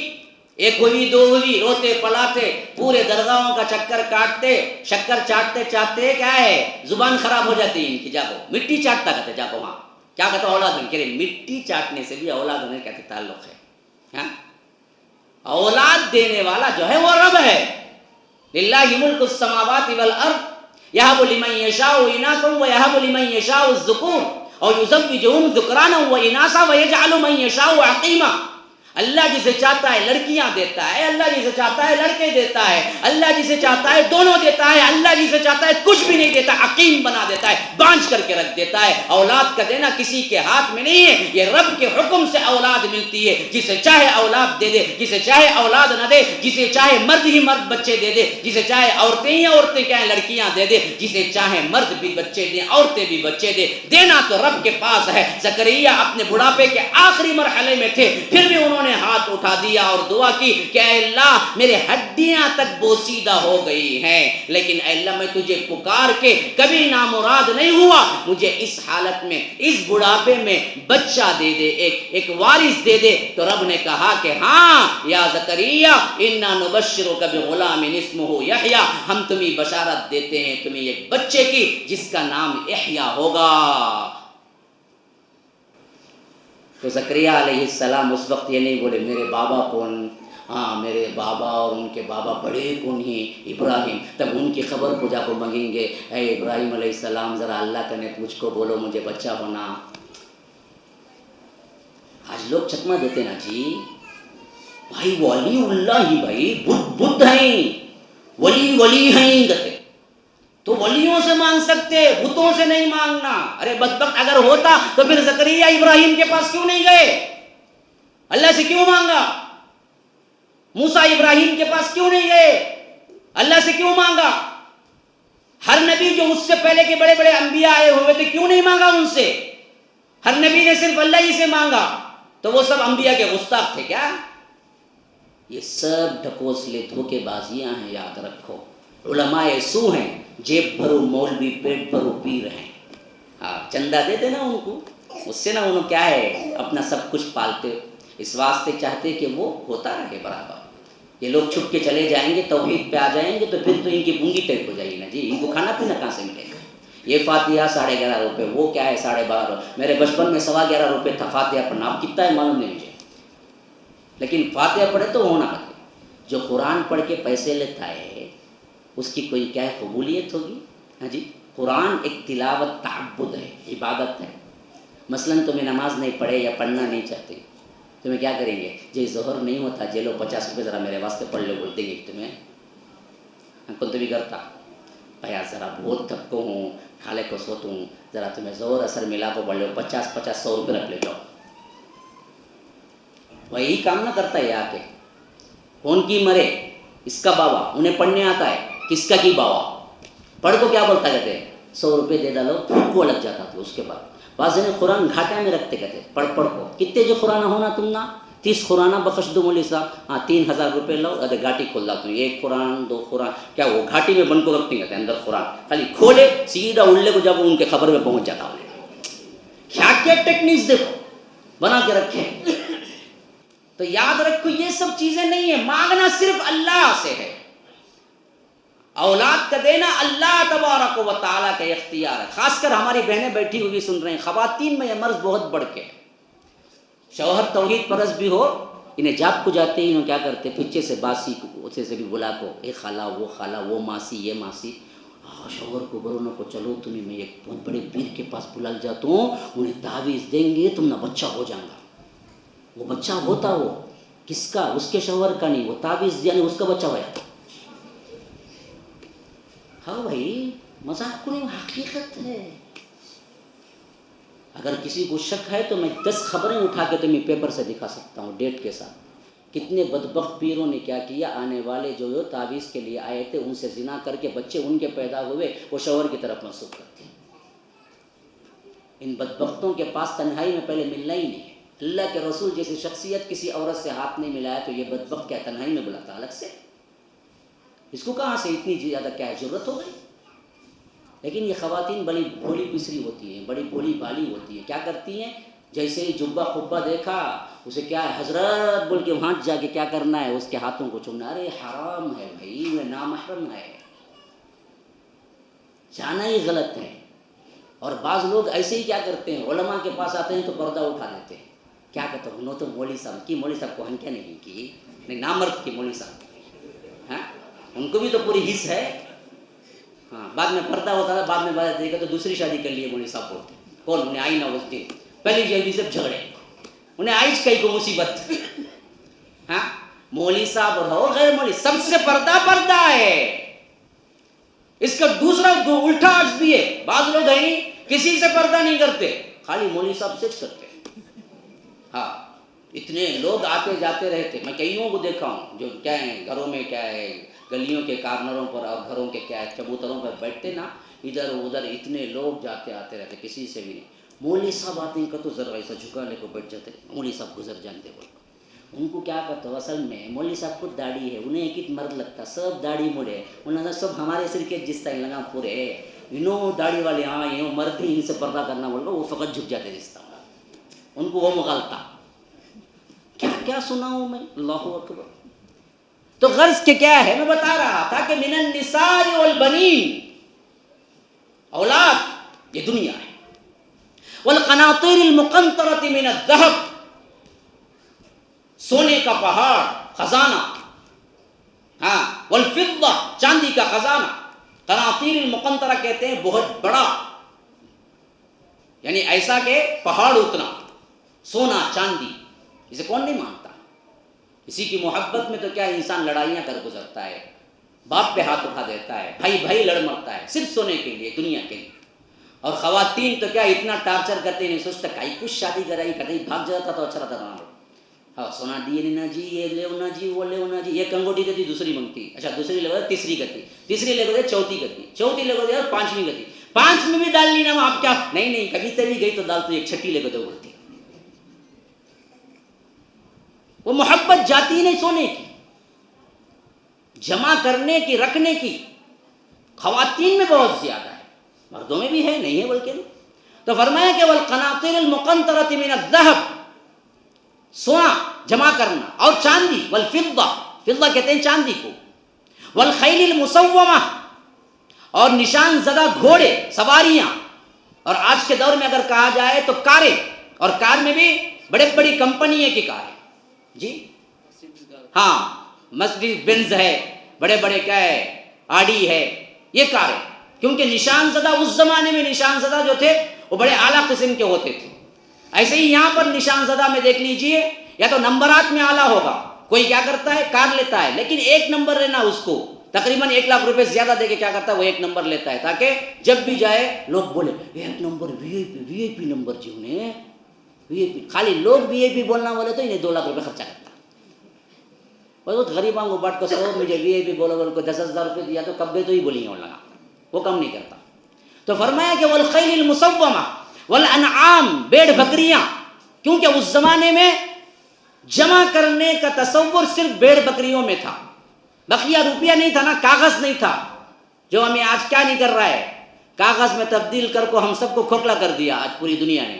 ایک ہوئی دو ہوئی, روتے پلاتے, پورے درگاہوں کا چکر کاٹتے, شکر چاٹتے چاٹتے کیا ہے زبان خراب ہو جاتی ہے ان کی. جاکو مٹی چاٹتا کہتے, جاکو وہاں کیا کہتا اولاد ہونے, کہہ رہے مٹی چاٹنے سے بھی اولاد ہونے کا تعلق ہے. اولاد دینے والا جو ہے وہ رب ہے. للہ ملک السماوات والارض یہب لمن یشاء اناثا ویہب لمن یشاء الذکور اور یزوجہم ذکرانا واناثا ویجعل من یشاء عقیما. اللہ جسے چاہتا ہے لڑکیاں دیتا ہے, اللہ جسے چاہتا ہے لڑکے دیتا ہے, اللہ جسے چاہتا ہے دونوں دیتا ہے, اللہ جسے چاہتا ہے کچھ بھی نہیں دیتا, عقیم بنا دیتا ہے, بانجھ کر کے رکھ دیتا ہے. اولاد کا دینا کسی کے ہاتھ میں نہیں ہے, یہ رب کے حکم سے اولاد ملتی ہے. جسے چاہے اولاد دے دے, جسے چاہے اولاد نہ دے, جسے چاہے مرد ہی مرد بچے دے دے, جسے چاہے عورتیں ہی عورتیں کیا ہیں لڑکیاں دے دے, جسے چاہے مرد بھی بچے دے عورتیں بھی بچے دے. دینا تو رب کے پاس ہے. زکریا اپنے بڑھاپے کے آخری مرحلے میں تھے, پھر بھی انہوں نے ہاتھ اٹھا دیا اور دعا کی کہ اے اللہ میرے ہڈیاں تک بوسیدہ ہو گئی ہیں, لیکن اے اللہ میں تجھے پکار کے کبھی نامراد نہیں ہوا, مجھے اس حالت میں اس بڑھاپے میں بچہ دے دے, ایک وارث دے دے. تو رب نے کہا کہ ہاں یا زکریا انا نبشرک بغلام اسمہ یحییٰ, ہم تمہیں بشارت دیتے ہیں تمہیں ایک بچے کی جس کا نام یحییٰ ہوگا. تو زکریا علیہ السلام اس وقت یہ نہیں بولے میرے بابا کون, ہاں میرے بابا اور ان کے بابا بڑے کون ہیں ابراہیم. تب ان کی خبر کو جا کو مانگیں گے, اے ابراہیم علیہ السلام ذرا اللہ کا نے مجھ کو بولو مجھے بچہ ہونا. آج لوگ چکما دیتے نا جی, بھائی ولی اللہ ہی, بھائی بدھ ہیں, ولی ہیں کہتے, تو ولیوں سے مانگ سکتے, بتوں سے نہیں مانگنا. ارے بدبخت اگر ہوتا تو پھر زکریا ابراہیم کے پاس کیوں نہیں گئے, اللہ سے کیوں مانگا؟ موسیٰ ابراہیم کے پاس کیوں نہیں گئے, اللہ سے کیوں مانگا؟ ہر نبی جو اس سے پہلے کے بڑے بڑے انبیاء آئے ہوئے تھے کیوں نہیں مانگا ان سے؟ ہر نبی نے صرف اللہ ہی سے مانگا، تو وہ سب انبیاء کے گستاخ تھے کیا؟ یہ سب ڈھکوسلے دھوکے بازیاں ہیں، یاد رکھو۔ علماء سو ہیں، جیب بھرو مولوی پیٹ بھرو پیر ہیں۔ ہاں، چندہ دیتے نا ان کو، اس سے نا انہوں کیا ہے اپنا سب کچھ پالتے، اس واسطے چاہتے کہ وہ ہوتا رہے برابر۔ یہ لوگ چھپ کے چلے جائیں گے، توحید پہ آ جائیں گے تو پھر تو ان کی بونگی ٹائپ ہو جائے گی نا جی، ان کو کھانا پینا کہاں سے ملے گا؟ یہ فاتحہ 11.5 روپے، وہ کیا ہے 12.5۔ میرے بچپن میں 11.25 روپے تھا فاتحہ پڑھنا، اب کتنا ہے معلوم نہیں مجھے، لیکن فاتحہ پڑھے تو ہونا پڑے۔ جو قرآن پڑھ کے پیسے لیتا ہے اس کی کوئی کیا ہے قبولیت ہوگی؟ ہاں جی، قرآن ایک تلاوت تعبد ہے، عبادت ہے۔ مثلاً تمہیں نماز نہیں پڑھے یا پڑھنا نہیں چاہتے، تمہیں کیا کریں گے؟ جی ظہر نہیں ہوتا، جی لو 50 روپے ذرا میرے واسطے پڑھ لو، بول دیں گے تمہیں کون تو بھی کرتا بھیا ذرا بہت تھکو ہوں، کھالے کو سوتا ہوں، ذرا تمہیں زور اثر ملا کو پڑھ لو، 50 روپے رکھ لے جاؤ۔ وہی کام نہ کرتا ہے آ کے، کون کی مرے اس کا بابا، انہیں پڑھنے آتا ہے، کس کا کی بابا، پڑھ کو کیا بولتا کہتے ہیں 100 روپے دے ڈالو، پھر وہ لگ جاتا تھا۔ اس کے بعد بعض نے قرآن گھاٹے میں رکھتے کہتے پڑھ کو کتنے جو قرآن ہونا تم نا 30 قرآن بخش دو مولوی صاحب، ہاں 3000 روپے لو، ارے گھاٹی کھول لا تم، 1 قرآن 2 قرآن، کیا وہ گھاٹی میں بند کو رکھتے کہتے ہیں اندر قرآن، خالی کھولے سیدھا الے کو جب ان کے خبر میں پہنچ جاتا انہیں۔ کیا کیا ٹیکنیکس دیکھو بنا کے رکھے۔ تو یاد رکھو یہ سب چیزیں نہیں ہیں، مانگنا صرف اللہ سے ہے، اولاد کا دینا اللہ تبارک و تعالیٰ کا اختیار ہے۔ خاص کر ہماری بہنیں بیٹھی ہوئی سن رہے ہیں، خواتین میں یہ مرض بہت بڑھ کے ہے۔ شوہر توحید پرست بھی ہو، انہیں جاب کو جاتے ہی انہوں کیا کرتے پیچھے سے باسی اسے سے بھی بلا کو، اے خالہ وہ ماسی یہ ماسی، شوہر کو برونوں کو چلو تمہیں میں ایک بہت بڑے پیر کے پاس بلا جاتا ہوں، انہیں تعویذ دیں گے تم نہ بچہ ہو جائے گا۔ وہ بچہ ہوتا وہ کس کا؟ اس کے شوہر کا نہیں، وہ تعویذ یعنی اس کا بچہ ہوا۔ ہاں بھائی مذاق کو نہیں، حقیقت ہے۔ اگر کسی کو شک ہے تو میں 10 خبریں اٹھا کے تمہیں پیپر سے دکھا سکتا ہوں ڈیٹ کے ساتھ، کتنے بدبخت پیروں نے کیا کیا، آنے والے جو تعویذ کے لیے آئے تھے ان سے زنا کر کے بچے ان کے پیدا ہوئے، وہ شوہر کی طرف منسوخ کرتے ہیں۔ ان بدبختوں کے پاس تنہائی میں پہلے ملنا ہی نہیں ہے۔ اللہ کے رسول جیسی شخصیت کسی عورت سے ہاتھ نہیں ملایا تو یہ بدبخت کیا تنہائی میں بلاتا الگ سے؟ اس کو کہاں سے اتنی زیادہ کیا ہے ضرورت ہو گئی؟ لیکن یہ خواتین بڑی بھولی پسری ہوتی ہیں، بڑی بھولی بالی ہوتی ہیں، کیا کرتی ہیں؟ جیسے ہی جبہ خبہ دیکھا اسے کیا ہے حضرت بول کے وہاں جا کے کیا کرنا ہے، اس کے ہاتھوں کو چومنا۔ ارے حرام ہے بھائی، وہ نامحرم ہے، جانا ہی غلط ہے۔ اور بعض لوگ ایسے ہی کیا کرتے ہیں، علماء کے پاس آتے ہیں تو پردہ اٹھا دیتے ہیں، کیا کہتے ہیں انہوں تو مولوی صاحب کی، مولوی صاحب کو ہن کیا نہیں کی، نہیں نامرد کی مولوی صاحب، ہاں ان کو بھی تو پوری حص ہے۔ ہاں بعد میں پردہ ہوتا تھا، بعد میں بات دیکھا تو دوسری شادی کر لیے مولوی صاحب بولتے، کون انہیں آئی نہ اس دن پہلی شادی سے جھگڑے، انہیں آئی کئی کو مصیبت۔ ہاں مولوی صاحب ہو غیر مولوی سب سے پردہ ہے، اس کا دوسرا الٹا عکس بھی ہے، بعض لوگ ہیں کسی سے پردہ نہیں کرتے، خالی مولوی صاحب سے کرتے۔ ہاں اتنے لوگ آتے جاتے رہتے، میں کئیوں کو دیکھا ہوں جو کیا ہیں گھروں میں کیا ہے گلیوں کے کارنروں پر اور گھروں کے کیا ہے چبوتروں پر بیٹھتے نا، ادھر ادھر اتنے لوگ جاتے آتے رہتے، کسی سے بھی نہیں۔ مولوی صاحب آتے ہیں کا تو ذرا ایسا جھکا لے کو بیٹھ جاتے، مولوی صاحب گزر جانتے بول، ان کو کیا کرتا ہو اصل میں مولوی صاحب کو داڑھی ہے، انہیں ایک مرد لگتا، سب داڑھی مڑے، انہوں نے سب ہمارے سر کے جس طرح لگا پورے انہوں داڑھی والے، ہاں انہوں مرد ہی ان سے پردہ کرنا بول رہا، وہ فقط جھک جاتے رشتہ، ان کو وہ مغالتا۔ کیا کیا سنا ہوں میں، اللہ اکبر۔ تو غرض کے کیا ہے، میں بتا رہا تھا کہ من النساء والبنین، اولاد یہ دنیا ہے، والقناطیر المقنطرۃ من الذهب، سونے کا پہاڑ خزانہ، ہاں والفضہ چاندی کا خزانہ، قناطیر المقنطرہ کہتے ہیں بہت بڑا، یعنی ایسا کہ پہاڑ اتنا سونا چاندی، اسے کون نہیں مانتا؟ اسی کی محبت میں تو کیا انسان لڑائیاں کر گزرتا ہے، باپ پہ ہاتھ اٹھا دیتا ہے، بھائی بھائی لڑ مرتا ہے صرف سونے کے لیے، دنیا کے لیے۔ اور خواتین تو کیا اتنا ٹارچر کرتے نہیں سوچتا کئی کچھ شادی کرائی کہیں بھاگ جاتا تو اچھا رہتا تھا، ہاں سونا دیے نا جی، یہ لے ہونا جی، وہ لے ہونا جی، ایک انگوٹھی دیتی دوسری منگتی، اچھا دوسری لے تیسری کرتی، تیسری لے گئے چوتھی کرتی، چوتھی لے گئے 5ویں کرتی، 5 میں بھی ڈال لی نا آپ کیا نہیں کبھی تبھی گئی تو ڈال تو ایک چھٹی لے کے دو بولتی. وہ محبت جاتی نہیں سونے کی، جمع کرنے کی، رکھنے کی. خواتین میں بہت زیادہ ہے، مردوں میں بھی ہے، نہیں ہے بلکہ. تو فرمایا کہ والقناطر المقنطرۃ من الذهب، سونا جمع کرنا، اور چاندی، والفضہ، فضہ کہتے ہیں چاندی کو، والخیل المسومہ، اور نشان زدہ گھوڑے، سواریاں. اور آج کے دور میں اگر کہا جائے تو کاریں، اور کار میں بھی بڑے بڑی کمپنی کی کاریں. جی ہاں، مرسڈیز بینز ہے، بڑے بڑے کیا ہے، آڈی ہے، یہ کاریں. کیونکہ نشان زدہ اس زمانے میں نشان زدہ جو تھے وہ بڑے اعلیٰ قسم کے ہوتے تھے. ایسے ہی یہاں پر نشان زدہ میں دیکھ لیجئے، یا تو نمبرات میں اعلیٰ ہوگا. کوئی کیا کرتا ہے، کار لیتا ہے، لیکن 1 نمبر لینا اس کو تقریباً 1 لاکھ روپے زیادہ دے کے کیا کرتا ہے، وہ 1 نمبر لیتا ہے تاکہ جب بھی جائے لوگ بولے 1 نمبر VIP نمبر جی، انہیں VIP. خالی لوگ VIP بولنا بولے تو انہیں 2 لاکھ روپے خرچہ کرتا ہے. بہت غریبوں کو بات کو سو مجھے VIP بولو بول کو 10,000 روپے دیا تو کبے تو ہی بولی ہیں لگا، وہ کم نہیں کرتا. تو فرمایا کہ والخیل المسومہ والانعام، بھیڑ بکریاں. کیونکہ اس زمانے میں جمع کرنے کا تصور صرف بھیڑ بکریوں میں تھا. بقیہ روپیہ نہیں تھا نا، کاغذ نہیں تھا. جو ہمیں آج کیا نہیں کر رہا ہے، کاغذ میں تبدیل کر کو ہم سب کو کھوکھلا کر دیا آج پوری دنیا نے.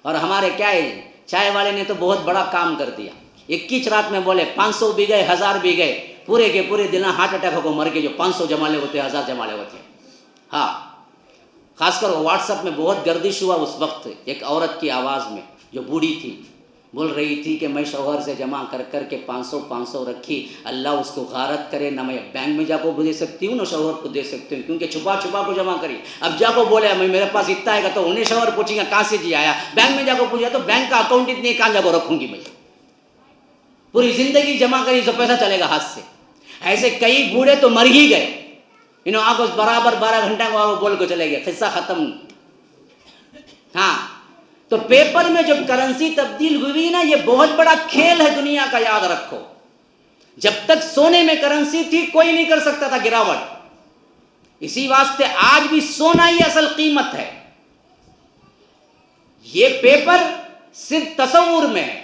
اور ہمارے کیا ہے، چائے والے نے تو بہت بڑا کام کر دیا. 21 رات میں بولے 500 بھی گئے، 1000 بھی گئے، پورے کے پورے دن ہارٹ اٹیک کو مر کے جو 500 جمالے ہوتے، 1000 جمالے ہوتے. ہاں، خاص کر واٹس ایپ میں بہت گردش ہوا اس وقت. ایک عورت کی آواز میں جو بوڑھی تھی بول رہی تھی کہ میں شوہر سے جمع کر کر کے 500 رکھی، اللہ اس کو غارت کرے، نہ میں بینک میں جا کو دے سکتی ہوں نہ شوہر کو دے سکتی ہوں، کیونکہ چھپا کو جمع کری. اب جا کو بولے میں میرے پاس اتنا ہے گا تو انہیں شوہر پوچھیں گا کہاں سے جی آیا. بینک میں جا کو پوچھا تو بینک کا اکاؤنٹ اتنے کہاں جا کو رکھوں گی میں، پوری زندگی جمع کری تو پیسہ چلے گا ہاتھ سے. ایسے کئی بوڑھے تو مر ہی گئے، انہوں آگے برابر 12 گھنٹہ کو بول کو چلے گئے، قصہ ختم. ہاں، تو پیپر میں جب کرنسی تبدیل ہوئی نا، یہ بہت بڑا کھیل ہے دنیا کا، یاد رکھو. جب تک سونے میں کرنسی تھی کوئی نہیں کر سکتا تھا گراوٹ. اسی واسطے آج بھی سونا ہی اصل قیمت ہے. یہ پیپر صرف تصور میں ہے.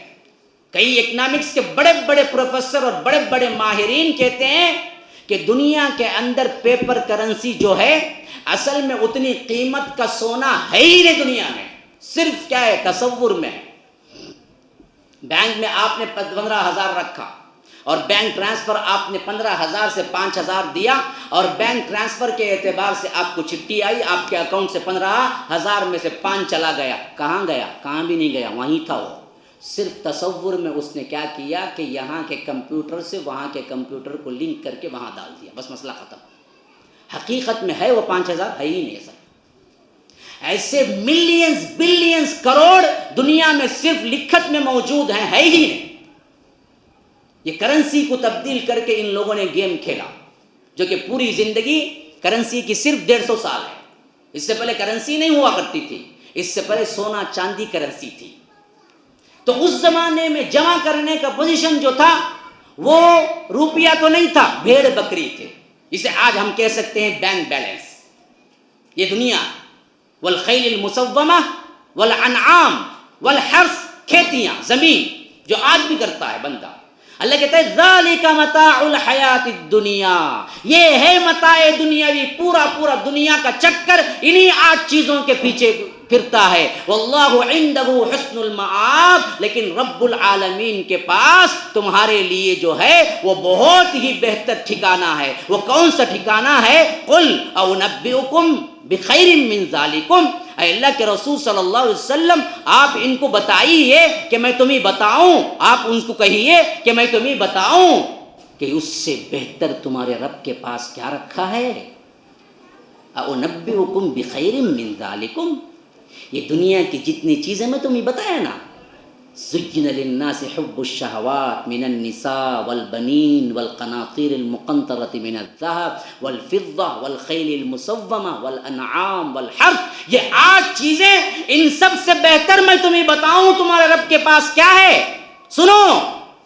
کئی اکنامکس کے بڑے بڑے پروفیسر اور بڑے بڑے ماہرین کہتے ہیں کہ دنیا کے اندر پیپر کرنسی جو ہے اصل میں اتنی قیمت کا سونا ہے ہی نہیں دنیا میں، صرف کیا ہے، تصور میں ہے. بینک میں آپ نے 15,000 رکھا اور بینک ٹرانسفر آپ نے 15,000 سے 5,000 دیا، اور بینک ٹرانسفر کے اعتبار سے آپ کو چٹھی آئی، آپ کے اکاؤنٹ سے 15,000 میں سے 5 چلا گیا. کہاں گیا؟ کہاں بھی نہیں گیا، وہیں تھا وہ. صرف تصور میں اس نے کیا کیا کہ یہاں کے کمپیوٹر سے وہاں کے کمپیوٹر کو لنک کر کے وہاں ڈال دیا، بس مسئلہ ختم. حقیقت میں ہے وہ 5,000 ہے ہی نہیں. ایسے ملینز بلینز کروڑ دنیا میں صرف لکھت میں موجود ہیں، ہے ہی نہیں. یہ کرنسی کو تبدیل کر کے ان لوگوں نے گیم کھیلا، جو کہ پوری زندگی کرنسی کی صرف 150 سال ہے. اس سے پہلے کرنسی نہیں ہوا کرتی تھی، اس سے پہلے سونا چاندی کرنسی تھی. تو اس زمانے میں جمع کرنے کا پوزیشن جو تھا وہ روپیہ تو نہیں تھا، بھیڑ بکری تھے. اسے آج ہم کہہ سکتے ہیں بینک بیلنس. یہ دنیا والخیل المسومہ والانعام والحرث، کھیتیاں، زمین، جو آج بھی کرتا ہے بندہ. اللہ کہتا ہے ذالک متاع الحیات الدنیا، یہ ہے متاع دنیاوی. پورا دنیا کا چکر انہی 8 چیزوں کے پیچھے پھرتا ہے. واللہ عنده حسن المآب، لیکن رب العالمین کے پاس تمہارے لیے جو ہے وہ بہت ہی بہتر ٹھکانہ ہے. وہ کون سا ٹھکانہ ہے؟ قل انبئکم بخیر من ذالکم، اے اللہ کے رسول صلی اللہ علیہ وسلم آپ ان کو بتائیے کہ میں تمہیں بتاؤں، آپ ان کو کہیے کہ میں تمہیں بتاؤں کہ اس سے بہتر تمہارے رب کے پاس کیا رکھا ہے. انبئکم بخیر من ذالکم، یہ دنیا کی جتنی چیزیں میں تمہیں بتایا نا، زین للناس حب الشہوات من النساء والبنین والقناطیر المقنطرۃ من الذهب والفضہ والخیل المسومہ والانعام والحرث، یہ 8 چیزیں، ان سب سے بہتر میں تمہیں بتاؤں تمہارے رب کے پاس کیا ہے. سنو،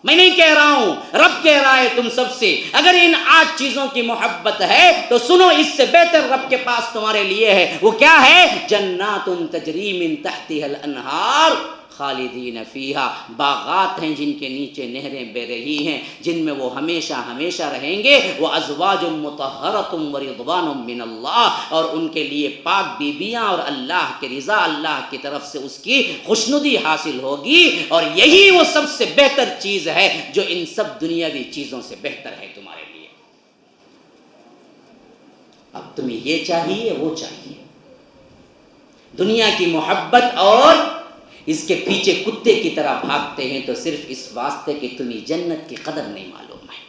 میں نہیں کہہ رہا ہوں، رب کہہ رہا ہے تم سب سے، اگر ان 8 چیزوں کی محبت ہے تو سنو، اس سے بہتر رب کے پاس تمہارے لیے ہے۔ وہ کیا ہے؟ جنات تجری من تحتها الانہار خالدین فیہا، باغات ہیں جن کے نیچے نہریں بہ رہی ہیں، جن میں وہ ہمیشہ ہمیشہ رہیں گے۔ وازواج مطہرۃ ورضوان من اللہ، اور ان کے لیے پاک بیویاں اور اللہ کی رضا، اللہ کی طرف سے اس کی خوشنودی حاصل ہوگی، اور یہی وہ سب سے بہتر چیز ہے جو ان سب دنیاوی چیزوں سے بہتر ہے تمہارے لیے۔ اب تمہیں یہ چاہیے، وہ چاہیے، دنیا کی محبت، اور اس کے پیچھے کتے کی طرح بھاگتے ہیں تو صرف اس واسطے کہ تمہیں جنت کی قدر نہیں معلوم ہے۔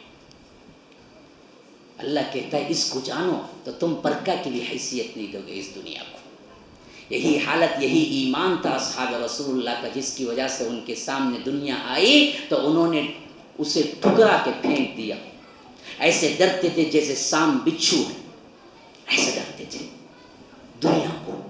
اللہ کہتا ہے اس کو جانو تو تم پرکا کی بھی حیثیت نہیں دو گے اس دنیا کو۔ یہی حالت، یہی ایمان تھا اصحاب رسول اللہ کا، جس کی وجہ سے ان کے سامنے دنیا آئی تو انہوں نے اسے ٹھکرا کے پھینک دیا۔ ایسے ڈرتے تھے جیسے سام بچھو ہے، ایسے ڈرتے تھے دنیا کو۔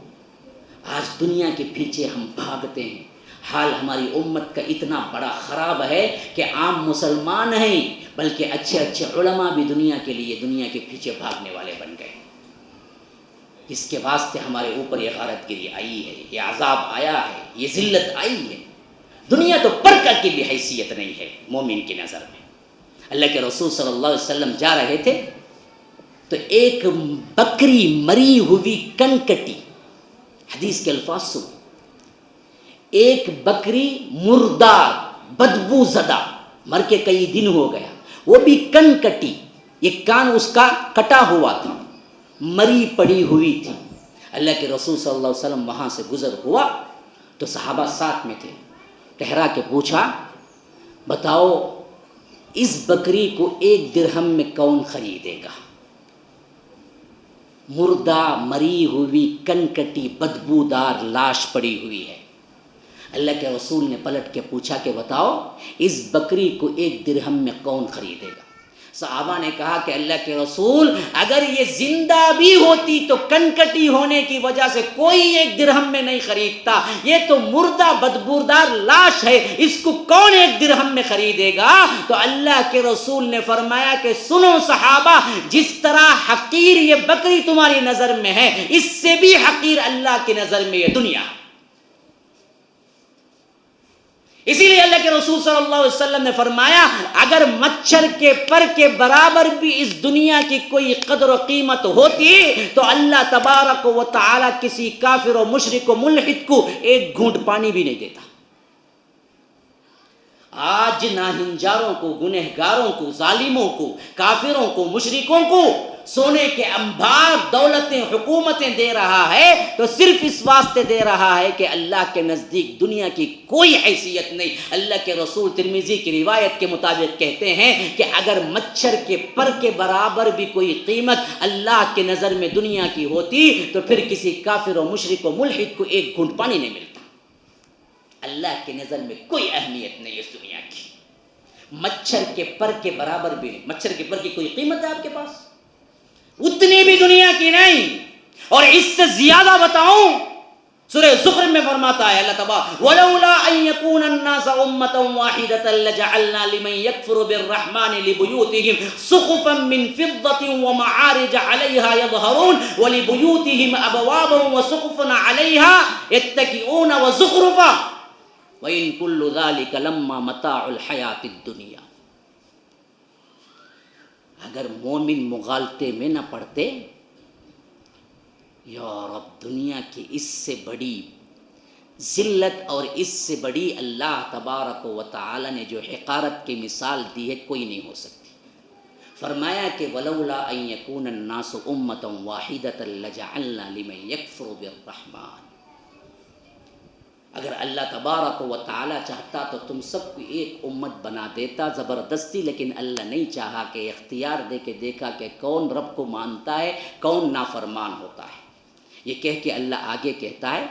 آج دنیا کے پیچھے ہم بھاگتے ہیں۔ حال ہماری امت کا اتنا بڑا خراب ہے کہ عام مسلمان ہیں بلکہ اچھے اچھے علماء بھی دنیا کے لیے دنیا کے پیچھے بھاگنے والے بن گئے۔ اس کے واسطے ہمارے اوپر یہ غارت گری آئی ہے، یہ عذاب آیا ہے، یہ ذلت آئی ہے۔ دنیا تو پرکا کی بھی حیثیت نہیں ہے مومن کی نظر میں۔ اللہ کے رسول صلی اللہ علیہ وسلم جا رہے تھے تو ایک بکری مری ہوئی کنکٹی، حدیث کے الفاظ سنو، ایک بکری مردار بدبو زدہ، مر کے کئی دن ہو گیا، وہ بھی کنکٹی، یہ کان اس کا کٹا ہوا تھا، مری پڑی ہوئی تھی۔ اللہ کے رسول صلی اللہ علیہ وسلم وہاں سے گزر ہوا تو صحابہ ساتھ میں تھے، ٹھہرا کے پوچھا بتاؤ اس بکری کو 1 درہم میں کون خریدے گا؟ مردہ مری ہوئی کنکٹی بدبودار لاش پڑی ہوئی ہے۔ اللہ کے رسول نے پلٹ کے پوچھا کہ بتاؤ اس بکری کو 1 درہم میں کون خریدے گا؟ صحابہ نے کہا کہ اللہ کے رسول اگر یہ زندہ بھی ہوتی تو کنکٹی ہونے کی وجہ سے کوئی 1 درہم میں نہیں خریدتا، یہ تو مردہ بدبودار لاش ہے، اس کو کون 1 درہم میں خریدے گا؟ تو اللہ کے رسول نے فرمایا کہ سنو صحابہ، جس طرح حقیر یہ بکری تمہاری نظر میں ہے، اس سے بھی حقیر اللہ کی نظر میں یہ دنیا ہے۔ اسی لیے اللہ کے رسول صلی اللہ علیہ وسلم نے فرمایا اگر مچھر کے پر کے برابر بھی اس دنیا کی کوئی قدر و قیمت ہوتی تو اللہ تبارک و تعالی کسی کافر و مشرک و ملحد کو 1 گھونٹ پانی بھی نہیں دیتا۔ آج ناہنجاروں کو، گنہگاروں کو، ظالموں کو، کافروں کو، مشرکوں کو سونے کے انبار، دولتیں، حکومتیں دے رہا ہے تو صرف اس واسطے دے رہا ہے کہ اللہ کے نزدیک دنیا کی کوئی حیثیت نہیں۔ اللہ کے رسول ترمذی کی روایت کے مطابق کہتے ہیں کہ اگر مچھر کے پر کے برابر بھی کوئی قیمت اللہ کے نظر میں دنیا کی ہوتی تو پھر کسی کافر و مشرک و ملحد کو 1 گھونٹ پانی نہیں ملتا۔ اللہ کی نظر میں کوئی اہمیت نہیں اس دنیا کی، مچھر کے پر کے برابر بھی نہیں۔ مچھر کے پر کی کوئی قیمت ہے آپ کے پاس؟ اتنی بھی دنیا کی نہیں۔ اور اس سے زیادہ بتاؤں، سورہ زخرف میں فرماتا ہے اللہ تبارک ولولا ان يكون الناس امه واحده لجعلنا لمن يكفر بالرحمن لبيوتهم سقفا من فضه ومعارج عليها يظهرون ولبيوتهم ابوابا وسقفا عليها يتكئون وزخرفا وَإِن كُلُّ ذَلِكَ لَمَّا مَتَاعُ الْحَيَاةِ الدُّنْيَا۔ اگر مومن مغالطے میں نہ پڑتے، یا رب دنیا کی اس سے بڑی ذلت اور اس سے بڑی اللہ تبارک و تعالی نے جو حقارت کی مثال دی ہے کوئی نہیں ہو سکتی۔ فرمایا کہ وَلَوْلَا أَن يَكُونَ النَّاسُ أُمَّةً وَاحِدَةً لَجَعَلْنَا لِمَن يَكْفُرُ بِالرَّحْمَٰنِ۔ اگر اللہ تبارک و تعالی چاہتا تو تم سب کو ایک امت بنا دیتا زبردستی، لیکن اللہ نہیں چاہا کہ اختیار دے کے دیکھا کہ کون رب کو مانتا ہے، کون نافرمان ہوتا ہے۔ یہ کہہ کے اللہ آگے کہتا ہے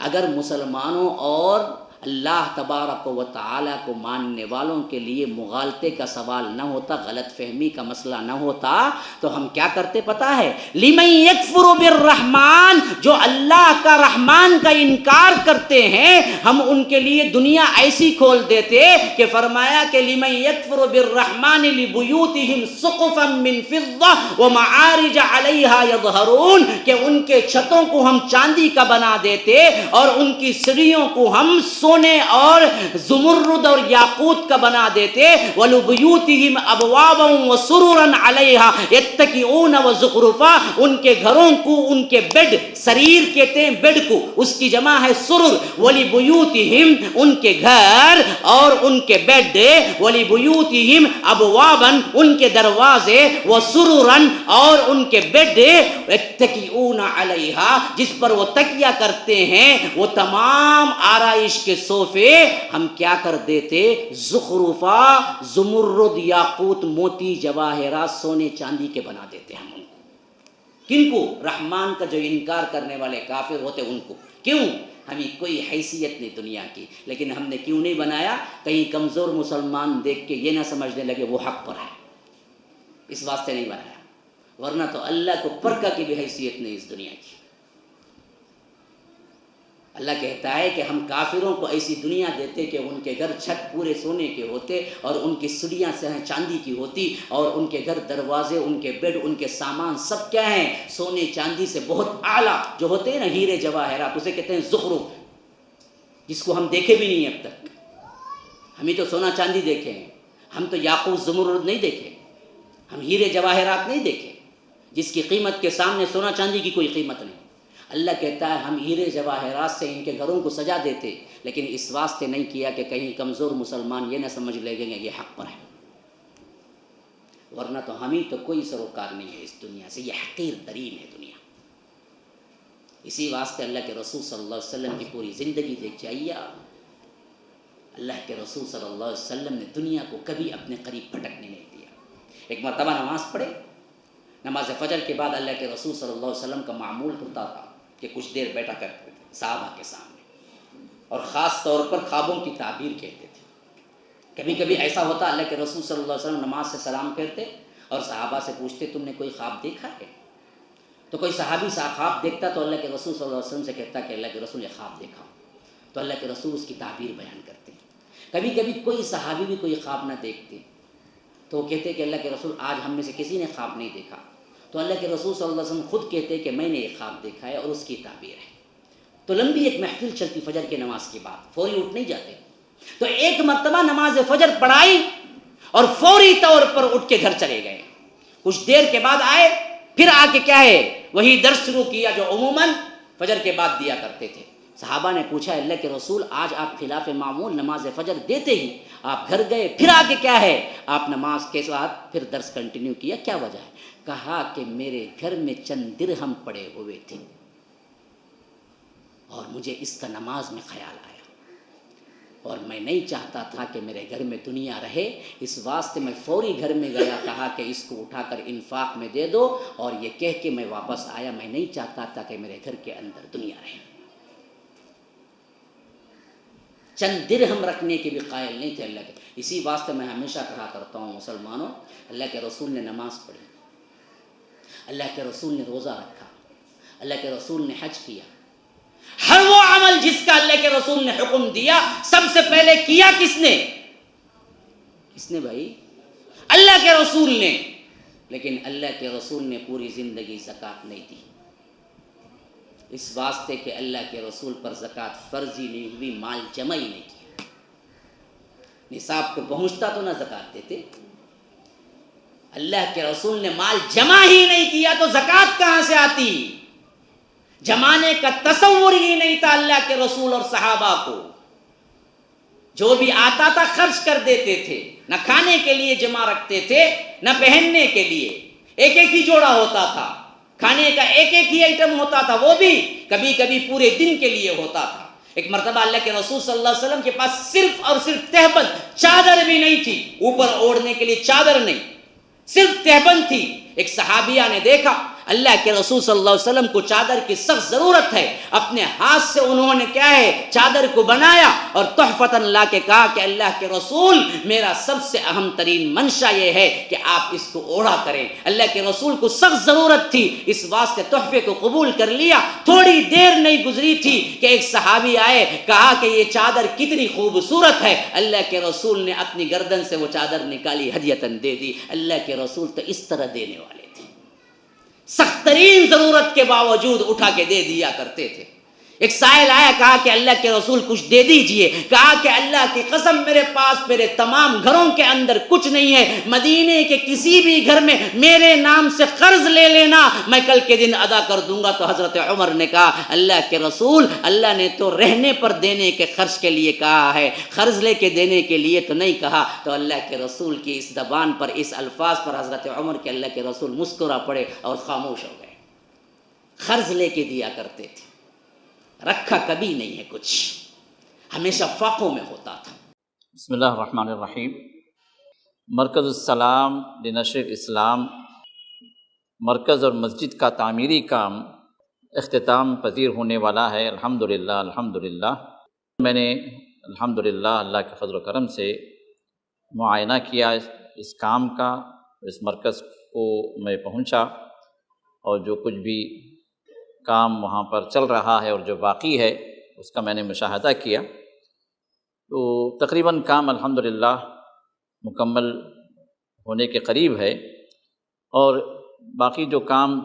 اگر مسلمانوں اور اللہ تبارک و تعالیٰ کو ماننے والوں کے لیے مغالطے کا سوال نہ ہوتا، غلط فہمی کا مسئلہ نہ ہوتا، تو ہم کیا کرتے پتہ ہے؟ لمن یکفر بالرحمن، جو اللہ کا رحمان کا انکار کرتے ہیں، ہم ان کے لیے دنیا ایسی کھول دیتے کہ فرمایا کہ لمن یکفر بالرحمن لبیوتہم سقفا من فضہ ومعارج علیہا یظہرون، کہ ان کے چھتوں کو ہم چاندی کا بنا دیتے اور ان کی سیڑھیوں کو ہم سونے اور زمرد اور یاقوت کا بنا دیتے، وَلُبُيُوتِهِمْ أَبْوَابًا وَسُرُرًا عَلَيْهَا يَتَّكِئُونَ وَزُخْرُفًا، ان کے گھروں کو، ان کے بیڈ، سریر کہتے ہیں بیڈ کو، اس کی جمع ہے سرر، وَلِبُيُوتِهِمْ ان کے گھر اور ان کے بیڈ، وَلِبُيُوتِهِمْ أَبْوَابًا ان کے دروازے، وَسُرُرًا اور ان کے بیڈ، يَتَّكِئُونَ عَلَيْهَا جس پر وہ تکیہ کرتے ہیں، وہ تمام آرائش کے صوفے ہم کیا کر دیتے؟ زخرفا، زمرد، یاقوت، موتی، جواہرات، سونے چاندی کے بنا دیتے ہم ان کو۔ کن کو؟ رحمان کا جو انکار کرنے والے کافر ہوتے ان کو۔ کیوں؟ ہمیں کوئی حیثیت نہیں دنیا کی، لیکن ہم نے کیوں نہیں بنایا؟ کہیں کمزور مسلمان دیکھ کے یہ نہ سمجھنے لگے وہ حق پر ہے، اس واسطے نہیں بنایا، ورنہ تو اللہ کو پرکا کی بھی حیثیت نہیں اس دنیا کی۔ اللہ کہتا ہے کہ ہم کافروں کو ایسی دنیا دیتے کہ ان کے گھر چھت پورے سونے کے ہوتے اور ان کی سیڑھیاں چاندی کی ہوتی، اور ان کے گھر دروازے، ان کے بیڈ، ان کے سامان سب کیا ہیں؟ سونے چاندی سے بہت اعلیٰ جو ہوتے ہیں نا، ہیرے جواہرات، اسے کہتے ہیں زخرف، جس کو ہم دیکھے بھی نہیں اب تک۔ ہمیں تو سونا چاندی دیکھے ہیں، ہم تو یاقوت زمرد نہیں دیکھے، ہم ہیرے جواہرات نہیں دیکھے، جس کی قیمت کے سامنے سونا چاندی کی کوئی قیمت نہیں۔ اللہ کہتا ہے ہم ہیرے جواہرات سے ان کے گھروں کو سجا دیتے، لیکن اس واسطے نہیں کیا کہ کہیں کمزور مسلمان یہ نہ سمجھ لیں گے یہ حق پر ہے، ورنہ تو ہمیں تو کوئی سروکار نہیں ہے اس دنیا سے، یہ حقیر ترین ہے دنیا۔ اسی واسطے اللہ کے رسول صلی اللہ علیہ وسلم کی پوری زندگی دیکھ جائیے آپ، اللہ کے رسول صلی اللہ علیہ وسلم نے دنیا کو کبھی اپنے قریب پھٹکنے نہیں دیا۔ ایک مرتبہ نماز پڑھے، نماز فجر کے بعد اللہ کے رسول صلی اللہ علیہ وسلم کا معمول ہوتا تھا کہ کچھ دیر بیٹھا کرتے تھے صحابہ کے سامنے، اور خاص طور پر خوابوں کی تعبیر کہتے تھے۔ کبھی کبھی ایسا ہوتا اللہ کے رسول صلی اللہ علیہ وسلم نماز سے سلام پھیرتے اور صحابہ سے پوچھتے تم نے کوئی خواب دیکھا ہے؟ تو کوئی صحابی خواب دیکھتا تو اللہ کے رسول صلی اللہ علیہ وسلم سے کہتا کہ اللہ کے رسول نے خواب دیکھا، تو اللہ کے رسول اس کی تعبیر بیان کرتے۔ کبھی کبھی کوئی صحابی بھی کوئی خواب نہ دیکھتے تو وہ کہتے کہ اللہ کے رسول آج ہم میں سے کسی نے خواب نہیں دیکھا، تو اللہ کے رسول صلی اللہ علیہ وسلم خود کہتے کہ میں نے ایک خواب دیکھا ہے اور اس کی تعبیر ہے۔ تو لمبی ایک محفل چلتی فجر کی نماز کے بعد، فوری اٹھ نہیں جاتے، تو ایک مرتبہ نماز فجر پڑھائی اور فوری طور پر اٹھ کے گھر چلے گئے۔ کچھ دیر کے بعد آئے، پھر آ کے کیا ہے وہی درس شروع کیا جو عموماً فجر کے بعد دیا کرتے تھے۔ صحابہ نے پوچھا اللہ کے رسول آج آپ خلاف معمول نماز فجر دیتے ہی آپ گھر گئے، پھر آگے کیا ہے آپ نماز کے ساتھ پھر درس کنٹینیو کیا، کیا وجہ ہے؟ کہا کہ میرے گھر میں چند درہم پڑے ہوئے تھے اور مجھے اس کا نماز میں خیال آیا، اور میں نہیں چاہتا تھا کہ میرے گھر میں دنیا رہے، اس واسطے میں فوری گھر میں گیا، کہا کہ اس کو اٹھا کر انفاق میں دے دو، اور یہ کہہ کے میں واپس آیا، میں نہیں چاہتا تھا کہ میرے گھر کے اندر دنیا رہے۔ چند درہم رکھنے کے بھی قائل نہیں تھے اللہ کے۔ اسی واسطے میں ہمیشہ کہا کرتا ہوں مسلمانوں، اللہ کے رسول نے نماز پڑھی، اللہ کے رسول نے روزہ رکھا، اللہ کے رسول نے حج کیا، ہر وہ عمل جس کا اللہ کے رسول نے حکم دیا سب سے پہلے کیا کس نے؟ کس نے بھائی؟ اللہ کے رسول نے۔ لیکن اللہ کے رسول نے پوری زندگی زکوٰۃ نہیں دی، اس واسطے کہ اللہ کے رسول پر زکوٰۃ فرض ہی نہیں ہوئی، مال جمع ہی نہیں کیا، نصاب کو پہنچتا تو نہ زکوٰۃ دیتے۔ اللہ کے رسول نے مال جمع ہی نہیں کیا تو زکوٰۃ کہاں سے آتی؟ جمانے کا تصور ہی نہیں تھا اللہ کے رسول اور صحابہ کو، جو بھی آتا تھا خرچ کر دیتے تھے، نہ کھانے کے لیے جمع رکھتے تھے نہ پہننے کے لیے، ایک ایک ہی جوڑا ہوتا تھا، کھانے کا ایک ایک ہی آئٹم ہوتا تھا، وہ بھی کبھی کبھی پورے دن کے لیے ہوتا تھا۔ ایک مرتبہ اللہ کے رسول صلی اللہ علیہ وسلم کے پاس صرف اور صرف تہبند، چادر بھی نہیں تھی، اوپر اوڑھنے کے لیے چادر نہیں، صرف تہبند تھی۔ ایک صحابیہ نے دیکھا اللہ کے رسول صلی اللہ علیہ وسلم کو چادر کی سخت ضرورت ہے، اپنے ہاتھ سے انہوں نے کیا ہے چادر کو بنایا اور تحفتاً لا کے کہا کہ اللہ کے رسول میرا سب سے اہم ترین منشا یہ ہے کہ آپ اس کو اوڑھا کریں۔ اللہ کے رسول کو سخت ضرورت تھی، اس واسطے تحفے کو قبول کر لیا۔ تھوڑی دیر نہیں گزری تھی کہ ایک صحابی آئے، کہا کہ یہ چادر کتنی خوبصورت ہے۔ اللہ کے رسول نے اپنی گردن سے وہ چادر نکالی، ہدیتاً دے دی۔ اللہ کے رسول تو اس طرح دینے والے تھے، سخت ترین ضرورت کے باوجود اٹھا کے دے دیا کرتے تھے۔ ایک سائل آیا، کہا کہ اللہ کے رسول کچھ دے دیجئے، کہا کہ اللہ کی قسم میرے پاس میرے تمام گھروں کے اندر کچھ نہیں ہے، مدینے کے کسی بھی گھر میں میرے نام سے قرض لے لینا، میں کل کے دن ادا کر دوں گا۔ تو حضرت عمر نے کہا اللہ کے رسول، اللہ نے تو رہنے پر دینے کے خرچ کے لیے کہا ہے، قرض لے کے دینے کے لیے تو نہیں کہا۔ تو اللہ کے رسول کی اس زبان پر، اس الفاظ پر حضرت عمر کے اللہ کے رسول مسکرا پڑے اور خاموش ہو گئے۔ قرض لے کے دیا کرتے تھے، رکھا کبھی نہیں ہے کچھ، ہمیشہ فاقوں میں ہوتا تھا۔ بسم اللہ الرحمن الرحیم۔ مرکز السلام لنشر الاسلام مرکز اور مسجد کا تعمیری کام اختتام پذیر ہونے والا ہے، الحمدللہ الحمدللہ۔ میں نے الحمدللہ اللہ کے فضل و کرم سے معائنہ کیا اس کام کا، اس مرکز کو میں پہنچا اور جو کچھ بھی کام وہاں پر چل رہا ہے اور جو باقی ہے اس کا میں نے مشاہدہ کیا، تو تقریباً کام الحمدللہ مکمل ہونے کے قریب ہے، اور باقی جو کام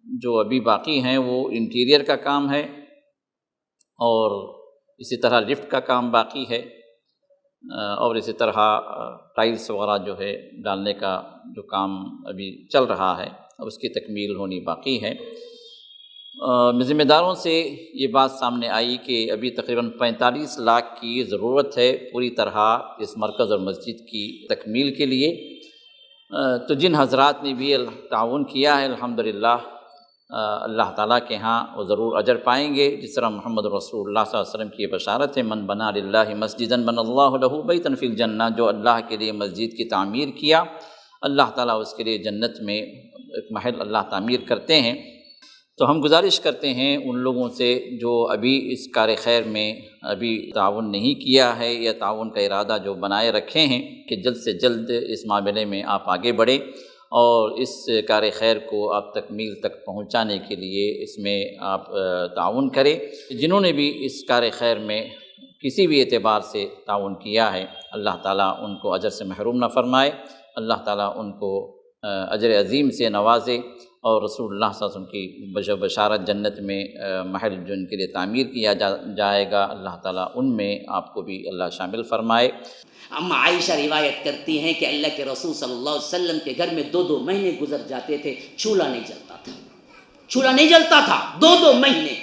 جو ابھی باقی ہیں وہ انٹیریئر کا کام ہے، اور اسی طرح لفٹ کا کام باقی ہے، اور اسی طرح ٹائلس وغیرہ جو ہے ڈالنے کا جو کام ابھی چل رہا ہے اب اس کی تکمیل ہونی باقی ہے۔ ذمہ داروں سے یہ بات سامنے آئی کہ ابھی تقریباً 45 لاکھ کی ضرورت ہے پوری طرح اس مرکز اور مسجد کی تکمیل کے لیے۔ تو جن حضرات نے بھی تعاون کیا ہے الحمدللہ اللہ تعالیٰ کے ہاں وہ ضرور اجر پائیں گے، جس طرح محمد رسول اللہ صلی اللہ علیہ وسلم کی یہ بشارت ہے، من بنا للہ مسجدا بنى اللہ لہ بیتا فی الجنہ، جو اللہ کے لیے مسجد کی تعمیر کیا اللہ تعالیٰ اس کے لیے جنت میں ایک محل اللہ تعمیر کرتے ہیں۔ تو ہم گزارش کرتے ہیں ان لوگوں سے جو ابھی اس کار خیر میں ابھی تعاون نہیں کیا ہے یا تعاون کا ارادہ جو بنائے رکھے ہیں کہ جلد سے جلد اس معاملے میں آپ آگے بڑھیں اور اس کار خیر کو آپ تکمیل تک پہنچانے کے لیے اس میں آپ تعاون کریں۔ جنہوں نے بھی اس کار خیر میں کسی بھی اعتبار سے تعاون کیا ہے اللہ تعالیٰ ان کو اجر سے محروم نہ فرمائے، اللہ تعالیٰ ان کو اجر عظیم سے نوازے، اور رسول اللہ صلی اللہ علیہ وسلم کی بشارت جنت میں محل جو ان کے لیے تعمیر کیا جائے گا اللہ تعالیٰ ان میں آپ کو بھی اللہ شامل فرمائے۔ اما عائشہ روایت کرتی ہیں کہ اللہ کے رسول صلی اللہ علیہ وسلم کے گھر میں 2 مہینے گزر جاتے تھے، چولہا نہیں جلتا تھا، چولہا نہیں جلتا تھا 2 مہینے،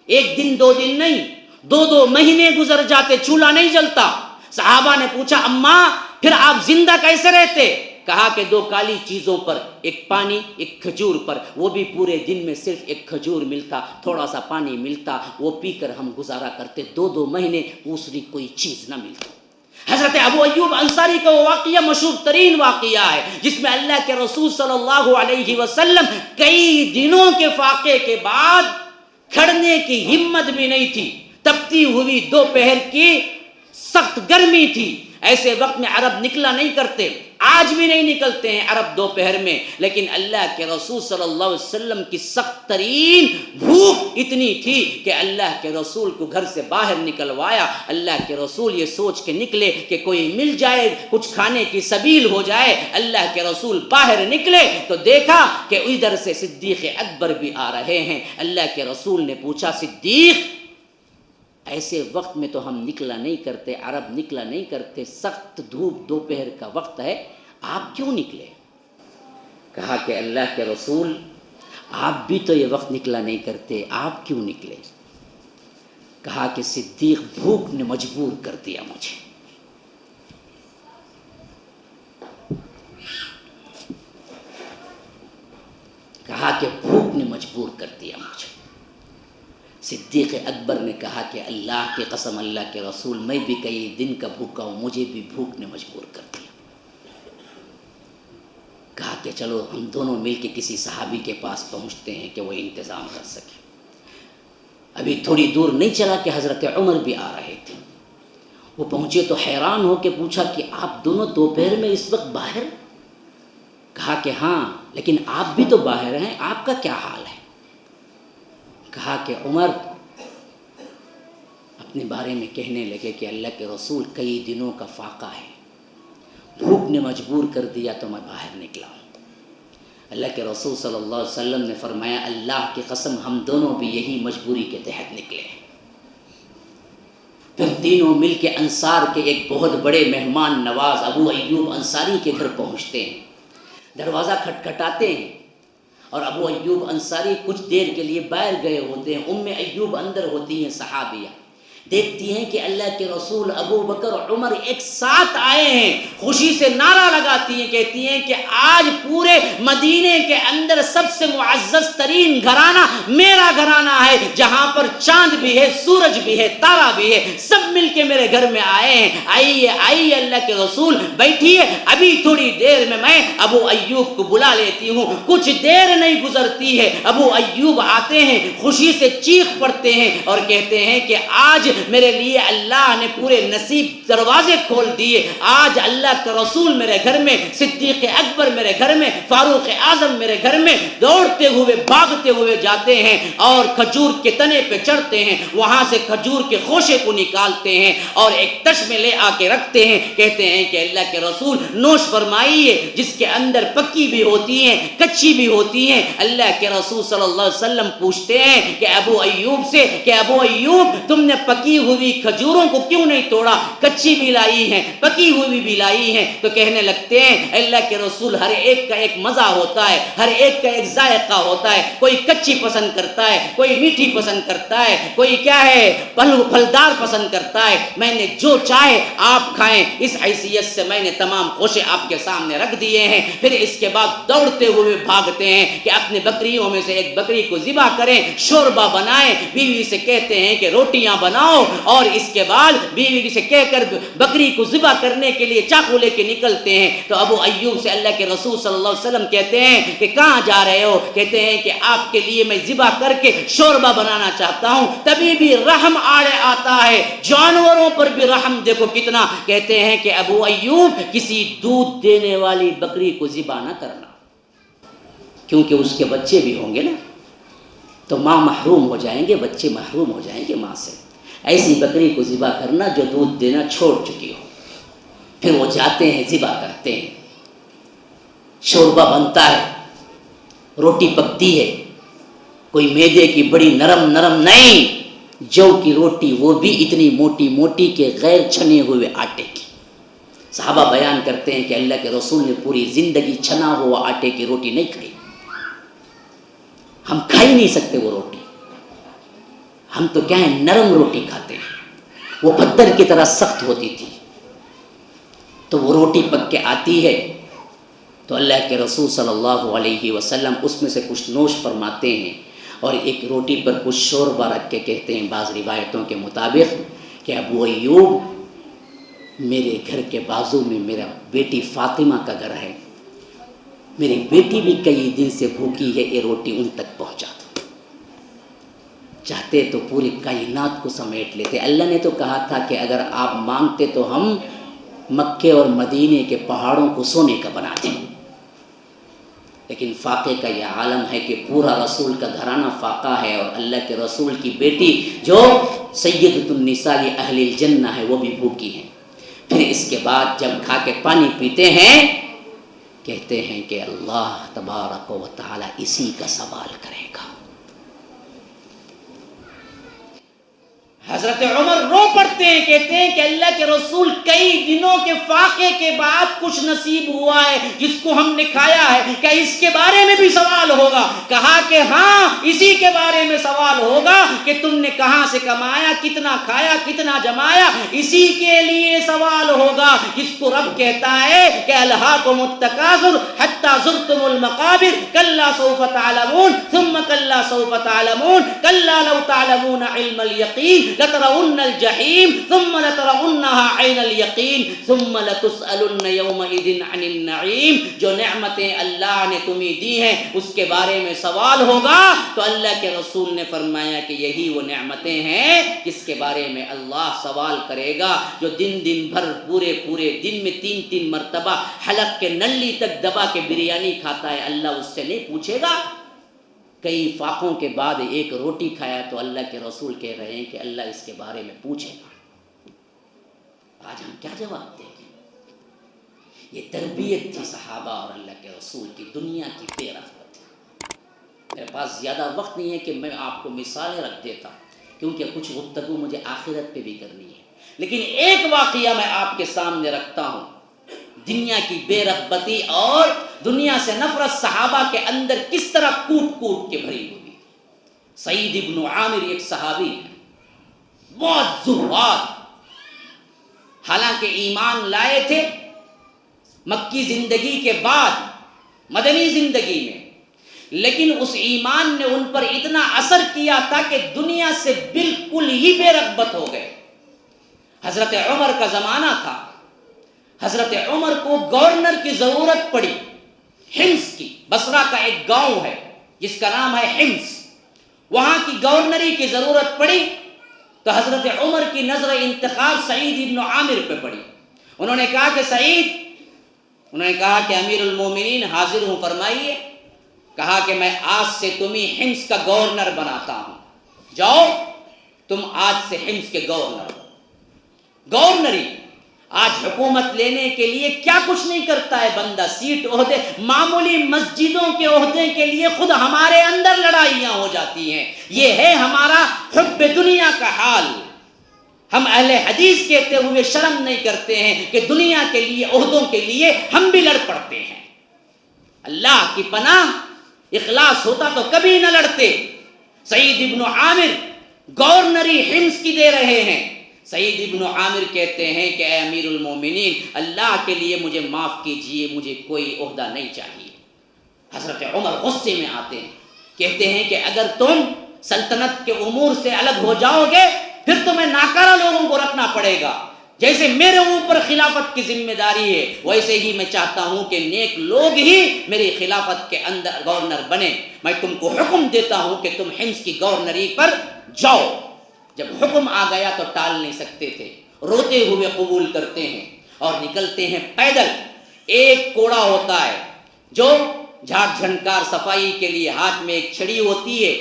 1 دن 2 دن نہیں، 2 مہینے گزر جاتے چولہا نہیں جلتا۔ صحابہ نے پوچھا اماں پھر آپ زندہ کیسے رہتے؟ کہا کہ 2 کالی چیزوں پر، ایک پانی ایک کھجور پر، وہ بھی پورے دن میں صرف ایک کھجور ملتا، تھوڑا سا پانی ملتا، وہ پی کر ہم گزارا کرتے، 2 مہینے دوسری کوئی چیز نہ ملتی۔ حضرت ابو ایوب انصاری کا وہ واقعہ مشہور ترین واقعہ ہے جس میں اللہ کے رسول صلی اللہ علیہ وسلم کئی دنوں کے فاقے کے بعد کھڑنے کی ہمت بھی نہیں تھی، تپتی ہوئی دوپہر کی سخت گرمی تھی، ایسے وقت میں عرب نکلا نہیں کرتے، آج بھی نہیں نکلتے ہیں عرب دوپہر میں، لیکن اللہ کے رسول صلی اللہ علیہ وسلم کی سخت ترین بھوک اتنی تھی کہ اللہ کے رسول کو گھر سے باہر نکلوایا۔ اللہ کے رسول یہ سوچ کے نکلے کہ کوئی مل جائے، کچھ کھانے کی سبیل ہو جائے۔ اللہ کے رسول باہر نکلے تو دیکھا کہ ادھر سے صدیق اکبر بھی آ رہے ہیں۔ اللہ کے رسول نے پوچھا صدیق ایسے وقت میں تو ہم نکلا نہیں کرتے، عرب نکلا نہیں کرتے، سخت دھوپ دوپہر کا وقت ہے، آپ کیوں نکلے؟ کہا کہ اللہ کے رسول آپ بھی تو یہ وقت نکلا نہیں کرتے، آپ کیوں نکلے؟ کہا کہ صدیق بھوک نے مجبور کر دیا مجھے۔ کہا کہ بھوک نے مجبور کر دیا مجھے۔ صدیق اکبر نے کہا کہ اللہ کی قسم اللہ کے رسول میں بھی کئی دن کا بھوکا ہوں، مجھے بھی بھوک نے مجبور کر دیا۔ کہا کہ چلو ہم دونوں مل کے کسی صحابی کے پاس پہنچتے ہیں کہ وہ انتظام کر سکے۔ ابھی تھوڑی دور نہیں چلا کہ حضرت عمر بھی آ رہے تھے۔ وہ پہنچے تو حیران ہو کے پوچھا کہ آپ دونوں دوپہر میں اس وقت باہر؟ کہا کہ ہاں، لیکن آپ بھی تو باہر ہیں، آپ کا کیا حال ہے؟ کہا کہ عمر اپنے بارے میں کہنے لگے کہ اللہ کے رسول کئی دنوں کا فاقہ ہے، بھوک نے مجبور کر دیا تو میں باہر نکلا ہوں۔ اللہ کے رسول صلی اللہ علیہ وسلم نے فرمایا اللہ کی قسم ہم دونوں بھی یہی مجبوری کے تحت نکلے ہیں۔ پھر تینوں مل کے انصار کے ایک بہت بڑے مہمان نواز ابو ایوب انصاری کے گھر پہنچتے ہیں، دروازہ کھٹکھٹاتے ہیں اور ابو ایوب انصاری کچھ دیر کے لیے باہر گئے ہوتے ہیں۔ ام ایوب اندر ہوتی ہیں صحابیہ، دیکھتی ہیں کہ اللہ کے رسول ابو بکر اور عمر ایک ساتھ آئے ہیں، خوشی سے نعرہ لگاتی ہیں، کہتی ہیں کہ آج پورے مدینے کے اندر سب سے معزز ترین گھرانہ میرا گھرانہ ہے، جہاں پر چاند بھی ہے، سورج بھی ہے، تارا بھی ہے، سب مل کے میرے گھر میں آئے ہیں۔ آئیے آئیے اللہ کے رسول بیٹھیے، ابھی تھوڑی دیر میں ابو ایوب کو بلا لیتی ہوں۔ کچھ دیر نہیں گزرتی ہے، ابو ایوب آتے ہیں، خوشی سے چیخ پڑتے ہیں اور کہتے ہیں کہ آج میرے لیے اللہ نے پورے نصیب دروازے کھول دیے، آج اللہ کا رسول میرے گھر میں، صدیق اکبر میرے گھر میں، فاروق اعظم میرے گھر میں، دوڑتے ہوئے بھاگتے ہوئے جاتے ہیں اور کھجور کے تنے پہ چڑھتے ہیں، وہاں سے کھجور کے خوشے کو نکالتے ہیں اور ایک تش میں لے آ کے رکھتے ہیں، کہتے ہیں کہ اللہ کے رسول نوش فرمائیے، جس کے اندر پکی بھی ہوتی ہیں کچی بھی ہوتی ہیں۔ اللہ کے رسول صلی اللہ علیہ وسلم پوچھتے ہیں کہ ابو ایوب سے کہ ابو ایوب تم نے پکی ہوئی کھجوروں کو کیوں نہیں توڑا؟ کچی بھی لائی ہیں، پکی ہوئی بھی لائی ہیں۔ تو کہنے لگتے ہیں اللہ کے رسول ہر ایک کا ایک مزہ ہوتا ہے، ہر ایک کا ایک ذائقہ ہوتا ہے، کوئی کچی پسند کرتا ہے، کوئی میٹھی پسند کرتا ہے، کوئی کیا ہے پھلدار پسند کرتا ہے، میں نے جو چاہے آپ کھائیں، اس حیثیت سے میں نے تمام خوشے آپ کے سامنے رکھ دیے ہیں۔ پھر اس کے بعد دوڑتے ہوئے بھاگتے ہیں کہ اپنے بکریوں میں سے ایک بکری کو ذبح کریں، شوربہ بنائیں، بیوی سے کہتے ہیں کہ روٹیاں بناؤ، اور اس کے بعد بیوی سے کہہ کر بکری کو ذبح کرنے کے لیے چاقو لے کے نکلتے ہیں۔ تو ابو ایوب سے اللہ کے رسول صلی اللہ علیہ وسلم کہتے ہیں کہ کہاں جا رہے ہو؟ کہتے ہیں کہ آپ کے لیے میں ذبح کر کے شوربہ بنانا چاہتا ہوں۔ تبھی بھی رحم آڑے آتا ہے، جانوروں پر بھی رحم دیکھو کتنا۔ کہتے ہیں کہ ابو ایوب کسی دودھ دینے والی بکری کو ذبح نہ کرنا، کیونکہ اس کے بچے بھی ہوں گے نا، تو ماں محروم ہو جائیں گے، بچے محروم ہو جائیں گے ماں سے۔ ایسی بکری کو ذبح کرنا جو دودھ دینا چھوڑ چکی ہو۔ پھر وہ جاتے ہیں ذبح کرتے ہیں، شوربہ بنتا ہے، روٹی پکتی ہے، کوئی میدے کی بڑی نرم نرم نہیں، جو کی روٹی، وہ بھی اتنی موٹی موٹی کہ غیر چھنے ہوئے آٹے کی۔ صحابہ بیان کرتے ہیں کہ اللہ کے رسول نے پوری زندگی چھنا ہوا آٹے کی روٹی نہیں کھائی، ہم کھا ہی نہیں سکتے وہ روٹی، ہم تو کیا ہے نرم روٹی کھاتے ہیں، وہ پتھر کی طرح سخت ہوتی تھی۔ تو وہ روٹی پک کے آتی ہے تو اللہ کے رسول صلی اللہ علیہ وسلم اس میں سے کچھ نوش فرماتے ہیں اور ایک روٹی پر کچھ شوربہ رکھ کے کہتے ہیں بعض روایتوں کے مطابق کہ ابو ایوب میرے گھر کے بازو میں میرا بیٹی فاطمہ کا گھر ہے، میری بیٹی بھی کئی دن سے بھوکی ہے، یہ روٹی ان تک پہنچا دو۔ چاہتے تو پوری کائنات کو سمیٹ لیتے۔ اللہ نے تو کہا تھا کہ اگر آپ مانگتے تو ہم مکے اور مدینے کے پہاڑوں کو سونے کا بنا دیں، لیکن فاقے کا یہ عالم ہے کہ پورا رسول کا گھرانہ فاقہ ہے، اور اللہ کے رسول کی بیٹی جو سیدۃ النساء اہل الجنہ ہے وہ بھی بھوکی ہے۔ پھر اس کے بعد جب کھا کے پانی پیتے ہیں کہتے ہیں کہ اللہ تبارک و تعالی اسی کا سوال کرے گا۔ حضرت عمر رو پڑتے ہیں، کہتے ہیں کہ اللہ کے رسول کئی دنوں کے فاقے کے بعد کچھ نصیب ہوا ہے جس کو ہم نے کھایا ہے، کیا اس کے بارے میں بھی سوال ہوگا؟ کہا کہ ہاں اسی کے بارے میں سوال ہوگا کہ تم نے کہاں سے کمایا، کتنا کھایا، کتنا جمایا، اسی کے لیے سوال ہوگا، جس کو رب کہتا ہے کہ الہاکم التکاثر حتی زرتم المقابر کلا سوف تعلمون ثم کلا سوف تعلمون کلا لو تعلمون علم الیقین لترون الجحیم ثم لترونها عین الیقین ثم لتسألن یومئذ عن النعیم. جو نعمتیں اللہ نے تمہیں دی ہیں اس کے بارے میں سوال ہوگا. تو اللہ کے رسول نے فرمایا کہ یہی وہ نعمتیں ہیں جس کے بارے میں اللہ سوال کرے گا. جو دن بھر پورے دن میں 3 مرتبہ حلق کے نلی تک دبا کے بریانی کھاتا ہے, اللہ اس سے نہیں پوچھے گا. کئی فاقوں کے بعد ایک روٹی کھایا تو اللہ کے رسول کہہ رہے ہیں کہ اللہ اس کے بارے میں پوچھے گا. آج ہم کیا جواب دیں گے؟ یہ تربیت تھی صحابہ اور اللہ کے رسول کی, دنیا کی بے رغبت. میرے پاس زیادہ وقت نہیں ہے کہ میں آپ کو مثالیں رکھ دیتا, کیونکہ کچھ گفتگو مجھے آخرت پہ بھی کرنی ہے. لیکن ایک واقعہ میں آپ کے سامنے رکھتا ہوں, دنیا کی بے رغبتی اور دنیا سے نفرت صحابہ کے اندر کس طرح کوٹ کے بھری ہوئی. سعید ابن عامر ایک صحابی ہے, بہت زہاد, حالانکہ ایمان لائے تھے مکی زندگی کے بعد مدنی زندگی میں, لیکن اس ایمان نے ان پر اتنا اثر کیا تھا کہ دنیا سے بالکل ہی بے رغبت ہو گئے. حضرت عمر کا زمانہ تھا, حضرت عمر کو گورنر کی ضرورت پڑی, حمص کی, بصرہ کا ایک گاؤں ہے جس کا نام ہے حمص, وہاں کی گورنری کی ضرورت پڑی. تو حضرت عمر کی نظر انتخاب سعید ابن عامر پہ پڑی. انہوں نے کہا کہ سعید, انہوں نے کہا کہ امیر المومنین حاضر ہوں فرمائیے. کہا کہ میں آج سے تمہیں حمص کا گورنر بناتا ہوں, جاؤ تم آج سے حمص کے گورنر. گورنری آج حکومت لینے کے لیے کیا کچھ نہیں کرتا ہے بندہ, سیٹ عہدے, معمولی مسجدوں کے عہدے کے لیے خود ہمارے اندر لڑائیاں ہو جاتی ہیں. یہ ہے ہمارا حب دنیا کا حال. ہم اہل حدیث کہتے ہوئے شرم نہیں کرتے ہیں کہ دنیا کے لیے, عہدوں کے لیے ہم بھی لڑ پڑتے ہیں. اللہ کی پناہ, اخلاص ہوتا تو کبھی نہ لڑتے. سعید ابن عامر گورنری حمص کی دے رہے ہیں. سعید ابن عامر کہتے ہیں کہ اے امیر المومنین, اللہ کے لیے مجھے معاف کیجئے, مجھے کوئی عہدہ نہیں چاہیے. حضرت عمر غصے میں آتے ہیں, کہتے ہیں کہ اگر تم سلطنت کے امور سے الگ ہو جاؤ گے پھر تمہیں ناکارہ لوگوں کو رکھنا پڑے گا. جیسے میرے اوپر خلافت کی ذمہ داری ہے ویسے ہی میں چاہتا ہوں کہ نیک لوگ ہی میری خلافت کے اندر گورنر بنے. میں تم کو حکم دیتا ہوں کہ تم حمص کی گورنری پر جاؤ. جب حکم آ گیا تو ٹال نہیں سکتے تھے, روتے ہوئے قبول کرتے ہیں اور نکلتے ہیں پیدل. ایک کوڑا ہوتا ہے جو جھاڑ جھنکار صفائی کے لیے, ہاتھ میں ایک چھڑی ہوتی ہے,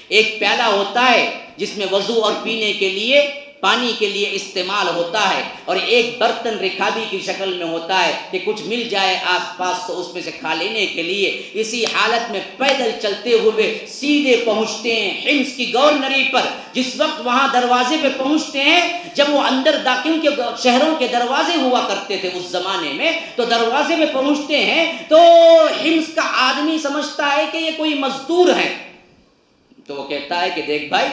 ایک پیالہ ہوتا ہے جس میں وضو اور پینے کے لیے پانی کے لیے استعمال ہوتا ہے, اور ایک برتن رکابی کی شکل میں ہوتا ہے کہ کچھ مل جائے آس پاس تو اس میں سے کھا لینے کے لیے. اسی حالت میں پیدل چلتے ہوئے سیدھے پہنچتے ہیں حمص کی گورنری پر. جس وقت وہاں دروازے پہ پہنچتے ہیں, جب وہ اندر داخل کے شہروں کے دروازے ہوا کرتے تھے اس زمانے میں, تو دروازے پہ پہنچتے ہیں تو حمص کا آدمی سمجھتا ہے کہ یہ کوئی مزدور ہیں. تو وہ کہتا ہے کہ دیکھ بھائی,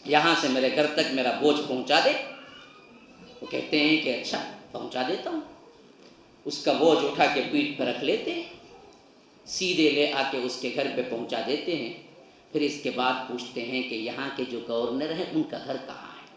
یہاں سے میرے گھر تک میرا بوجھ پہنچا دے. وہ کہتے ہیں کہ اچھا پہنچا دیتا ہوں. اس کا بوجھ اٹھا کے پیٹھ پر رکھ لیتے ہیں, سیدھے لے آ کے اس کے گھر پہ پہنچا دیتے ہیں. پھر اس کے بعد پوچھتے ہیں کہ یہاں کے جو گورنر ہیں ان کا گھر کہاں ہے.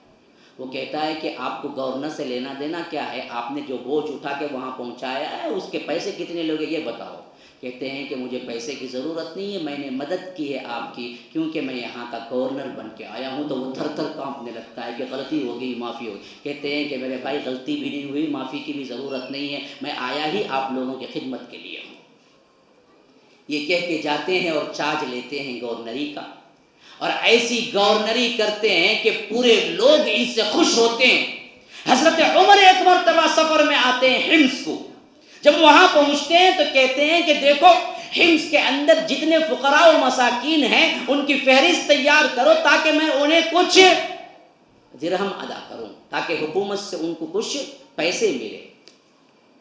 وہ کہتا ہے کہ آپ کو گورنر سے لینا دینا کیا ہے, آپ نے جو بوجھ اٹھا کے وہاں پہنچایا ہے اس کے پیسے کتنے لوگے یہ بتاؤ. کہتے ہیں کہ مجھے پیسے کی ضرورت نہیں ہے, میں نے مدد کی ہے آپ کی, کیونکہ میں یہاں کا گورنر بن کے آیا ہوں. تو وہ تھر تھر کانپنے لگتا ہے کہ غلطی ہو گئی, معافی ہوگی. کہتے ہیں کہ میرے بھائی غلطی بھی نہیں ہوئی, معافی کی بھی ضرورت نہیں ہے, میں آیا ہی آپ لوگوں کی خدمت کے لیے ہوں. یہ کہہ کے جاتے ہیں اور چارج لیتے ہیں گورنری کا, اور ایسی گورنری کرتے ہیں کہ پورے لوگ ان سے خوش ہوتے ہیں. حضرت عمر ایک مرتبہ سفر میں آتے ہیں حمص کو. جب وہاں پہنچتے ہیں تو کہتے ہیں کہ دیکھو حمص کے اندر جتنے فقراء و مساکین ہیں ان کی فہرست تیار کرو تاکہ میں انہیں کچھ درہم ادا کروں, تاکہ حکومت سے ان کو کچھ پیسے ملے.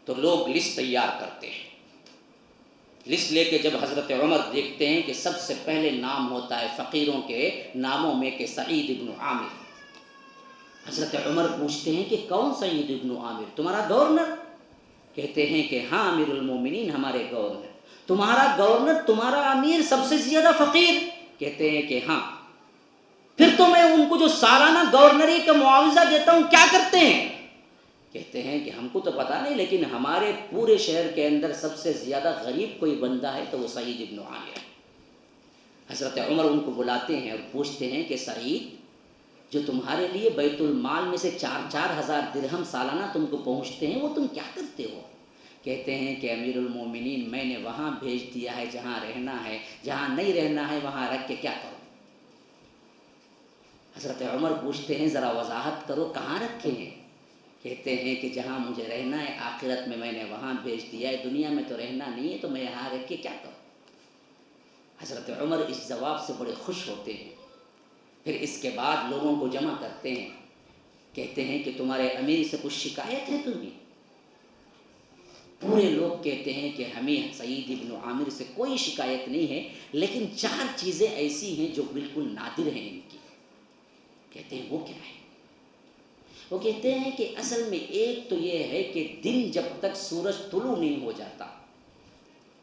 تو لوگ لسٹ تیار کرتے ہیں. لسٹ لے کے جب حضرت عمر دیکھتے ہیں کہ سب سے پہلے نام ہوتا ہے فقیروں کے ناموں میں کہ سعید ابن عامر. حضرت عمر پوچھتے ہیں کہ کون سعید ابن عامر, تمہارا گورنر؟ کہتے ہیں کہ ہاں امیر المومنین ہمارے گورنر. تمہارا گورنر, تمہارا امیر سب سے زیادہ فقیر؟ کہتے ہیں کہ ہاں. پھر تو میں ان کو جو سالانہ گورنری کا معاوضہ دیتا ہوں کیا کرتے ہیں؟ کہتے ہیں کہ ہم کو تو پتہ نہیں، لیکن ہمارے پورے شہر کے اندر سب سے زیادہ غریب کوئی بندہ ہے تو وہ سعید ابن عامر ہے۔ حضرت عمر ان کو بلاتے ہیں اور پوچھتے ہیں کہ سعید، جو تمہارے لیے بیت المال میں سے 4,000 درہم سالانہ تم کو پہنچتے ہیں، وہ تم کیا کرتے ہو؟ کہتے ہیں کہ امیر المومنین، میں نے وہاں بھیج دیا ہے جہاں رہنا ہے، جہاں نہیں رہنا ہے وہاں رکھ کے کیا کروں؟ حضرت عمر پوچھتے ہیں ذرا وضاحت کرو، کہاں رکھے ہیں؟ کہتے ہیں کہ جہاں مجھے رہنا ہے آخرت میں میں نے وہاں بھیج دیا ہے، دنیا میں تو رہنا نہیں ہے، تو میں یہاں رکھ کے کیا کروں؟ حضرت عمر اس جواب سے بڑے خوش ہوتے ہیں۔ پھر اس کے بعد لوگوں کو جمع کرتے ہیں، کہتے ہیں کہ تمہارے امیر سے کچھ شکایت ہے تمہیں؟ پورے لوگ کہتے ہیں کہ ہمیں سعید ابن عامر سے کوئی شکایت نہیں ہے، لیکن 4 چیزیں ایسی ہیں جو بالکل نادر ہیں ان کی۔ کہتے ہیں وہ کیا ہے؟ وہ کہتے ہیں کہ اصل میں ایک تو یہ ہے کہ دن جب تک سورج طلوع نہیں ہو جاتا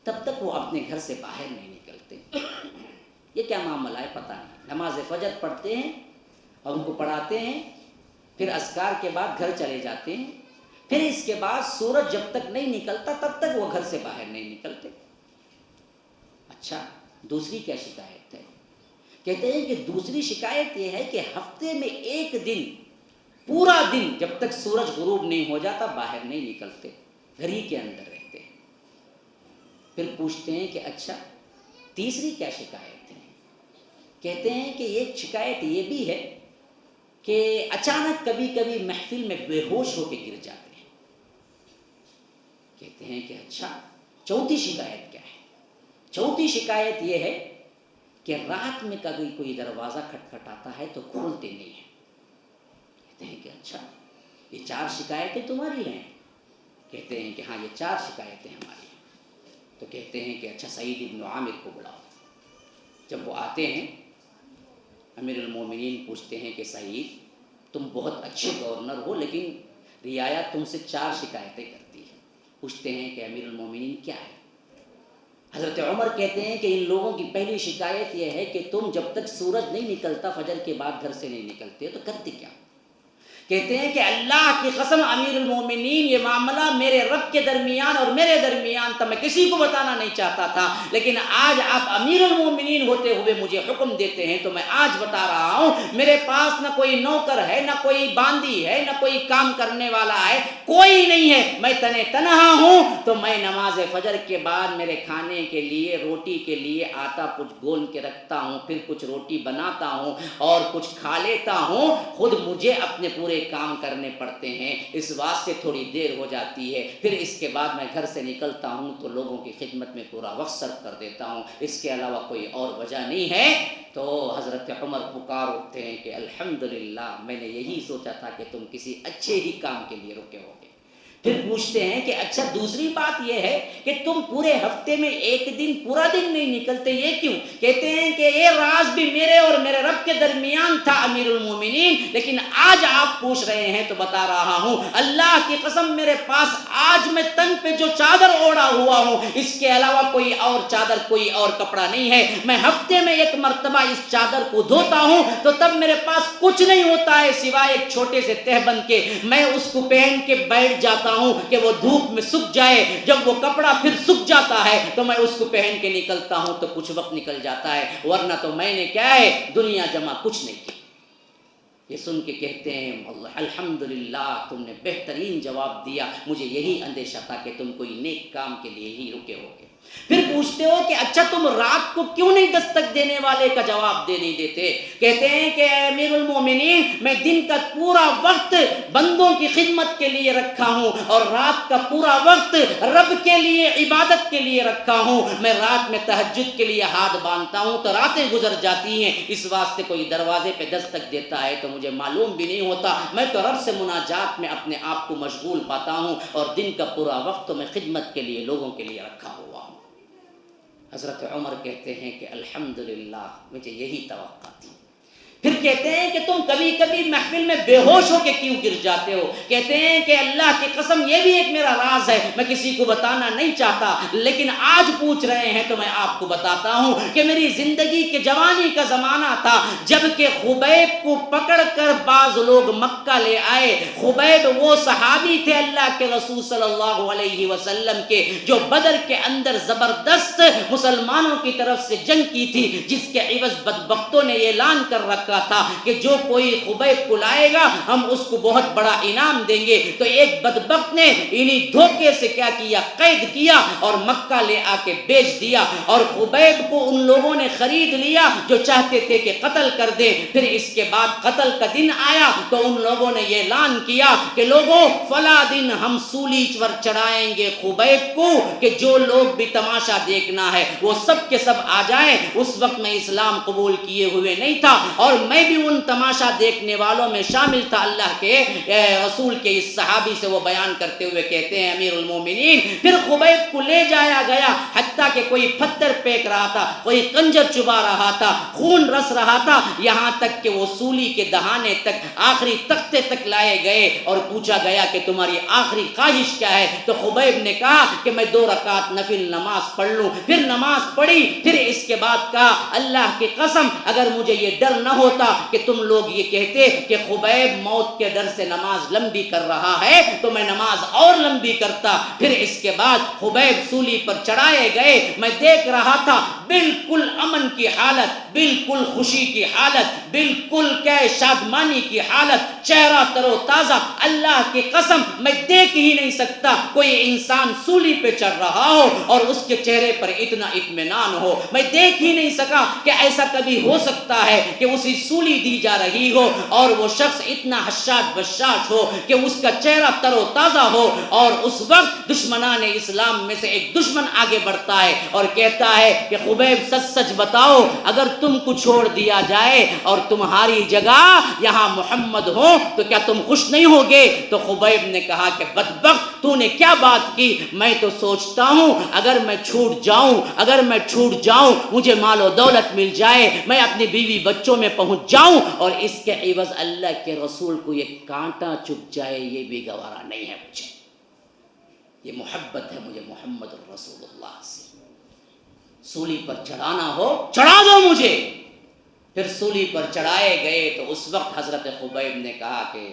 تب تک وہ اپنے گھر سے باہر نہیں نکلتے۔ یہ کیا معاملہ ہے پتہ نہیں۔ نماز فجر پڑھتے ہیں اور ان کو پڑھاتے ہیں، پھر اذکار کے بعد گھر چلے جاتے ہیں، پھر اس کے بعد سورج جب تک نہیں نکلتا تب تک وہ گھر سے باہر نہیں نکلتے۔ اچھا، دوسری کیا شکایت ہے؟ کہتے ہیں کہ دوسری شکایت یہ ہے کہ ہفتے میں ایک دن، پورا دن جب تک سورج غروب نہیں ہو جاتا باہر نہیں نکلتے، گھر ہی کے اندر رہتے ہیں۔ پھر پوچھتے ہیں کہ اچھا تیسری کیا شکایت ہے؟ کہتے ہیں کہ ایک شکایت یہ بھی ہے کہ اچانک کبھی کبھی محفل میں بے ہوش ہو کے گر جاتے ہیں۔ کہتے ہیں کہ اچھا چوتھی شکایت کیا ہے؟ چوتھی شکایت یہ ہے کہ رات میں کبھی کوئی دروازہ کھٹکھٹاتا ہے تو کھولتے نہیں ہیں۔ کہتے ہیں کہ اچھا یہ 4 شکایتیں تمہاری ہیں؟ کہتے ہیں کہ ہاں یہ 4 شکایتیں ہماری ہیں۔ تو کہتے ہیں کہ اچھا سعید ابن عامر کو بلاؤ۔ جب وہ آتے ہیں، امیر المومنین پوچھتے ہیں کہ سعید، تم بہت اچھے گورنر ہو لیکن رعایا تم سے 4 شکایتیں کرتی ہے۔ پوچھتے ہیں کہ امیر المومنین کیا ہے؟ حضرت عمر کہتے ہیں کہ ان لوگوں کی پہلی شکایت یہ ہے کہ تم جب تک سورج نہیں نکلتا فجر کے بعد گھر سے نہیں نکلتے تو کرتے کیا؟ کہتے ہیں کہ اللہ کی قسم امیر المومنین، یہ معاملہ میرے رب کے درمیان اور میرے درمیان تھا، میں کسی کو بتانا نہیں چاہتا تھا، لیکن آج آپ امیر المومنین ہوتے ہوئے مجھے حکم دیتے ہیں تو میں آج بتا رہا ہوں۔ میرے پاس نہ کوئی نوکر ہے، نہ کوئی باندی ہے، نہ کوئی کام کرنے والا ہے، کوئی نہیں ہے، میں تنہا ہوں، تو میں نماز فجر کے بعد میرے کھانے کے لیے، روٹی کے لیے آٹا کچھ گون کے رکھتا ہوں، پھر کچھ روٹی بناتا ہوں اور کچھ کھا لیتا ہوں، خود مجھے اپنے پورے کام کرنے پڑتے ہیں، اس واسطے تھوڑی دیر ہو جاتی ہے، پھر اس کے بعد میں گھر سے نکلتا ہوں تو لوگوں کی خدمت میں پورا وقت صرف کر دیتا ہوں، اس کے علاوہ کوئی اور وجہ نہیں ہے۔ تو حضرت عمر پکار اٹھتے ہیں کہ الحمدللہ، میں نے یہی سوچا تھا کہ تم کسی اچھے ہی کام کے لیے رکے ہوگے۔ پھر پوچھتے ہیں کہ اچھا دوسری بات یہ ہے کہ تم پورے ہفتے میں ایک دن پورا دن نہیں نکلتے، یہ کیوں؟ کہتے ہیں کہ یہ راز بھی میرے اور میرے رب کے درمیان تھا امیر المومنین، لیکن آج آپ پوچھ رہے ہیں تو بتا رہا ہوں، اللہ کی قسم میرے پاس آج میں تن پہ جو چادر اوڑھا ہوا ہوں اس کے علاوہ کوئی اور چادر، کوئی اور کپڑا نہیں ہے۔ میں ہفتے میں ایک مرتبہ اس چادر کو دھوتا ہوں تو تب میرے پاس کچھ نہیں ہوتا ہے سوائے ایک چھوٹے سے تہبند کے، میں اس کو پہن کے بیٹھ جاتا ہوں کہ وہ دھوپ میں سوکھ جائے، جب وہ کپڑا پھر سوکھ جاتا ہے تو میں اس کو پہن کے نکلتا ہوں تو کچھ وقت نکل جاتا ہے، ورنہ تو میں نے کیا ہے دنیا جمع کچھ نہیں کی۔ یہ سن کے کہتے ہیں الحمدللہ، تم نے بہترین جواب دیا، مجھے یہی اندیشہ تھا کہ تم کوئی نیک کام کے لیے ہی رکے ہوگے۔ پھر پوچھتے ہو کہ اچھا تم رات کو کیوں نہیں دستک دینے والے کا جواب دے نہیں دیتے؟ کہتے ہیں کہ امیر المومنین، میں دن کا پورا وقت بندوں کی خدمت کے لیے رکھا ہوں اور رات کا پورا وقت رب کے لیے، عبادت کے لیے رکھا ہوں۔ میں رات میں تہجد کے لیے ہاتھ باندھتا ہوں تو راتیں گزر جاتی ہیں، اس واسطے کوئی دروازے پہ دستک دیتا ہے تو مجھے معلوم بھی نہیں ہوتا، میں تو رب سے مناجات میں اپنے آپ کو مشغول پاتا ہوں اور دن کا پورا وقت تو میں خدمت کے لیے، لوگوں کے لیے رکھا ہوا ہوں۔ حضرت عمر کہتے ہیں کہ الحمدللہ، مجھے یہی توقع تھی۔ پھر کہتے ہیں کہ تم کبھی کبھی محفل میں بے ہوش ہو کے کیوں گر جاتے ہو؟ کہتے ہیں کہ اللہ کی قسم یہ بھی ایک میرا راز ہے، میں کسی کو بتانا نہیں چاہتا، لیکن آج پوچھ رہے ہیں تو میں آپ کو بتاتا ہوں کہ میری زندگی کے جوانی کا زمانہ تھا جب کہ خبیب کو پکڑ کر بعض لوگ مکہ لے آئے۔ خبیب وہ صحابی تھے اللہ کے رسول صلی اللہ علیہ وسلم کے جو بدر کے اندر زبردست مسلمانوں کی طرف سے جنگ کی تھی، جس کے عوض بدبختوں نے اعلان کر رکھا تھا کہ جو کوئی خبیب کو لائے گا ہم اس کو بہت بڑا انعام دیں گے۔ تو ایک بدبخت نے انہی دھوکے سے کیا کیا، قید کیا اور مکہ لے آ کے بیچ دیا، اور خبیب کو ان لوگوں نے خرید لیا جو چاہتے تھے کہ قتل کر دے۔ پھر اس کے بعد قتل کا دن آیا تو ان لوگوں نے یہ اعلان کیا کہ لوگوں فلاں دن ہم سولی پر چڑھائیں گے خبیب کو، کہ جو لوگ بھی تماشا دیکھنا ہے وہ سب کے سب آ جائیں۔ اس وقت میں اسلام قبول کیے ہوئے نہیں تھا اور میں بھی ان تماشا دیکھنے والوں میں شامل تھا۔ اللہ کے رسول کے اس صحابی سے وہ بیان کرتے ہوئے کہتے ہیں امیر المومنین پھر خبیب کو لے جایا گیا، حتیٰ کہ کوئی پتھر پھینک رہا تھا، کوئی کنجر چبا رہا تھا، خون رس رہا تھا، یہاں تک کہ وہ سولی کے دہانے تک آخری تختے تک لائے گئے اور پوچھا گیا کہ تمہاری آخری خواہش کیا ہے؟ تو خبیب نے کہا کہ میں 2 رکعت نفل نماز پڑھ لوں۔ پھر نماز پڑھی، پھر اس کے بعد کہا اللہ کی قسم اگر مجھے یہ ڈر نہ ہوتا کہ تم لوگ یہ کہتے کہ خبیب موت کے ڈر سے نماز لمبی کر رہا ہے تو میں نماز اور لمبی کرتا۔ پھر اس کے بعد خبیب سولی پر چڑھائے گئے، میں دیکھ رہا تھا بالکل امن کی حالت، بالکل خوشی کی حالت، بالکل شادمانی کی حالت، چہرہ تر و تازہ۔ اللہ کی قسم میں دیکھ ہی نہیں سکتا کوئی انسان سولی پہ چڑھ رہا ہو اور اس کے چہرے پر اتنا اطمینان ہو۔ میں دیکھ ہی نہیں سکا کہ ایسا کبھی ہو سکتا ہے کہ اسی سولی دی جا رہی ہو اور وہ شخص اتنا حشاش بشاش ہو کہ اس کا چہرہ تر و تازہ ہو۔ اور اس وقت دشمنان اسلام میں سے ایک دشمن آگے بڑھتا ہے اور کہتا ہے کہ خبیب سچ سچ بتاؤ اگر تم کو چھوڑ دیا جائے اور تمہاری جگہ یہاں محمد ہو تو کیا تم خوش نہیں ہوگے؟ تو خبیب نے کہا کہ بدبخت تو نے کیا بات کی، میں تو سوچتا ہوں اگر میں چھوٹ جاؤں مجھے مال و دولت مل جائے، میں اپنی بیوی بچوں میں پہنچ جاؤں، اور اس کے عوض اللہ کے رسول کو یہ کانٹا چبھ جائے یہ بھی گوارا نہیں ہے مجھے۔ یہ محبت ہے مجھے محمد رسول اللہ سے۔ سولی پر چڑھانا ہو چڑھا دو مجھے۔ پھر سولی پر چڑھائے گئے تو اس وقت حضرت خبیب نے کہا کہ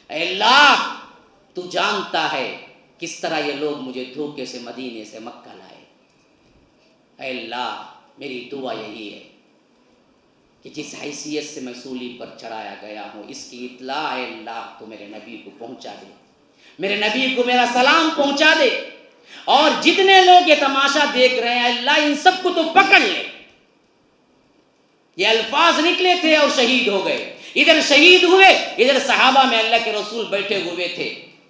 اے اللہ تو جانتا ہے کس طرح یہ لوگ مجھے دھوکے سے مدینے سے مکہ لائے۔ اے اللہ میری دعا یہی ہے کہ جس حیثیت سے میں سولی پر چڑھایا گیا ہوں اس کی اطلاع اے اللہ تو میرے نبی کو پہنچا دے، میرے نبی کو میرا سلام پہنچا دے، اور جتنے لوگ یہ تماشا دیکھ رہے ہیں اللہ ان سب کو تو پکڑ لے۔ یہ الفاظ نکلے تھے اور شہید ہو گئے، ادھر شہید ہوئے، ادھر صحابہ میں اللہ کے رسول بیٹھے ہوئے تھے۔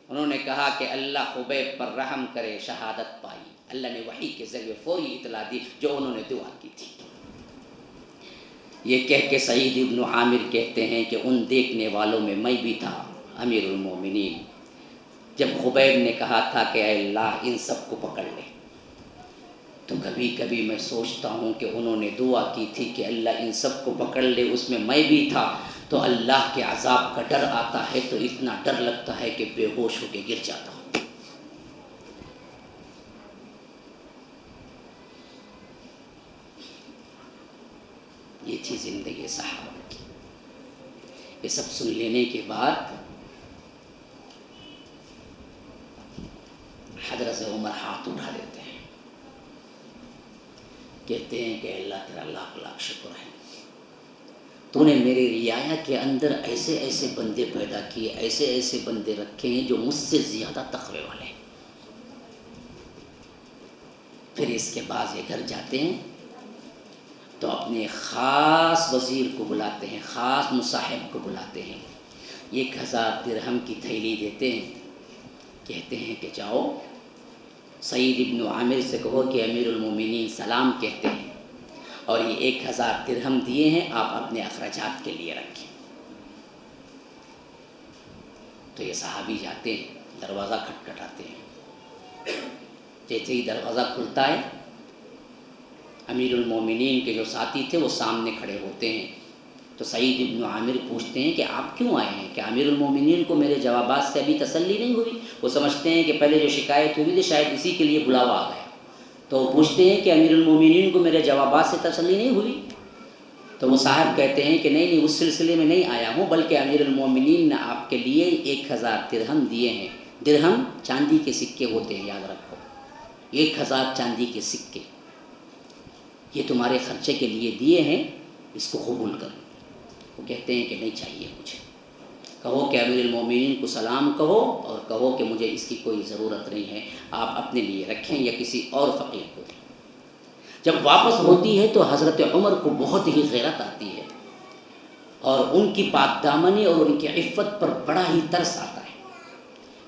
انہوں نے کہا کہ اللہ خبیب پر رحم کرے، شہادت پائی۔ اللہ نے وحی کے ذریعے فوری اطلاع دی جو انہوں نے دعا کی تھی۔ یہ کہہ کے سعید ابن عامر کہتے ہیں کہ ان دیکھنے والوں میں میں بھی تھا امیر المومنین، جب خبیب نے کہا تھا کہ اے اللہ ان سب کو پکڑ لے، تو کبھی کبھی میں سوچتا ہوں کہ انہوں نے دعا کی تھی کہ اللہ ان سب کو پکڑ لے، اس میں بھی تھا، تو اللہ کے عذاب کا ڈر آتا ہے تو اتنا ڈر لگتا ہے کہ بے ہوش ہو کے گر جاتا ہوں۔ یہ تھی زندگی صحابہ کی۔ یہ سب سن لینے کے بعد حضرت عمر ہاتھ اٹھا دیتے ہیں، کہتے ہیں کہ اللہ تیرا لاکھ لاکھ شکر ہے، تو نے میرے رعایا کے اندر ایسے ایسے بندے پیدا کیے، ایسے ایسے بندے رکھے ہیں جو مجھ سے زیادہ تقوی والے ہیں۔ پھر اس کے بعد یہ گھر جاتے ہیں تو اپنے خاص وزیر کو بلاتے ہیں، خاص مصاحب کو بلاتے ہیں، 1000 درہم کی تھیلی دیتے ہیں، کہتے ہیں کہ جاؤ سعید ابن عامر سے کہو کہ امیر المومنین سلام کہتے ہیں، اور یہ 1000 درہم دیے ہیں آپ اپنے اخراجات کے لیے رکھیں۔ تو یہ صحابی جاتے ہیں، دروازہ کھٹکھٹاتے ہیں، جیسے ہی دروازہ کھلتا ہے امیر المومنین کے جو ساتھی تھے وہ سامنے کھڑے ہوتے ہیں، تو سعید ابن عامر پوچھتے ہیں کہ آپ کیوں آئے ہیں، کہ امیر المومنین کو میرے جوابات سے ابھی تسلی نہیں ہوئی؟ وہ سمجھتے ہیں کہ پہلے جو شکایت ہوئی تھی شاید اسی کے لیے بلاوا آ گیا، تو وہ پوچھتے ہیں کہ امیر المومنین کو میرے جوابات سے تسلی نہیں ہوئی؟ تو وہ صاحب کہتے ہیں کہ نہیں اس سلسلے میں نہیں آیا ہوں، بلکہ امیر المومنین نے آپ کے لیے 1000 درہم دیے ہیں۔ درہم چاندی کے سکے ہوتے ہیں، یاد رکھو، 1000 چاندی کے سکے، یہ تمہارے خرچے کے لیے دیے ہیں، اس کو قبول کرو۔ وہ کہتے ہیں کہ نہیں چاہیے مجھے، کہو کہ امیر المومنین کو سلام کہو اور کہو کہ مجھے اس کی کوئی ضرورت نہیں ہے، آپ اپنے لیے رکھیں یا کسی اور فقیر کو دیں۔ جب واپس ہوتی ہے تو حضرت عمر کو بہت ہی غیرت آتی ہے اور ان کی پاک دامنی اور ان کی عفت پر بڑا ہی ترس آتا ہے۔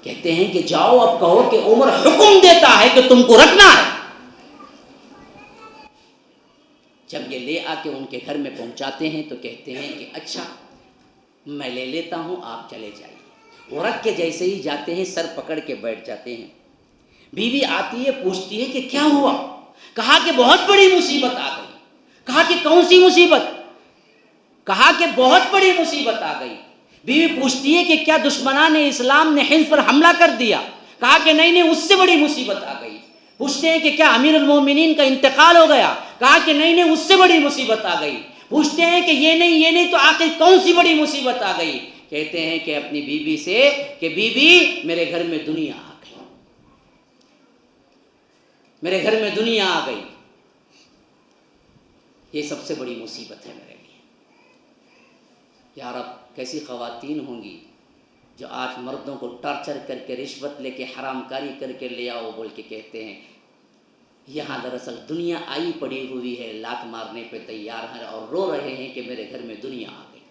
کہتے ہیں کہ جاؤ اب کہو کہ عمر حکم دیتا ہے کہ تم کو رکھنا ہے۔ جب یہ لے آ کے ان کے گھر میں پہنچاتے ہیں تو کہتے ہیں کہ اچھا میں لے لیتا ہوں، آپ چلے جائیے۔ وہ رکھ کے جیسے ہی جاتے ہیں سر پکڑ کے بیٹھ جاتے ہیں۔ بیوی آتی ہے، پوچھتی ہے کہ کیا ہوا؟ کہا کہ بہت بڑی مصیبت آ گئی۔ کہا کہ کون سی مصیبت؟ کہا کہ بہت بڑی مصیبت آ گئی۔ بیوی پوچھتی ہے کہ کیا دشمنان اسلام نے حنف پر حملہ کر دیا؟ کہا کہ نہیں اس سے بڑی مصیبت آ گئی۔ پوچھتے ہیں کہ کیا امیر المومنین کا انتقال ہو گیا؟ کہا کہ نہیں اس سے بڑی مصیبت آ گئی۔ پوچھتے ہیں کہ یہ نہیں تو آخر کون سی بڑی مصیبت آ گئی؟ کہتے ہیں کہ اپنی بیوی سے کہ بیوی میرے گھر میں دنیا آ گئی، میرے گھر میں دنیا آ گئی، یہ سب سے بڑی مصیبت ہے میرے لیے۔ یار اب کیسی خواتین ہوں گی جو آج مردوں کو ٹارچر کر کے رشوت لے کے حرام کاری کر کے لے آؤ بول کے کہتے ہیں۔ یہاں دراصل دنیا آئی پڑی ہوئی ہے، لات مارنے پہ تیار ہے اور رو رہے ہیں کہ میرے گھر میں دنیا آ گئی۔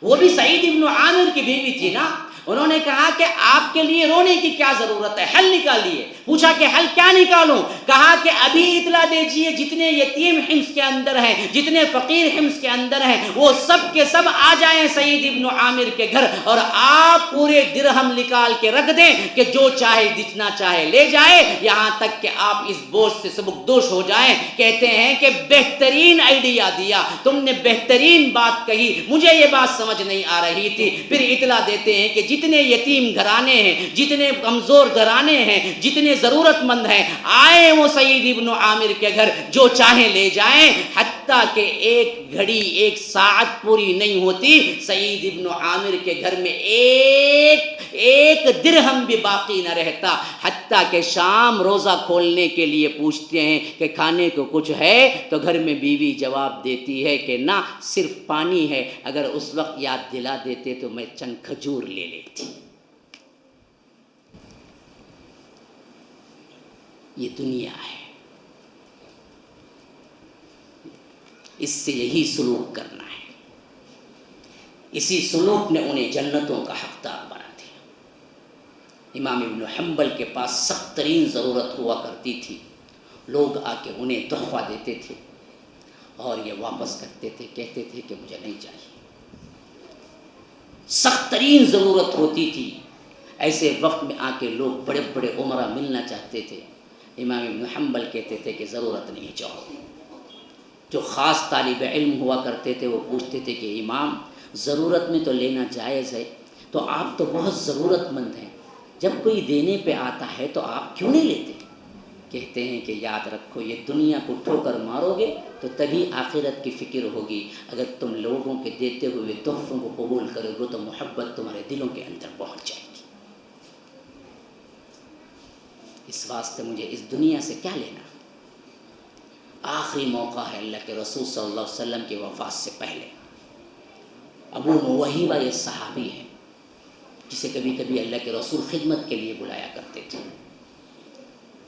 وہ بھی سعید ابن عامر کی بیوی تھی نا، انہوں نے کہا کہ آپ کے لیے رونے کی کیا ضرورت ہے، حل نکالیے۔ پوچھا کہ حل کیا نکالوں؟ کہا کہ ابھی اطلاع دیجئے جتنے یتیم حمص کے اندر ہیں، جتنے فقیر حمص کے اندر ہیں، وہ سب کے سب آ جائیں سعید ابن عامر کے گھر اور آپ پورے درہم نکال کے رکھ دیں کہ جو چاہے جتنا چاہے لے جائے، یہاں تک کہ آپ اس بوجھ سے سبکدوش ہو جائیں۔ کہتے ہیں کہ بہترین آئیڈیا دیا تم نے، بہترین بات کہی، مجھے یہ بات سمجھ نہیں آ رہی تھی۔ پھر اطلاع دیتے ہیں کہ جتنے یتیم گھرانے ہیں، جتنے کمزور گھرانے ہیں، جتنے ضرورت مند ہیں، آئے وہ سعید ابن عامر کے گھر، جو چاہیں لے جائیں۔ حتیٰ کہ ایک گھڑی، ایک ساعت پوری نہیں ہوتی، سعید ابن عامر کے گھر میں ایک درہم بھی باقی نہ رہتا۔ حتیٰ کہ شام روزہ کھولنے کے لیے پوچھتے ہیں کہ کھانے کو کچھ ہے، تو گھر میں بیوی جواب دیتی ہے کہ نہ، صرف پانی ہے، اگر اس وقت یاد دلا دیتے تو میں چند کھجور لے لیتی۔ یہ دنیا ہے، اس سے یہی سلوک کرنا ہے۔ اسی سلوک نے انہیں جنتوں کا حقدار بنا دیا۔ امام ابن حنبل کے پاس سخت ترین ضرورت ہوا کرتی تھی، لوگ آ کے انہیں تحفہ دیتے تھے اور یہ واپس کرتے تھے، کہتے تھے کہ مجھے نہیں چاہیے۔ سخت ترین ضرورت ہوتی تھی، ایسے وقت میں آ کے لوگ بڑے بڑے عمرہ ملنا چاہتے تھے، امام ابن حنبل کہتے تھے کہ ضرورت نہیں، جاؤ۔ جو خاص طالب علم ہوا کرتے تھے وہ پوچھتے تھے کہ امام ضرورت میں تو لینا جائز ہے، تو آپ تو بہت ضرورت مند ہیں، جب کوئی دینے پہ آتا ہے تو آپ کیوں نہیں لیتے؟ کہتے ہیں کہ یاد رکھو، یہ دنیا کو ٹھوکر مارو گے تو تبھی آخرت کی فکر ہوگی۔ اگر تم لوگوں کے دیتے ہوئے تحفوں کو قبول کرو گے تو محبت تمہارے دلوں کے اندر پہنچ جائے گی۔ اس واسطے مجھے اس دنیا سے کیا لینا؟ آخری موقع ہے اللہ کے رسول صلی اللہ علیہ وسلم کی وفات سے پہلے۔ ابو موہبہ یہ صحابی ہے جسے کبھی کبھی اللہ کے رسول خدمت کے لیے بلایا کرتے تھے۔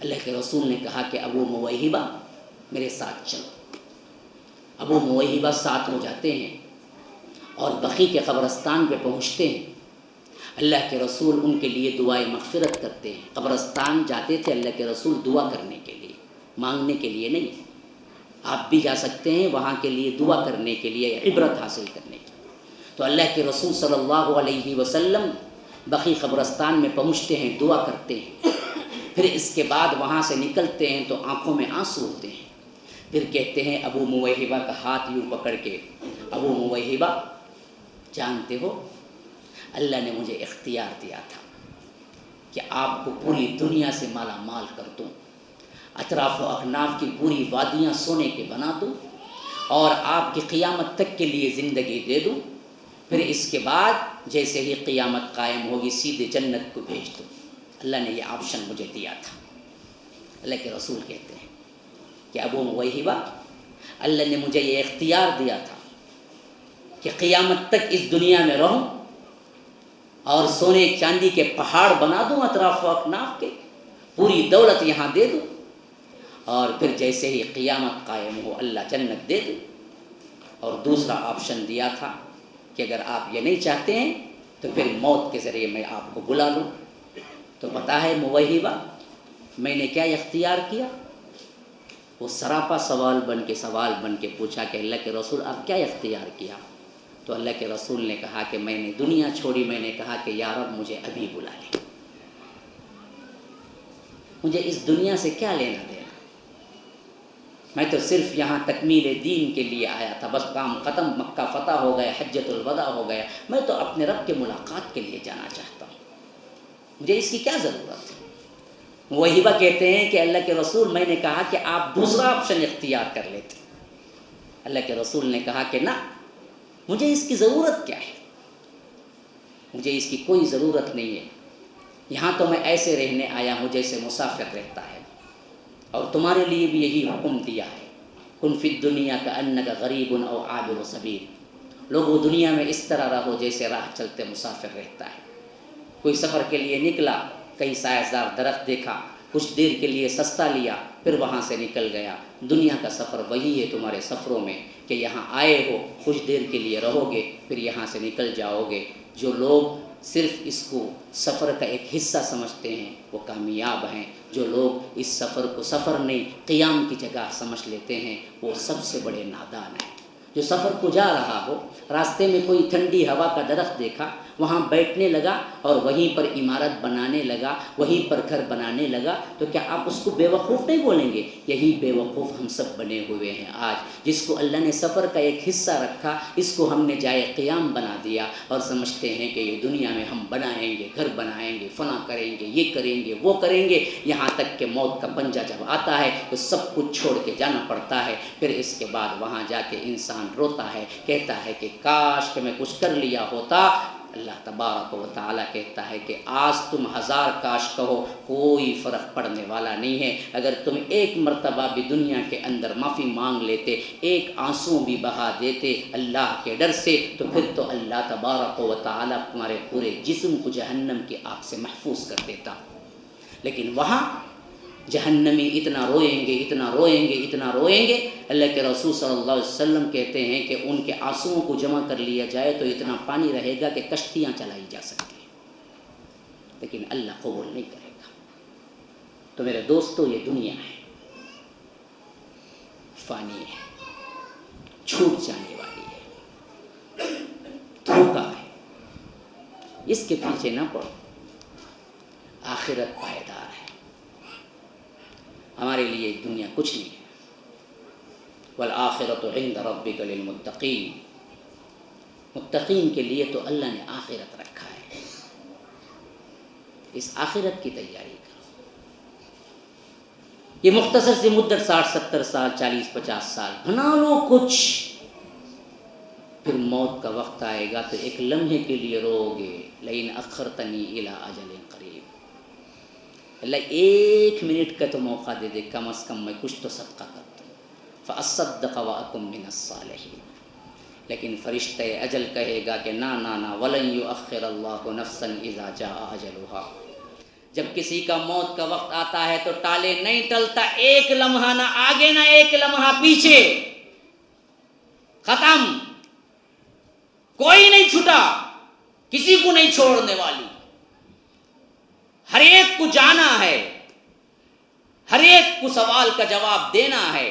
اللہ کے رسول نے کہا کہ ابو موہبہ میرے ساتھ چلو۔ ابو موہبہ ساتھ ہو جاتے ہیں اور بقیع کے قبرستان پہ پہنچتے ہیں۔ اللہ کے رسول ان کے لیے دعائے مغفرت کرتے ہیں۔ قبرستان جاتے تھے اللہ کے رسول دعا کرنے کے لیے، مانگنے کے لیے نہیں۔ آپ بھی جا سکتے ہیں وہاں کے لیے دعا کرنے کے لیے، عبرت حاصل کرنے کے لیے۔ تو اللہ کے رسول صلی اللہ علیہ وسلم بقیع قبرستان میں پہنچتے ہیں، دعا کرتے ہیں، پھر اس کے بعد وہاں سے نکلتے ہیں تو آنکھوں میں آنسو ہوتے ہیں۔ پھر کہتے ہیں ابو موہبہ کا ہاتھ یوں پکڑ کے، ابو موہبہ جانتے ہو اللہ نے مجھے اختیار دیا تھا کہ آپ کو پوری دنیا سے مالا مال کر دوں، اطراف و اکناف کی پوری وادیاں سونے کے بنا دوں اور آپ کی قیامت تک کے لیے زندگی دے دوں، پھر اس کے بعد جیسے ہی قیامت قائم ہوگی سیدھے جنت کو بھیج دوں۔ اللہ نے یہ آپشن مجھے دیا تھا۔ اللہ کے رسول کہتے ہیں کہ ابو موہبہ اللہ نے مجھے یہ اختیار دیا تھا کہ قیامت تک اس دنیا میں رہوں اور سونے چاندی کے پہاڑ بنا دوں اطراف و اکناف کے، پوری دولت یہاں دے دوں، اور پھر جیسے ہی قیامت قائم ہو اللہ جنت دے دوں۔ اور دوسرا آپشن دیا تھا کہ اگر آپ یہ نہیں چاہتے ہیں تو پھر موت کے ذریعے میں آپ کو بلا لوں۔ تو پتہ ہے موہبہ میں نے کیا اختیار کیا؟ وہ سراپا سوال بن کے پوچھا کہ اللہ کے رسول آپ کیا اختیار کیا؟ تو اللہ کے رسول نے کہا کہ میں نے دنیا چھوڑی، میں نے کہا کہ یا رب مجھے ابھی بلا لے، مجھے اس دنیا سے کیا لینا دینا، میں تو صرف یہاں تکمیل دین کے لیے آیا تھا، بس کام ختم، مکہ فتح ہو گیا، حجۃ الوداع ہو گیا، میں تو اپنے رب کے ملاقات کے لیے جانا چاہتا ہوں، مجھے اس کی کیا ضرورت ہے؟ موہبہ کہتے ہیں کہ اللہ کے رسول میں نے کہا کہ آپ دوسرا آپشن اختیار کر لیتے۔ اللہ کے رسول نے کہا کہ نہ، مجھے اس کی ضرورت کیا ہے، مجھے اس کی کوئی ضرورت نہیں ہے، یہاں تو میں ایسے رہنے آیا ہوں جیسے مسافر رہتا ہے، اور تمہارے لیے بھی یہی حکم دیا ہے، کن فی الدنیا کأنک غریب او عابر سبیل، لوگوں دنیا میں اس طرح رہو جیسے راہ چلتے مسافر رہتا ہے، کوئی سفر کے لیے نکلا، کہیں سایہ‌دار درخت دیکھا، کچھ دیر کے لیے سستا لیا، پھر وہاں سے نکل گیا۔ دنیا کا سفر وہی ہے تمہارے سفروں میں کہ یہاں آئے ہو، کچھ دیر کے لیے رہو گے، پھر یہاں سے نکل جاؤ گے۔ جو لوگ صرف اس کو سفر کا ایک حصہ سمجھتے ہیں وہ کامیاب ہیں، جو لوگ اس سفر کو سفر نہیں قیام کی جگہ سمجھ لیتے ہیں وہ سب سے بڑے نادان ہیں۔ جو سفر کو جا رہا ہو، راستے میں کوئی ٹھنڈی ہوا کا درخت دیکھا، وہاں بیٹھنے لگا اور وہیں پر عمارت بنانے لگا، وہیں پر گھر بنانے لگا، تو کیا آپ اس کو بے وقوف نہیں بولیں گے؟ یہی بے وقوف ہم سب بنے ہوئے ہیں آج، جس کو اللہ نے سفر کا ایک حصہ رکھا، اس کو ہم نے جائے قیام بنا دیا اور سمجھتے ہیں کہ یہ دنیا میں ہم بنائیں گے، گھر بنائیں گے، فلاں کریں گے، یہ کریں گے، وہ کریں گے، یہاں تک کہ موت کا پنجہ جب آتا ہے تو سب کچھ چھوڑ کے جانا پڑتا ہے۔ پھر اس کے بعد وہاں جا کے انسان روتا ہے، کہتا ہے کہ کاش کہ میں کچھ کر لیا ہوتا۔ اللہ تبارک و تعالیٰ کہتا ہے کہ آج تم 1000 کاش کہو کوئی فرق پڑنے والا نہیں ہے۔ اگر تم ایک مرتبہ بھی دنیا کے اندر معافی مانگ لیتے، ایک آنسو بھی بہا دیتے اللہ کے ڈر سے، تو پھر تو اللہ تبارک و تعالیٰ تمہارے پورے جسم کو جہنم کی آگ سے محفوظ کر دیتا۔ لیکن وہاں جہنمی اتنا روئیں گے، اتنا روئیں گے، اتنا روئیں گے، اللہ کے رسول صلی اللہ علیہ وسلم کہتے ہیں کہ ان کے آنسوؤں کو جمع کر لیا جائے تو اتنا پانی رہے گا کہ کشتیاں چلائی جا سکتی ہیں، لیکن اللہ قبول نہیں کرے گا۔ تو میرے دوستو، یہ دنیا ہے، فانی ہے، چھوٹ جانے والی ہے، دھوکہ ہے، اس کے پیچھے نہ پڑو، آخرت پائیدار ہے۔ ہمارے لیے دنیا کچھ نہیں ہے۔ والآخرۃ عند ربک للمتقین، متقین کے لیے تو اللہ نے آخرت رکھا ہے، اس آخرت کی تیاری کرو۔ یہ مختصر سی مدت 60-70 سال، 40-50 سال بنا لو کچھ، پھر موت کا وقت آئے گا تو ایک لمحے کے لیے رو گے، لئن اخرتنی الی اجل قریب، اللہ 1 منٹ کا تو موقع دے دے، کم از کم میں کچھ تو صدقہ کر دوں، فاصدق واکن من الصالحین۔ لیکن فرشتہ اجل کہے گا کہ نہ ولن یؤخر اللہ نفسا اذا جاء اجلها، جب کسی کا موت کا وقت آتا ہے تو ٹالے نہیں ٹلتا، ایک لمحہ نہ آگے نہ ایک لمحہ پیچھے، ختم، کوئی نہیں چھٹا، کسی کو نہیں چھوڑنے والی، ہر ایک کو جانا ہے، ہر ایک کو سوال کا جواب دینا ہے،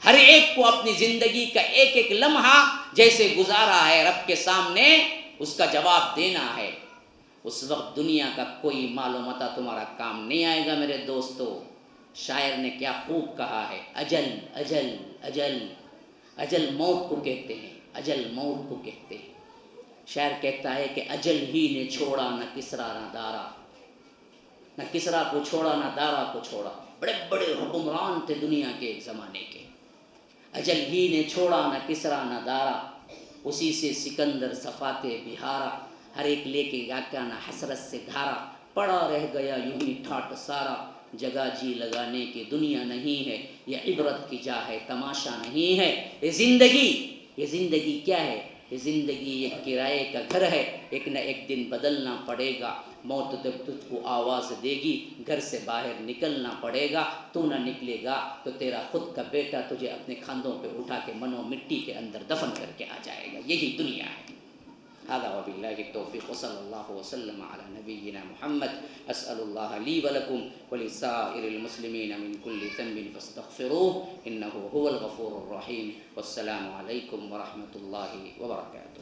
ہر ایک کو اپنی زندگی کا ایک ایک لمحہ جیسے گزارا ہے رب کے سامنے اس کا جواب دینا ہے۔ اس وقت دنیا کا کوئی مال و متاع تمہارا کام نہیں آئے گا میرے دوستو، شاعر نے کیا خوب کہا ہے، اجل اجل اجل، اجل موت کو کہتے ہیں، اجل موت کو کہتے ہیں۔ شاعر کہتا ہے کہ اجل ہی نے چھوڑا نہ کسرا نہ دارا، نہ کسرا کو چھوڑا نہ دارا کو چھوڑا، بڑے بڑے حکمران تھے دنیا کے ایک زمانے کے، اجل ہی نے چھوڑا نہ کسرا نہ دارا، اسی سے سکندر صفاتے بہارا، ہر ایک لے کے گاکا نہ حسرت سے دھارا، پڑا رہ گیا یوں ہی ٹھاٹ سارا، جگہ جی لگانے کی دنیا نہیں ہے، یہ عبرت کی جا ہے تماشا نہیں ہے، یہ زندگی کیا ہے، یہ زندگی ایک کرائے کا گھر ہے، ایک نہ ایک دن بدلنا پڑے گا، موت جب تجھ کو آواز دے گی گھر سے باہر نکلنا پڑے گا، تو نہ نکلے گا تو تیرا خود کا بیٹا تجھے اپنے کھاندوں پہ اٹھا کے منو مٹی کے اندر دفن کر کے آ جائے گا، یہی دنیا ہے۔ هذا وبالله التوفيق وصلى الله وسلم على نبينا محمد، أسأل الله لي ولكم ولسائر المسلمين من كل ذنب فاستغفروه إنه هو الغفور الرحيم، والسلام عليكم ورحمة الله وبركاته۔